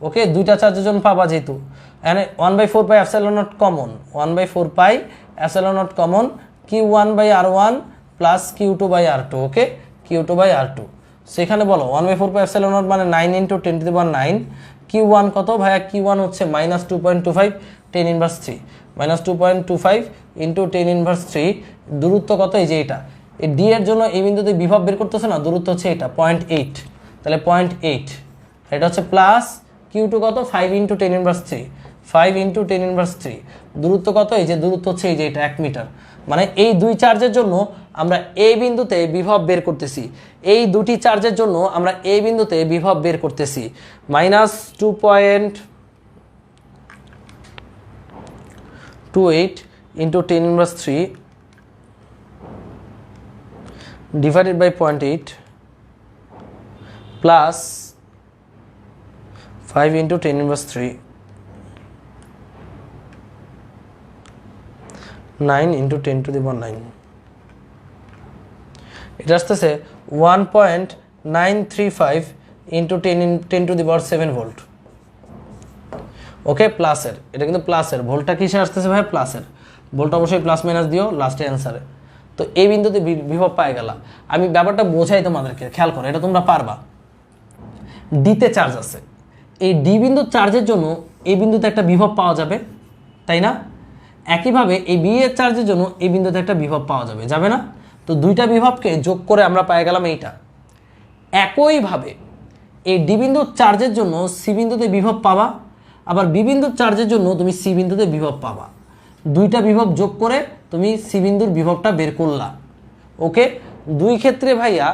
ওকে, দুইটা চার্জের জন্য পাবা যেহেতু। এখানে 1/4 pi epsilon not common, 1/4 pi epsilon not common, Q1/R1 plus Q2/R2। Okay, Q2/R2। সেখানে বলো 1/4 পাই এপসাইলন নট মানে 9 × 10⁻⁹। Q1 কত ভাইয়া? Q1 হচ্ছে -2.25 10 ইনভার্স 3, -2.25 × 10 ইনভার্স 3। দূরত্ব কত? এই যে এটা। এই ডি এর জন্য এই বিন্দুতে বিভব বের করতেছে না, দূরত্ব হচ্ছে এটা 0.8। তাহলে 0.8, এটা হচ্ছে প্লাস Q2 কত? 5 × 10 ইনভার্স 3, 5 × 10 ইনভার্স 3। দূরত্ব কত? এই যে দূরত্ব হচ্ছে এই যে এটা 1 মিটার। মানে এই দুই চার্জের জন্য আমরা এই বিন্দুতে বিভব বের করতেছি। এই দুটি চার্জের জন্য আমরা এই বিন্দুতে বিভব বের করতেছি -2.28 × 10 inverse 3 divided by 0.8 plus 5 × 10 inverse 3 9 × 10⁹। এটা আসতেছে 1.935 × 10⁻7 ভোল্ট। ওকে, প্লাসের, এটা কিন্তু প্লাসের। ভোল্টটা কিসে আসতেছে ভাই? প্লাসের। ভোল্ট অবশ্যই প্লাস মাইনাস দিও লাস্টে অ্যান্সারে। তো এই বিন্দুতে বিভব পাই গেল। আমি ব্যাপারটা বোঝাই তোমাদেরকে, খেয়াল করো, এটা তোমরা পারবা। ডিতে চার্জ আছে, এই ডি বিন্দুর চার্জের জন্য এই বিন্দুতে একটা বিভব পাওয়া যাবে, তাই না? একইভাবে এই বি এর চার্জের জন্য এই বিন্দুতে একটা বিভব পাওয়া যাবে, যাবে না? তো দুইটা বিভবকে যোগ করে আমরা পাই গেলাম এইটা। একইভাবে এই ডি বিন্দুর চার্জের জন্য সি বিন্দুতে বিভব পাবা, আবার বি বিন্দুর চার্জের জন্য তুমি সি বিন্দুতে বিভব পাবা। দুইটা বিভব যোগ করে তুমি সি বিন্দুর বিভবটা বের করলা। ওকে, দুই ক্ষেত্রে ভাইয়া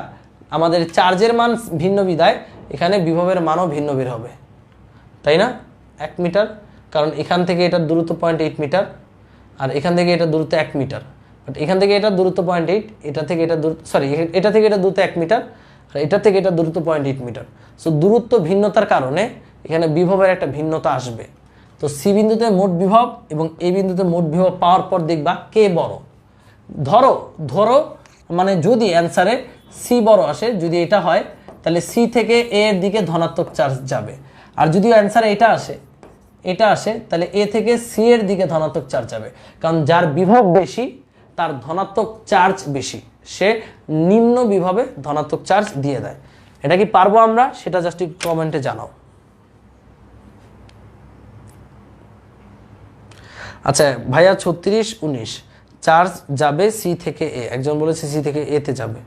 আমাদের চার্জের মান ভিন্ন বিধায় এখানে বিভবের মানও ভিন্ন বের হবে, তাই না? 1 মিটার, কারণ এখান থেকে এটার দূরত্ব 0.8 মিটার, আর এখান থেকে এটার দূরত্ব 1 মিটার। বাট এখান থেকে এটার দূরত্ব 0.8, এটা থেকে এটা এটা থেকে এটা দূরত্ব 1 মিটার, আর এটা থেকে এটা দূরত্ব 0.8 মিটার। সো দূরত্ব ভিন্নতার কারণে এখানে বিভবের একটা ভিন্নতা আসবে। তো সি বিন্দুতে মোট বিভব এবং এ বিন্দুতে মোট বিভব পাওয়ার পর দেখবা কে বড়। ধরো মানে যদি অ্যান্সারে সি বড় আসে, যদি এটা হয় তাহলে সি থেকে এ এর দিকে ধনাত্মক চার্জ যাবে। আর যদি অ্যান্সারে এটা আসে তাহলে এ থেকে সি এর দিকে ধনাত্মক চার্জ যাবে, কারণ যার বিভব বেশি তার ধনাত্মক চার্জ বেশি, সে নিম্ন বিভবে ধনাত্মক চার্জ দিয়ে দেয়। এটা কি পারবো আমরা? সেটা জাস্ট কমেন্টে জানাও। আচ্ছা ভাইয়া 36, 19 চার্জ যাবে সি থেকে এ, একজন বলেছে সি থেকে এ তে যাবে।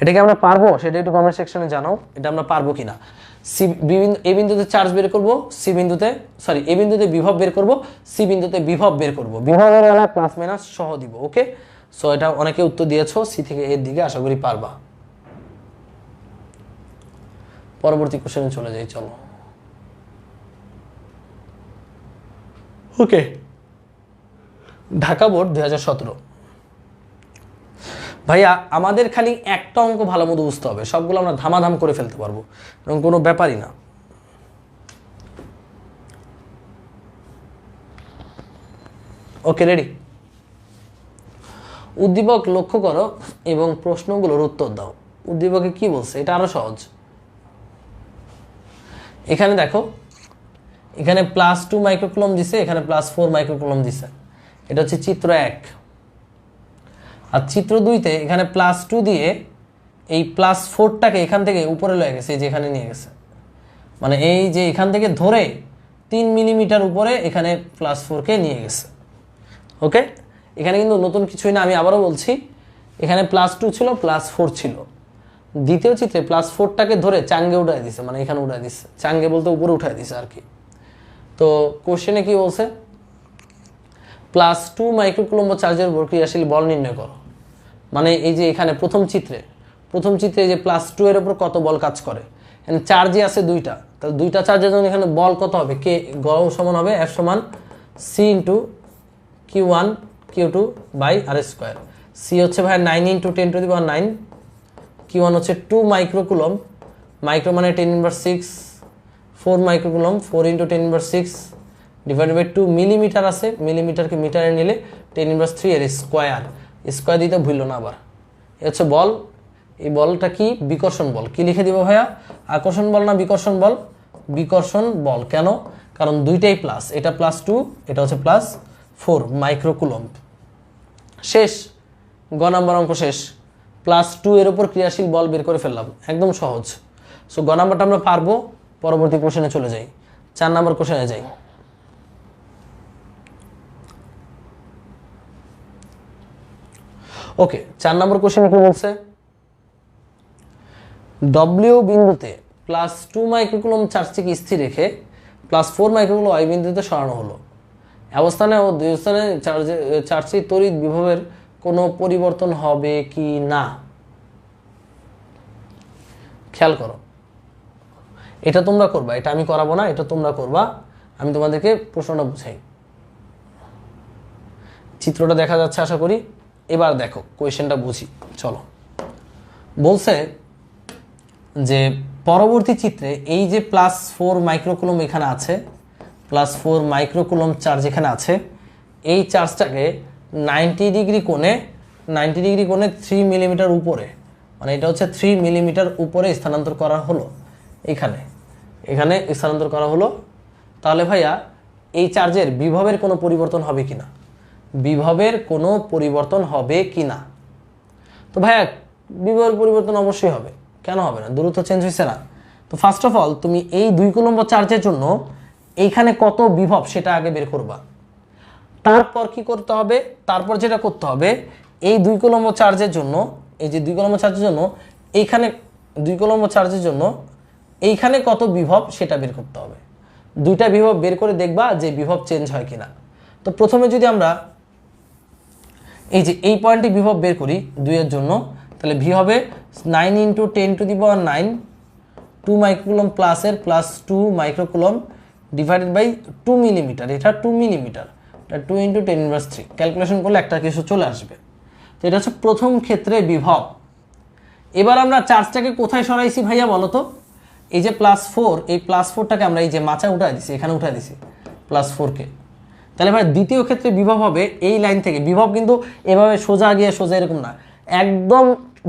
এটাকে আমরা পারবো সেটা একটু কমেন্ট সেকশনে জানাও, এটা আমরা পারবো কিনা। এ বিন্দুতে চার্জ বের করবো, এ বিন্দুতে বিভব বের করবো, সি বিন্দুতে বিভব বের করবো, বিভবের বেলা প্লাস মাইনাস সহ দিব। ওকে, সো এটা অনেকে উত্তর দিয়েছো সি থেকে এর দিকে, আশা করি পারবা। পরবর্তী কোশ্চেনে চলে যাই, চলো। ওকে, ঢাকা বোর্ড 2017। ভাইয়া আমাদের খালি একটা অঙ্ক ভালো মতো বুঝতে হবে, সবগুলো আমরা ধামাধাম করে ফেলতে পারবো, এবং কোনো ব্যাপারই না। ওকে, রেডি? উদ্দীপক লক্ষ্য করো এবং প্রশ্নগুলোর উত্তর দাও। উদ্দীপকে কি বলছে, এটা আরো সহজ। এখানে দেখো, এখানে +2 মাইক্রোকুলম দিছে, এখানে +4 মাইক্রোকুলম দিছে। এটা হচ্ছে চিত্র 1। আর চিত্র 2তে এখানে +2 দিয়ে এই +4টাকে এখান থেকে উপরে লয়ে গেছে, এই যে এখানে নিয়ে গেছে, মানে এই যে এখান থেকে ধরে 3 মিলিমিটার উপরে এখানে +4কে নিয়ে গেছে। ওকে, এখানে কিন্তু নতুন কিছুই না, আমি আবারও বলছি, এখানে +2 ছিল, +4 ছিল। দ্বিতীয় চিত্রে +4টাকে ধরে চাঙ্গে উঠাই দিছে, মানে এখানে উঠাই দিচ্ছে, চাঙ্গে বলতে উপরে উঠাই দিছে আর কি। তো কোশ্চেনে কি বলছে, +2 মাইক্রোকুলম্ব চার্জের উপর ক্রিয়াশীল বল নির্ণয় করো। মানে এই যে এখানে প্রথম চিত্রে যে +2 এর উপর কত বল কাজ করে, এখানে চার্জই আছে 2টা, তাহলে 2টা চার্জের জন্য এখানে বল কত হবে, কে গড় সমান হবে F সমান C into Q1 Q2 by R square. C হচ্ছে ভাই 9 × 10⁹, Q1 হচ্ছে 2 মাইক্রোকুলম, মাইক্রো মানে 10⁻⁶, 4 মাইক্রোকুলম 4 × 10⁻⁶, ডিভাইডেড বাই 2 মিলিমিটার আছে, মিলিমিটারকে মিটারে নিলে 10⁻³ এর স্কোয়ার, স্কোয়ার দিতে ভুললো না আবার। এ হচ্ছে বল, এই বলটা কি, বিকর্ষণ বল। কি লিখে দিব ভাইয়া, আকর্ষণ বল না বিকর্ষণ বল? বিকর্ষণ বল। কেন? কারণ দুইটাই প্লাস, এটা +2, এটা হচ্ছে +4 মাইক্রোকুলম। শেষ, গ নাম্বার অঙ্ক শেষ। +2 এর উপর ক্রিয়াশীল বল বের করে ফেললাম, একদম সহজ। সো গ নাম্বারটা আমরা পারবো। পরবর্তী কোশ্চেনে চলে যাই, 4 নাম্বার কোশ্চেনে যাই। ওকে, 4 নম্বর কোশ্চেনে কি বলছে, ডব্লিউ বিন্দুতে +2 মাইক্রোকুলম চার্জটিকে স্থির রেখে +4 মাইক্রোকুলম ওয়াই বিন্দুতে সরানো হলো। অবস্থানে ও দুই স্থানে চার্জটির তড়িৎ বিভবের কোনো পরিবর্তন হবে কি না? খেয়াল করো, এটা তোমরা করবা, এটা আমি করাবো না, এটা তোমরা করবা। আমি তোমাদেরকে প্রশ্নটা বুঝাই। চিত্রটা দেখা যাচ্ছে আশা করি। এবার দেখো কোয়েশ্চেনটা বুঝি, চলো। বলছে যে পরবর্তী চিত্রে এই যে +4 মাইক্রোকুলম এখানে আছে, +4 মাইক্রোকুলম চার্জ এখানে আছে, এই চার্জটাকে 90 ডিগ্রি কোণে 3 মিলিমিটার উপরে, মানে এটা হচ্ছে 3 মিলিমিটার উপরে স্থানান্তর করা হলো। এখানে স্থানান্তর করা হলো। তাহলে ভাইয়া এই চার্জের বিভবের কোনো পরিবর্তন হবে কিনা, বিভবের কোনো পরিবর্তন হবে কিনা? তো ভাইয়া বিভবের পরিবর্তন অবশ্যই হবে, কেন হবে না? দূরত্ব চেঞ্জ হয়েছে না। তো ফার্স্ট অফ অল তুমি এই 2 কুলম্ব চার্জের জন্য এইখানে কত বিভব সেটা আগে বের করবা। তারপর কি করতে হবে, তারপর যেটা করতে হবে, এই 2 কুলম্ব চার্জের জন্য, এই যে 2 কুলম্ব চার্জের জন্য এইখানে 2 কুলম্ব চার্জের জন্য এইখানে কত বিভব সেটা বের করতে হবে। দুইটা বিভব বের করে দেখবা যে বিভব চেঞ্জ হয় কিনা। তো প্রথমে যদি আমরা এই যে এই পয়েন্টে বিভব বের করি 2 এর জন্য, তাহলে ভি হবে 9 × 10⁹ 2 মাইক্রোকুলম প্লাসের plus 2 microcoulomb divided by 2 millimetre. এটা 2 মিলিমিটার, এটা 2 × 10⁻³ ক্যালকুলেশন করলে একটা কিছু চলে আসবে। তো এটা হচ্ছে প্রথম ক্ষেত্রে বিভব। এবার আমরা চার্জটাকে কোথায় সরাইছি ভাইয়া বলো তো? এই যে +4, এই +4টাকে আমরা এই যে মাচায় উঠাই দিছি, এখানে উঠাই দিছি +4কে। তাহলে ভাই দ্বিতীয় ক্ষেত্রে বিভব হবে এই লাইন থেকে। বিভব কিন্তু এভাবে সোজা গিয়ে সোজা এরকম না, একদম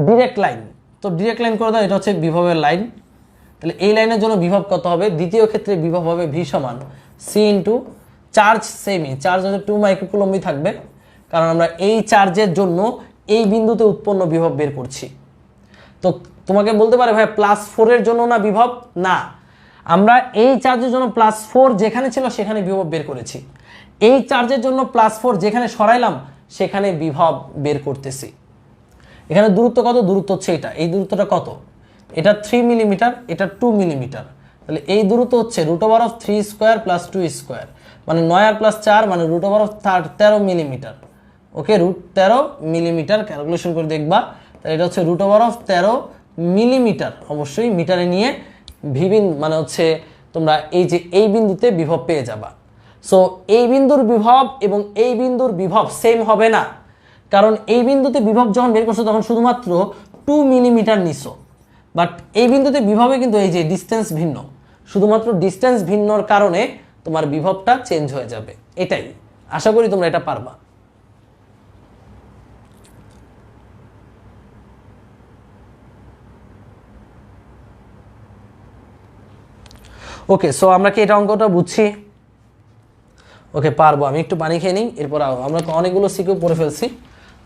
ডিরেক্ট লাইন। তো ডিরেক্ট লাইন করে দাও, এটা হচ্ছে বিভবের লাইন। তাহলে এই লাইনের জন্য বিভব কত হবে? দ্বিতীয় ক্ষেত্রে বিভব হবে ভি সমান সি ইন্টু চার্জ সেমই, চার্জ হচ্ছে 2 মাইক্রোকুলমই থাকবে, কারণ আমরা এই চার্জের জন্য এই বিন্দুতে উৎপন্ন বিভব বের করছি। তো তোমাকে বলতে পারে ভাই +4 এর জন্য না বিভব? না, আমরা এই চার্জের জন্য +4 যেখানে ছিল সেখানে বিভব বের করেছি। এই চার্জের জন্য +4 যেখানে সরাইলাম সেখানে বিভব বের করতেছি। এখানে দূরত্ব কত? দূরত্ব হচ্ছে এটা, এই দূরত্বটা কত? এটা 3 মিলিমিটার, এটা 2 মিলিমিটার। তাহলে এই দূরত্ব হচ্ছে √3² + 2², মানে 9 আর +4 মানে √13 মিলিমিটার। ওকে, √13 মিলিমিটার ক্যালকুলেশন করে দেখবা। তাহলে এটা হচ্ছে √13 মিলিমিটার, অবশ্যই মিটারে নিয়ে মানে হচ্ছে তোমরা এই যে এই বিন্দুতে বিভব পেয়ে যাবা। সো এই বিন্দুর বিভব এবং এই বিন্দুর বিভব সেম হবে না, কারণ এই বিন্দুতে বিভব যখন বের করছো তখন শুধুমাত্র 2 মিলিমিটার নিছো, বাট এই বিন্দুতে বিভবে কিন্তু এই যে ডিস্টেন্স ভিন্ন, শুধুমাত্র ডিস্টেন্স ভিন্নর কারণে তোমার বিভবটা চেঞ্জ হয়ে যাবে। এটাই আশা করি তোমরা এটা পারবা। ওকে, সো আমরা কি এটা অঙ্কটা বুঝছি? ওকে, পারবো। আমি একটু পানি খেয়ে নিই, এরপর আমরা তো অনেকগুলো সিকিউ পড়ে ফেলছি।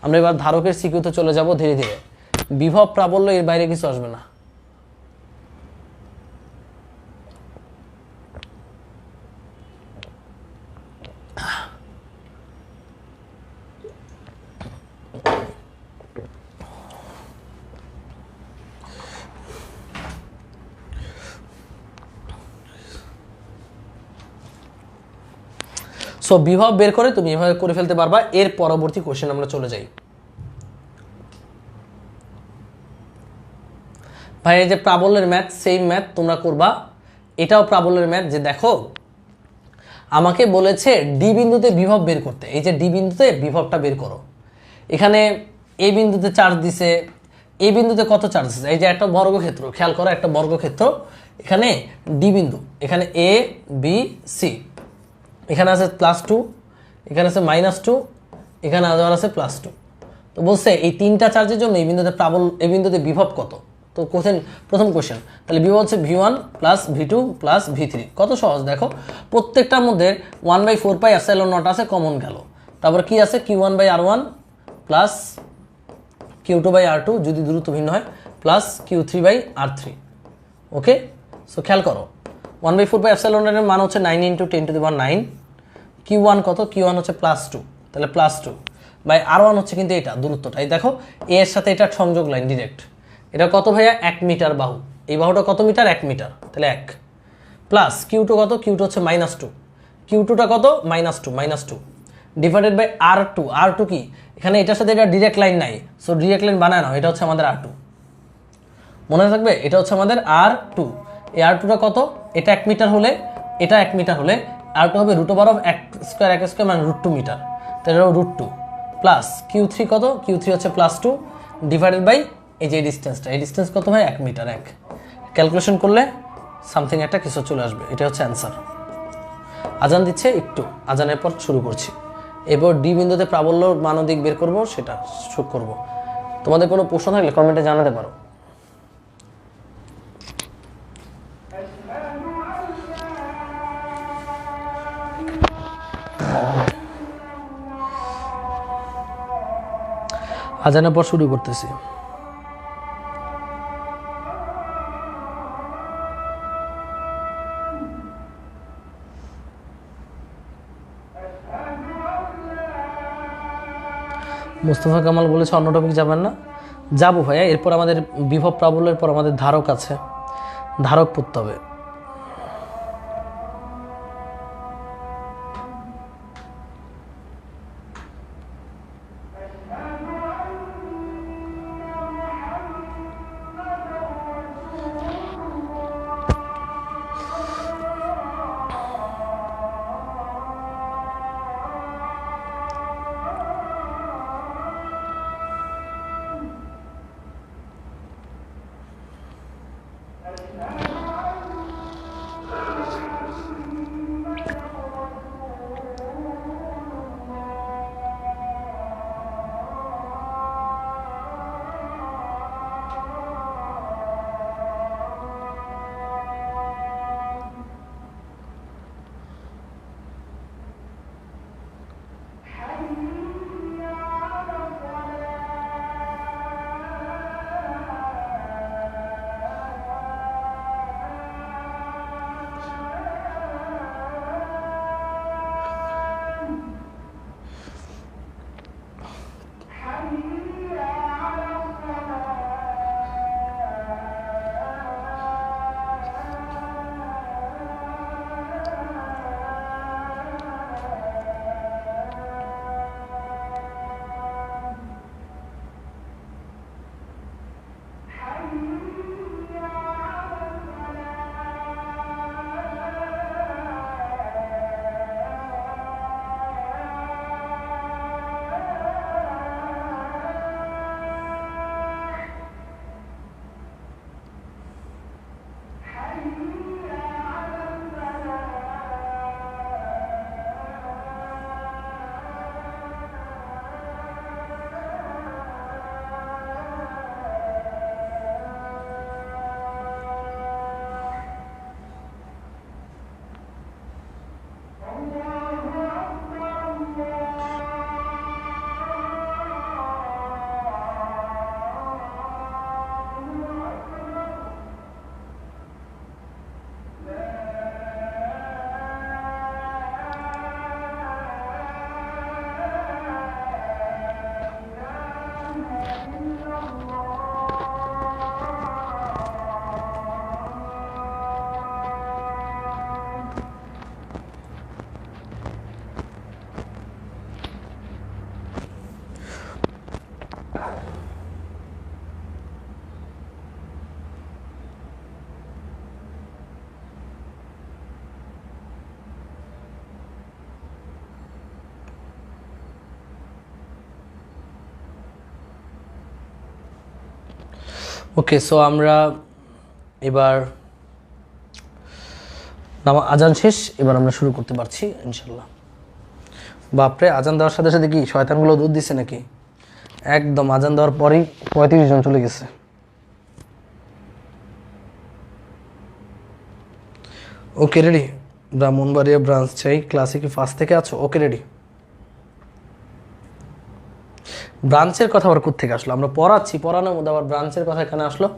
আমরা এবার ধারকের সিকিউতে চলে যাব ধীরে ধীরে। বিভব প্রাবল্য এর বাইরে কিছু আসবে না। সো বিভব বের করে তুমি এভাবে করে ফেলতে পারবা। এর পরবর্তী কোশ্চেন আমরা চলে যাই। ভাই এই যে প্রাবল্যের ম্যাথ, সেম ম্যাথ তোমরা করবা। এটাও প্রাবল্যের ম্যাথ। যে দেখো আমাকে বলেছে ডি বিন্দুতে বিভব বের করতে। এই যে ডি বিন্দুতে বিভবটা বের করো। এখানে এ বিন্দুতে চার্জ দিছে, এই বিন্দুতে কত চার্জ দিছে? এই যে একটা বর্গক্ষেত্র, খেয়াল করো একটা বর্গক্ষেত্র। এখানে ডি বিন্দু, এখানে এ বি সি, এখানে আছে +2, এখানে আছে -2, এখানে আবার আছে +2। তো বলছে এই তিনটা চার্জের জন্য এই বিন্দুতে এই বিন্দুতে বিভব কত? তো প্রথম কোশ্চেন, তাহলে বিভব হচ্ছে v1 + v2 + v3। কত সহজ দেখো, প্রত্যেকটার মধ্যে 1/4πε0 আছে, কমন গেল। তারপর কি আছে? q1/r1 + q2/r2 যদি দূরত্ব ভিন্ন হয়, প্লাস q3/r3। ওকে, সো খেয়াল করো 1/4πε0 এর মান হচ্ছে 9 × 10⁹। q1 কত? q1 হচ্ছে +2, তাহলে +2/r1 হচ্ছে কিন্তু এটা দূরত্বটা। এই দেখো এ এর সাথে এটা সংযোগ লাইন ডিরেক্ট। এটা কত ভাইয়া? 1 মিটার বাহু। এই বাহুটা কত মিটার? 1 মিটার, তাহলে 1 প্লাস q2 কত? q2 হচ্ছে -2, q2টা কত? -2 ডিভাইডেড বাই r2। r2 কি? এখানে এটার সাথে এটা ডিরেক্ট লাইন নাই, সো ডিরেক্ট লাইন বানায় নাও। এটা হচ্ছে আমাদের r2, মনে থাকবে? এটা হচ্ছে আমাদের r2। এই r2টা কত? এটা 1 মিটার হলে, এটা 1 মিটার হলে r2 হবে √(x²(x²) মানে √2 মিটার, তাহলে √2 প্লাস q3 কত? q3 হচ্ছে +2 ডিভাইডেড বাই এই যে ডিস্টেন্সটা। এই ডিস্টেন্স কত ভাই? 1 মিটার। 1 ক্যালকুলেশন করলে সামথিং একটা কিছু চলে আসবে। এটা হচ্ছে অ্যান্সার। আজান দিচ্ছে, একটু আজানের পর শুরু করছি। এরপর ডি বিন্দুতে প্রাবল্য মান ও দিক বের করবো, সেটা শুরু করবো। তোমাদের কোনো প্রশ্ন থাকলে কমেন্টে জানাতে পারো। আজানের পর শুরু করতেছি। মুস্তফা কামাল বলেছে অন্য টপিক যাবেন না। যাবো ভাইয়া, এরপর আমাদের বিভব প্রাবল্যের পর আমাদের ধারক আছে। ধারক পড়তে হবে। ওকে, সো আমরা এবার আজান শেষ, এবার আমরা শুরু করতে পারছি ইনশাল্লাহ। বাপরে, আজান দেওয়ার সাথে সাথে কি শয়তানগুলো দুধ দিচ্ছে নাকি? একদম আজান দেওয়ার পরেই 35 জন চলে গেছে। Okay ready? ব্রাহ্মণবাড়িয়া ব্রাঞ্চ চাই, ক্লাসে কি ফার্স্ট থেকে আছো? Okay ready. ব্রাঞ্চের কথা আবার কোথা থেকে আসলো? আমরা পড়াচ্ছি, পড়ানোর মধ্যে আবার ব্রাঞ্চের কথা এখানে আসলো।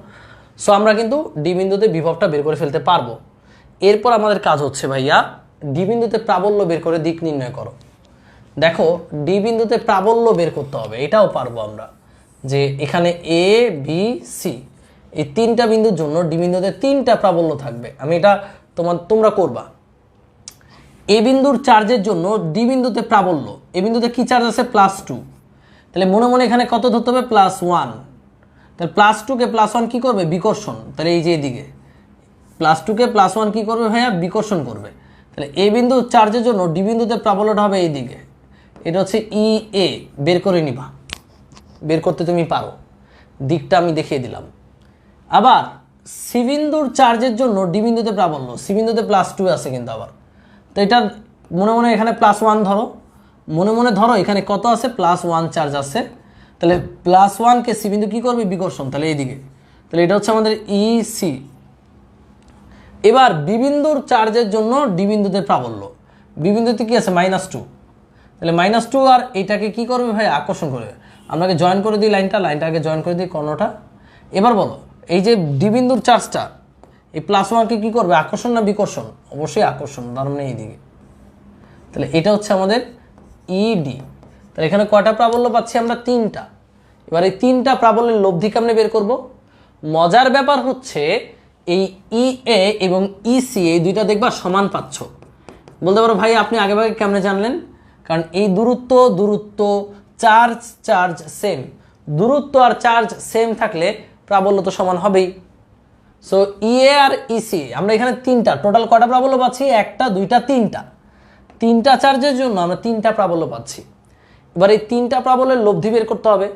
সো আমরা কিন্তু ডি বিন্দুতে বিভবটা বের করে ফেলতে পারবো। এরপর আমাদের কাজ হচ্ছে ভাইয়া ডি বিন্দুতে প্রাবল্য বের করে দিক নির্ণয় করো। দেখো, ডি বিন্দুতে প্রাবল্য বের করতে হবে, এটাও পারবো আমরা, যে এখানে এ বি সি এই তিনটা বিন্দুর জন্য ডি বিন্দুতে তিনটা প্রাবল্য থাকবে। আমি এটা তোমরা করবা। এ বিন্দুর চার্জের জন্য ডি বিন্দুতে প্রাবল্য, এ বিন্দুতে কি চার্জ আছে? +2। তাহলে মনে মনে এখানে কত ধরতে হবে? +1। তাহলে +2 কে +1 কি করবে? বিকর্ষণ। তাহলে এই যে এদিকে +2 কে +1 কি করবে ভাইয়া? বিকর্ষণ করবে। তাহলে এ বিন্দু চার্জের জন্য ডি বিন্দুতে প্রাবল্যটা হবে এইদিকে, এটা হচ্ছে ই এ। বের করে নিবা, বের করতে তুমি পারো, দিকটা আমি দেখিয়ে দিলাম। আবার সি বিন্দুর চার্জের জন্য ডি বিন্দুতে প্রাবল্য, সি বিন্দুতে +2 আছে কিন্তু আবার, তো এটা মনে মনে এখানে +1 ধরো, মনে মনে ধরো এখানে কত আছে? +1 চার্জ আছে। তাহলে +1 কে সি বিন্দু কি করবে? বিকর্ষণ। তাহলে এইদিকে, তাহলে এটা হচ্ছে আমাদের ই সি। এবার বি বিন্দুর চার্জের জন্য ডি বিন্দুতে প্রাবল্য, বি বিন্দুতে কি আছে? -2। তাহলে -2 আর এটাকে কি করবে ভাই? আকর্ষণ করবে। আপনাকে জয়েন করে দিই লাইনটা, লাইনটাকে জয়েন করে দিই কর্ণটা। এবার বলো, এই যে ডি বিন্দুর চার্জটা এই +1 কে কি করবে? আকর্ষণ না বিকর্ষণ? অবশ্যই আকর্ষণ, তার মানে এইদিকে। তাহলে এটা হচ্ছে আমাদের ইডি। তাহলে এখানে কয়টা প্রাবল্য পাচ্ছি আমরা? 3টা। এবার এই 3টা প্রাবল্যের লব্ধি কেমনে বের করব? মজার ব্যাপার হচ্ছে এই ই এ এবং ইসি এই দুইটা দেখবা সমান পাচ্ছ। বলতে পারো ভাই আপনি আগে ভাগে কেমনে জানলেন? কারণ এই দূরত্ব চার্জ চার্জ সেম, দূরত্ব আর চার্জ সেম থাকলে প্রাবল্য তো সমান হবেই। সো ইএ আর ইসি আমরা এখানে তিনটা, টোটাল কটা প্রাবল্য পাচ্ছি? একটা, দুইটা, তিনটা চার্জের জন্য আমরা তিনটা প্রাবল্য পাচ্ছি। এবার এই তিনটা প্রাবল্যের লব্ধি বের করতে হবে।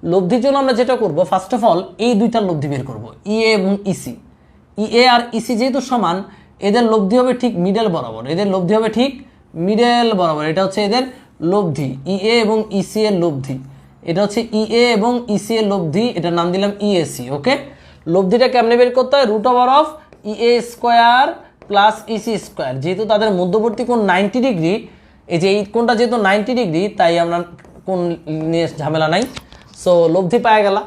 লব্ধির জন্য আমরা যেটা করব, ফার্স্ট অফ অল এই দুইটার লব্ধি বের করব, ইএ এবং ইসি। ইএ আর ইসি যেহেতু সমান, এদের লব্ধি হবে ঠিক মিডল বরাবর, এদের লব্ধি হবে ঠিক মিডল বরাবর। এটা হচ্ছে এদের লব্ধি, ইএ এবং ইসি এর লব্ধি। এটা হচ্ছে ইএ এবং ইসি এর লব্ধি, এটার নাম দিলাম ইএসি। ওকে, লব্ধিটা কেমনে বের করতে হয়? Root over of EA square plus EC square. যেহেতু তাদের মধ্যবর্তী কোণ 90 ডিগ্রি, এই যে এই কোণটা যেহেতু 90 ডিগ্রি, তাই আমরা কোণ নিয়ে ঝামেলা নাই। সো লব্ধি পাওয়া গেলা।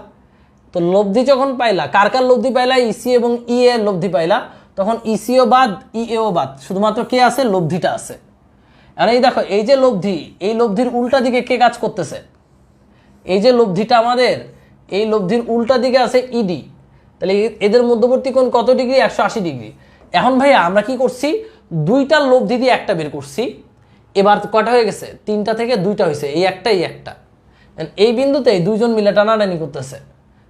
তো লব্ধি যখন পাইলা, কার কার লব্ধি পাইলা? ইসি এবং ই এর লব্ধি পাইলা। তখন ইসিও বাদ, ইএও বাদ, শুধুমাত্র কে আছে? লব্ধিটা আছে। আর এই দেখো, এই যে লব্ধি, এই লব্ধির উল্টা দিকে কে কাজ করতেছে? এই যে লব্ধিটা আমাদের, এই লব্ধির উল্টা দিকে আছে ইডি। তাহলে এদের মধ্যবর্তী কোণ কত ডিগ্রি? 180 ডিগ্রি। এখন ভাইয়া আমরা কি করছি? দুইটার লব্ধি দিয়ে একটা বের করছি। এবার কটা হয়ে গেছে? তিনটা থেকে দুইটা হয়েছে, এই একটা এই একটা। এই বিন্দুতে দুইজন মিলে টানাটানি করতেছে।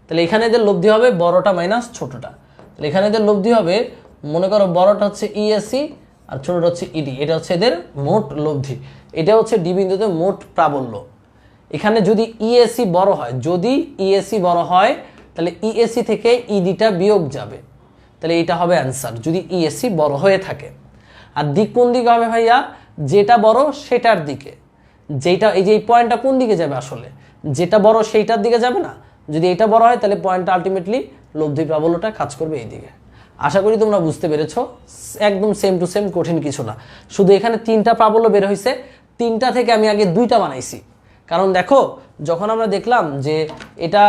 তাহলে এখানে এদের লব্ধি হবে বড়টা মাইনাস ছোটটা। তাহলে এখানে এদের লব্ধি হবে, মনে করো বড়টা হচ্ছে ইএসি আর ছোটটা হচ্ছে ইডি। এটা হচ্ছে এদের মোট লব্ধি। এটা হচ্ছে ডি বিন্দুতে মোট প্রাবল্য। এখানে যদি ইএসি বড় হয়, যদি ইএসি বড় হয়, তাহলে ইএসি থেকে ইডিটা বিয়োগ যাবে। তাহলে এটা হবে অ্যান্সার, যদি ইএসি বড় হয়ে থাকে। আর দিক কোন দিকে হবে ভাইয়া? যেটা বড় সেটার দিকে। যেটা এই যে এই পয়েন্টটা কোন দিকে যাবে? আসলে যেটা বড় সেইটার দিকে যাবে না? যদি এটা বড় হয় তাহলে পয়েন্টটা আলটিমেটলি লব্ধি প্রাবল্যটা কাজ করবে এই দিকে। আশা করি তোমরা বুঝতে পেরেছো। একদম সেম টু সেম, কঠিন কিছু না। শুধু এখানে তিনটা প্রাবল্য বের হয়েছে, তিনটা থেকে আমি আগে দুইটা বানাইছি। কারণ দেখো, যখন আমরা দেখলাম যে এটা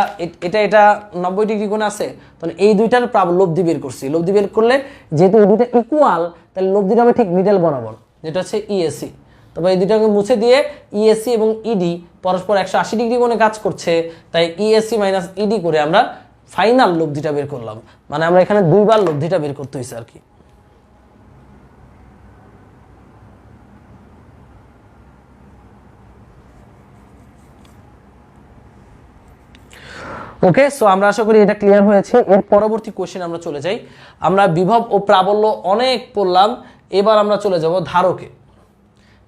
এটা এটা 90 ডিগ্রি কোণে আছে, তাহলে এই দুইটার লব্ধি বের করছি। লব্ধি বের করলে যেহেতু এই দুইটা ইকুয়াল, তাহলে লব্ধিটা হবে ঠিক মিডল বরাবর, যেটা হচ্ছে ইএসি। তবে এই দুইটাকে মুছে দিয়ে ইএসি এবং ইডি পরস্পর 180 ডিগ্রি কোণে কাজ করছে, তাই ইএসি মাইনাস ইডি করে আমরা ফাইনাল লব্ধিটা বের করলাম। মানে আমরা এখানে দুইবার লব্ধিটা বের করতে হয়েছে আর কি। ওকে, সো আমরা আশা করি এটা ক্লিয়ার হয়েছে। এর পরবর্তী কোশ্চেন আমরা চলে যাই। আমরা বিভব ও প্রাবল্য অনেক পড়লাম, এবার আমরা চলে যাব ধারকে।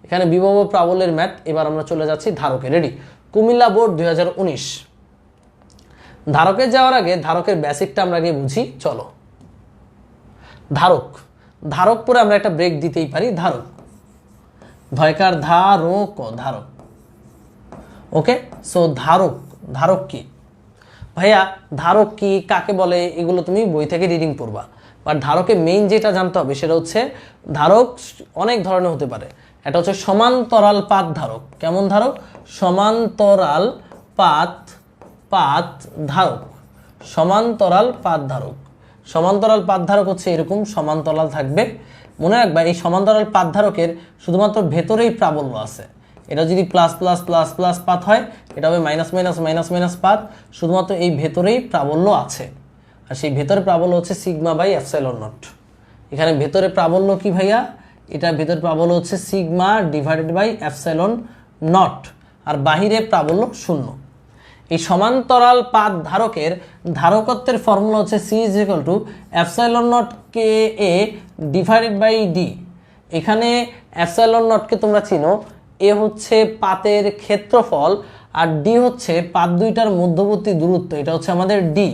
এখানে বিভব ও প্রাবল্যের ম্যাথ, এবার আমরা চলে যাচ্ছি ধারকে। রেডি? কুমিল্লা বোর্ড 2019। ধারকে যাওয়ার আগে ধারকের বেসিকটা আমরা আগে বুঝি, চলো। ধারক, ধারক পরে আমরা একটা ব্রেক দিতেই পারি। ধারক, ভয়কার ধারক, ধারক। ওকে, সো ধারক, ধারক কি ভাইয়া? ধারক কি, কাকে বলে, এগুলো তুমি বই থেকে রিডিং পড়বা। বাট ধারকের মেইন যেটা জানতে হবে সেটা হচ্ছে, ধারক অনেক ধরনের হতে পারে। এটা হচ্ছে সমান্তরাল পাত ধারক। কেমন ধারক? সমান্তরাল পাত ধারক। সমান্তরাল পাত ধারক। সমান্তরাল পাত ধারক হচ্ছে এরকম সমান্তরাল থাকবে। মনে রাখবা, এই সমান্তরাল পাত ধারকের শুধুমাত্র ভেতরেই প্রাবল্য আছে। এটা যদি প্লাস প্লাস প্লাস প্লাস পাত হয়, এটা হবে মাইনাস মাইনাস মাইনাস মাইনাস পাত। শুধুমাত্র এই ভেতরেই প্রাবল্য আছে, আর সেই ভেতরে প্রাবল্য হচ্ছে সিগমা বাই এপসাইলন নট। এখানে ভেতরে প্রাবল্য কি ভাইয়া? এটা ভেতরে প্রাবল্য হচ্ছে sigma divided by epsilon naught, আর বাহিরে প্রাবল্য 0। এই সমান্তরাল পাত ধারকের ধারকত্বের ফর্মুলা হচ্ছে C is equal to epsilon naught K A divided by D. এখানে এপসাইলন নটকে তোমরা চিনো, এ হচ্ছে পাতের ক্ষেত্রফল, আর ডি হচ্ছে পাত দুইটার মধ্যবর্তী দূরত্ব, এটা হচ্ছে আমাদের ডি।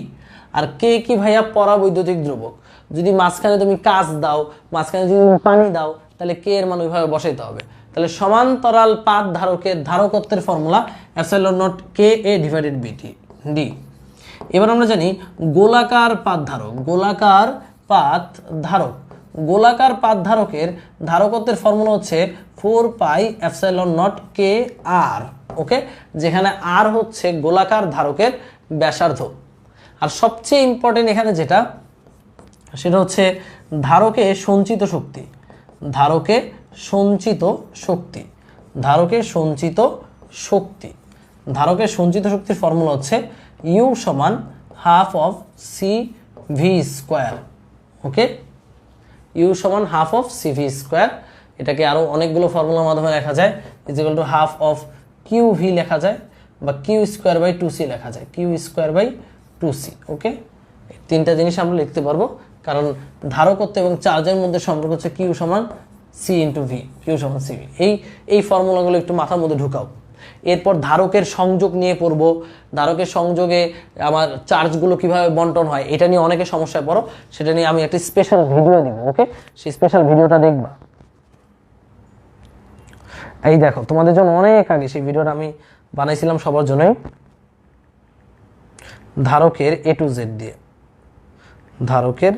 আর কে কি ভাইয়া? পরাবৈদ্যুতিক ধ্রুবক। যদি মাঝখানে তুমি কাঁচ দাও, মাঝখানে যদি পানি দাও, তাহলে কে এর মান ওইভাবে বসাইতে হবে। তাহলে সমান্তরাল পাত ধারকের ধারকত্বের formula epsilon naught K A divided by D. এবার আমরা জানি গোলাকার পাত ধারক। গোলাকার পাত ধারক, গোলাকার পাত ধারকের ধারকত্বের ফর্মুলা হচ্ছে 4 পাই এপসাইলন নট কে আর। ওকে, যেখানে আর হচ্ছে গোলাকার ধারকের ব্যাসার্ধ। আর সবচেয়ে ইম্পর্টেন্ট এখানে যেটা, সেটা হচ্ছে ধারকে সঞ্চিত শক্তি। ধারকে সঞ্চিত শক্তি, ধারকে সঞ্চিত শক্তি। ধারকের সঞ্চিত শক্তির ফর্মুলা হচ্ছে ইউ সমান half of C V square. Okay, U সমান হাফ অফ সিভি স্কোয়ার, এটাকে আরও অনেকগুলো ফর্মুলার মাধ্যমে লেখা যায়, is equal to half of Q V লেখা যায়, বা কিউ স্কোয়ার বাই 2c লেখা যায়, কিউ স্কোয়ার বাই 2c। ওকে, তিনটা জিনিস আমরা লিখতে পারবো, কারণ ধারকত্ব এবং চার্জের মধ্যে সম্পর্ক হচ্ছে কিউ সমান সি ইন্টু ভি, কিউ সমান সিভি। এই ফর্মুলাগুলো একটু মাথার মধ্যে ঢুকাও। এরপর ধারকের সংযোগ নিয়ে পড়বো, ধারকের সংযোগে আমার চার্জগুলো কিভাবে বন্টন হয় এটা নিয়ে অনেকে সমস্যায় পড়ো, সেটা নিয়ে আমি একটা স্পেশাল ভিডিও দিব। ওকে, সেই স্পেশাল ভিডিওটা দেখবা। এই দেখো, তোমাদের জন্য অনেক আগে সেই ভিডিওটা আমি বানাইছিলাম সবার জন্যই, ধারকের এ টু জেড দিয়ে, ধারকের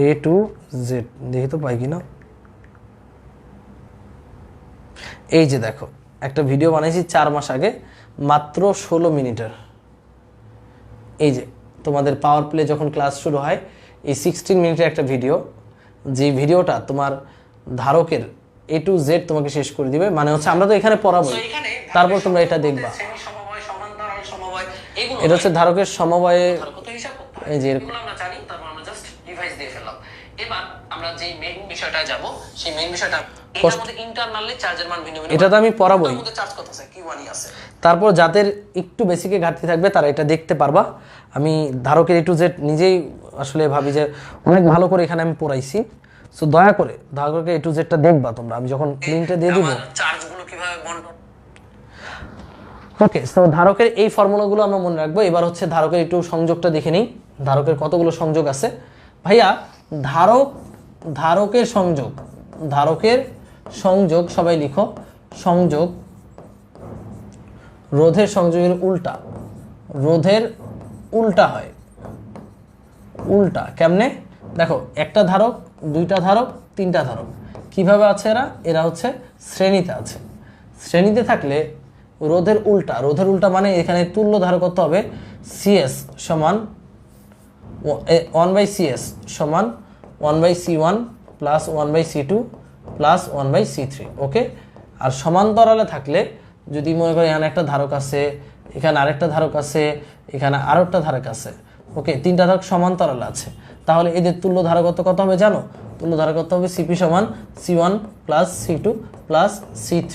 এ টু জেড, দেখি তো পাই কিনা। এই যে দেখো, একটা ভিডিও বানাইছি 4 মাস আগে, মাত্র 16 মিনিটের। এই যে তোমাদের পাওয়ার প্লে যখন ক্লাস শুরু হয়, এই 16 মিনিটের একটা ভিডিও, যে ভিডিওটা তোমার ধারকের এ টু জেড তোমাকে শেষ করে দিবে। মানে হচ্ছে আমরা তো এখানে পড়াবো, তারপর তোমরা এটা দেখবা। এটা হচ্ছে ধারকের সমবায়ে, এই যে এরকম আমরা জানি, তারপর আমরা জাস্ট ডিভাইস দিয়ে ফেললাম। এবার আমরা যে মেইন বিষয়টা যাব, সেই মেইন বিষয়টা এটার মধ্যে ইন্টারনালি চার্জের মান ভিন্ন ভিন্ন, এটা তো আমি পড়াবোই। এর মধ্যে চার্জ কত আছে, Q1 ই আছে। তারপর যাদের একটু বেসিকে ঘাটতি থাকবে তারা এটা দেখতে পারবা। আমি ধারকের এ টু জেড নিজেই আসলে ভাবি যে অনেক ভালো করে এখানে আমি পড়াইছি, সো দয়া করে ধারকের এ টু জেডটা দেখবা তোমরা, আমি যখন লিংকটা দিয়ে দিব চার্জগুলো কিভাবে বন্টন। ওকে, সো ধারকের এই ফর্মুলাগুলো আমরা মনে রাখবো। এবার হচ্ছে ধারকের একটু সংযোগটা দেখে নিই, ধারকের কতগুলো সংযোগ আছে। ভাইয়া ধারকের সংযোগ সবাই লিখো, সংযোগ রোধের সংযোগের উল্টা, রোধের উল্টা হয়। উল্টা কেমনে দেখো, একটা ধারক, দুইটা ধারক, তিনটা ধারক, কিভাবে আছে এরা হচ্ছে শ্রেণীতে আছে। শ্রেণীতে থাকলে রোধের উল্টা মানে এখানে তুল্য ধারকত্ব হবে সিএস সমান 1/CS সমান 1/C1 plus 1/C2 plus 1/C3। ওকে, আর সমান্তরালে থাকলে যদি মনে করি এখানে একটা ধারক আছে, এখানে আরেকটা ধারক আছে, এখানে আরেকটা ধারক আছে, ওকে, তিনটা ধারক সমান্তরালে আছে, তাহলে এদের তুল্য ধারকত্ব কত হবে জানো? তুল্য ধারকত্ব হবে সিপি সমান C1 plus C2 plus C3।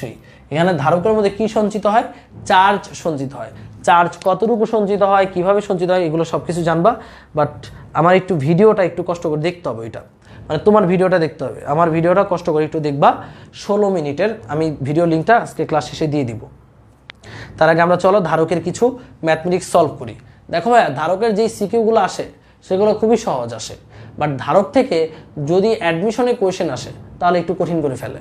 এখানে ধারকের মধ্যে কি সঞ্চিত হয়? চার্জ সঞ্চিত হয়। চার্জ কতটুকু সঞ্চিত হয়, কিভাবে সঞ্চিত হয়, এগুলো সব কিছু জানবা। বাট আমার একটু ভিডিওটা একটু কষ্ট করে দেখতে হবে, ওইটা মানে তোমার ভিডিওটা দেখতে হবে, আমার ভিডিওটা কষ্ট করে একটু দেখবা। 16 মিনিটের আমি ভিডিও লিঙ্কটা আজকে ক্লাস শেষে দিয়ে দিব। তার আগে আমরা চলো ধারকের কিছু ম্যাথমেটিক্স সলভ করি। দেখো ভাইয়া, ধারকের যেই সিকিউগুলো আসে সেগুলো খুবই সহজ আসে, বাট ধারক থেকে যদি অ্যাডমিশনে কোয়েশ্চেন আসে তাহলে একটু কঠিন করে ফেলে।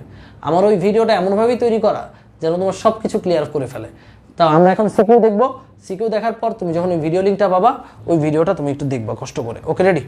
আমার ওই ভিডিওটা এমনভাবেই তৈরি করা যেন তোমার সব কিছু ক্লিয়ার করে ফেলে। তা আমরা এখন সিকিউ দেখবো, সিকিউ দেখার পর তুমি যখন ওই ভিডিও লিঙ্কটা পাবা, ওই ভিডিওটা তুমি একটু দেখবা কষ্ট করে। ওকে, রেডি?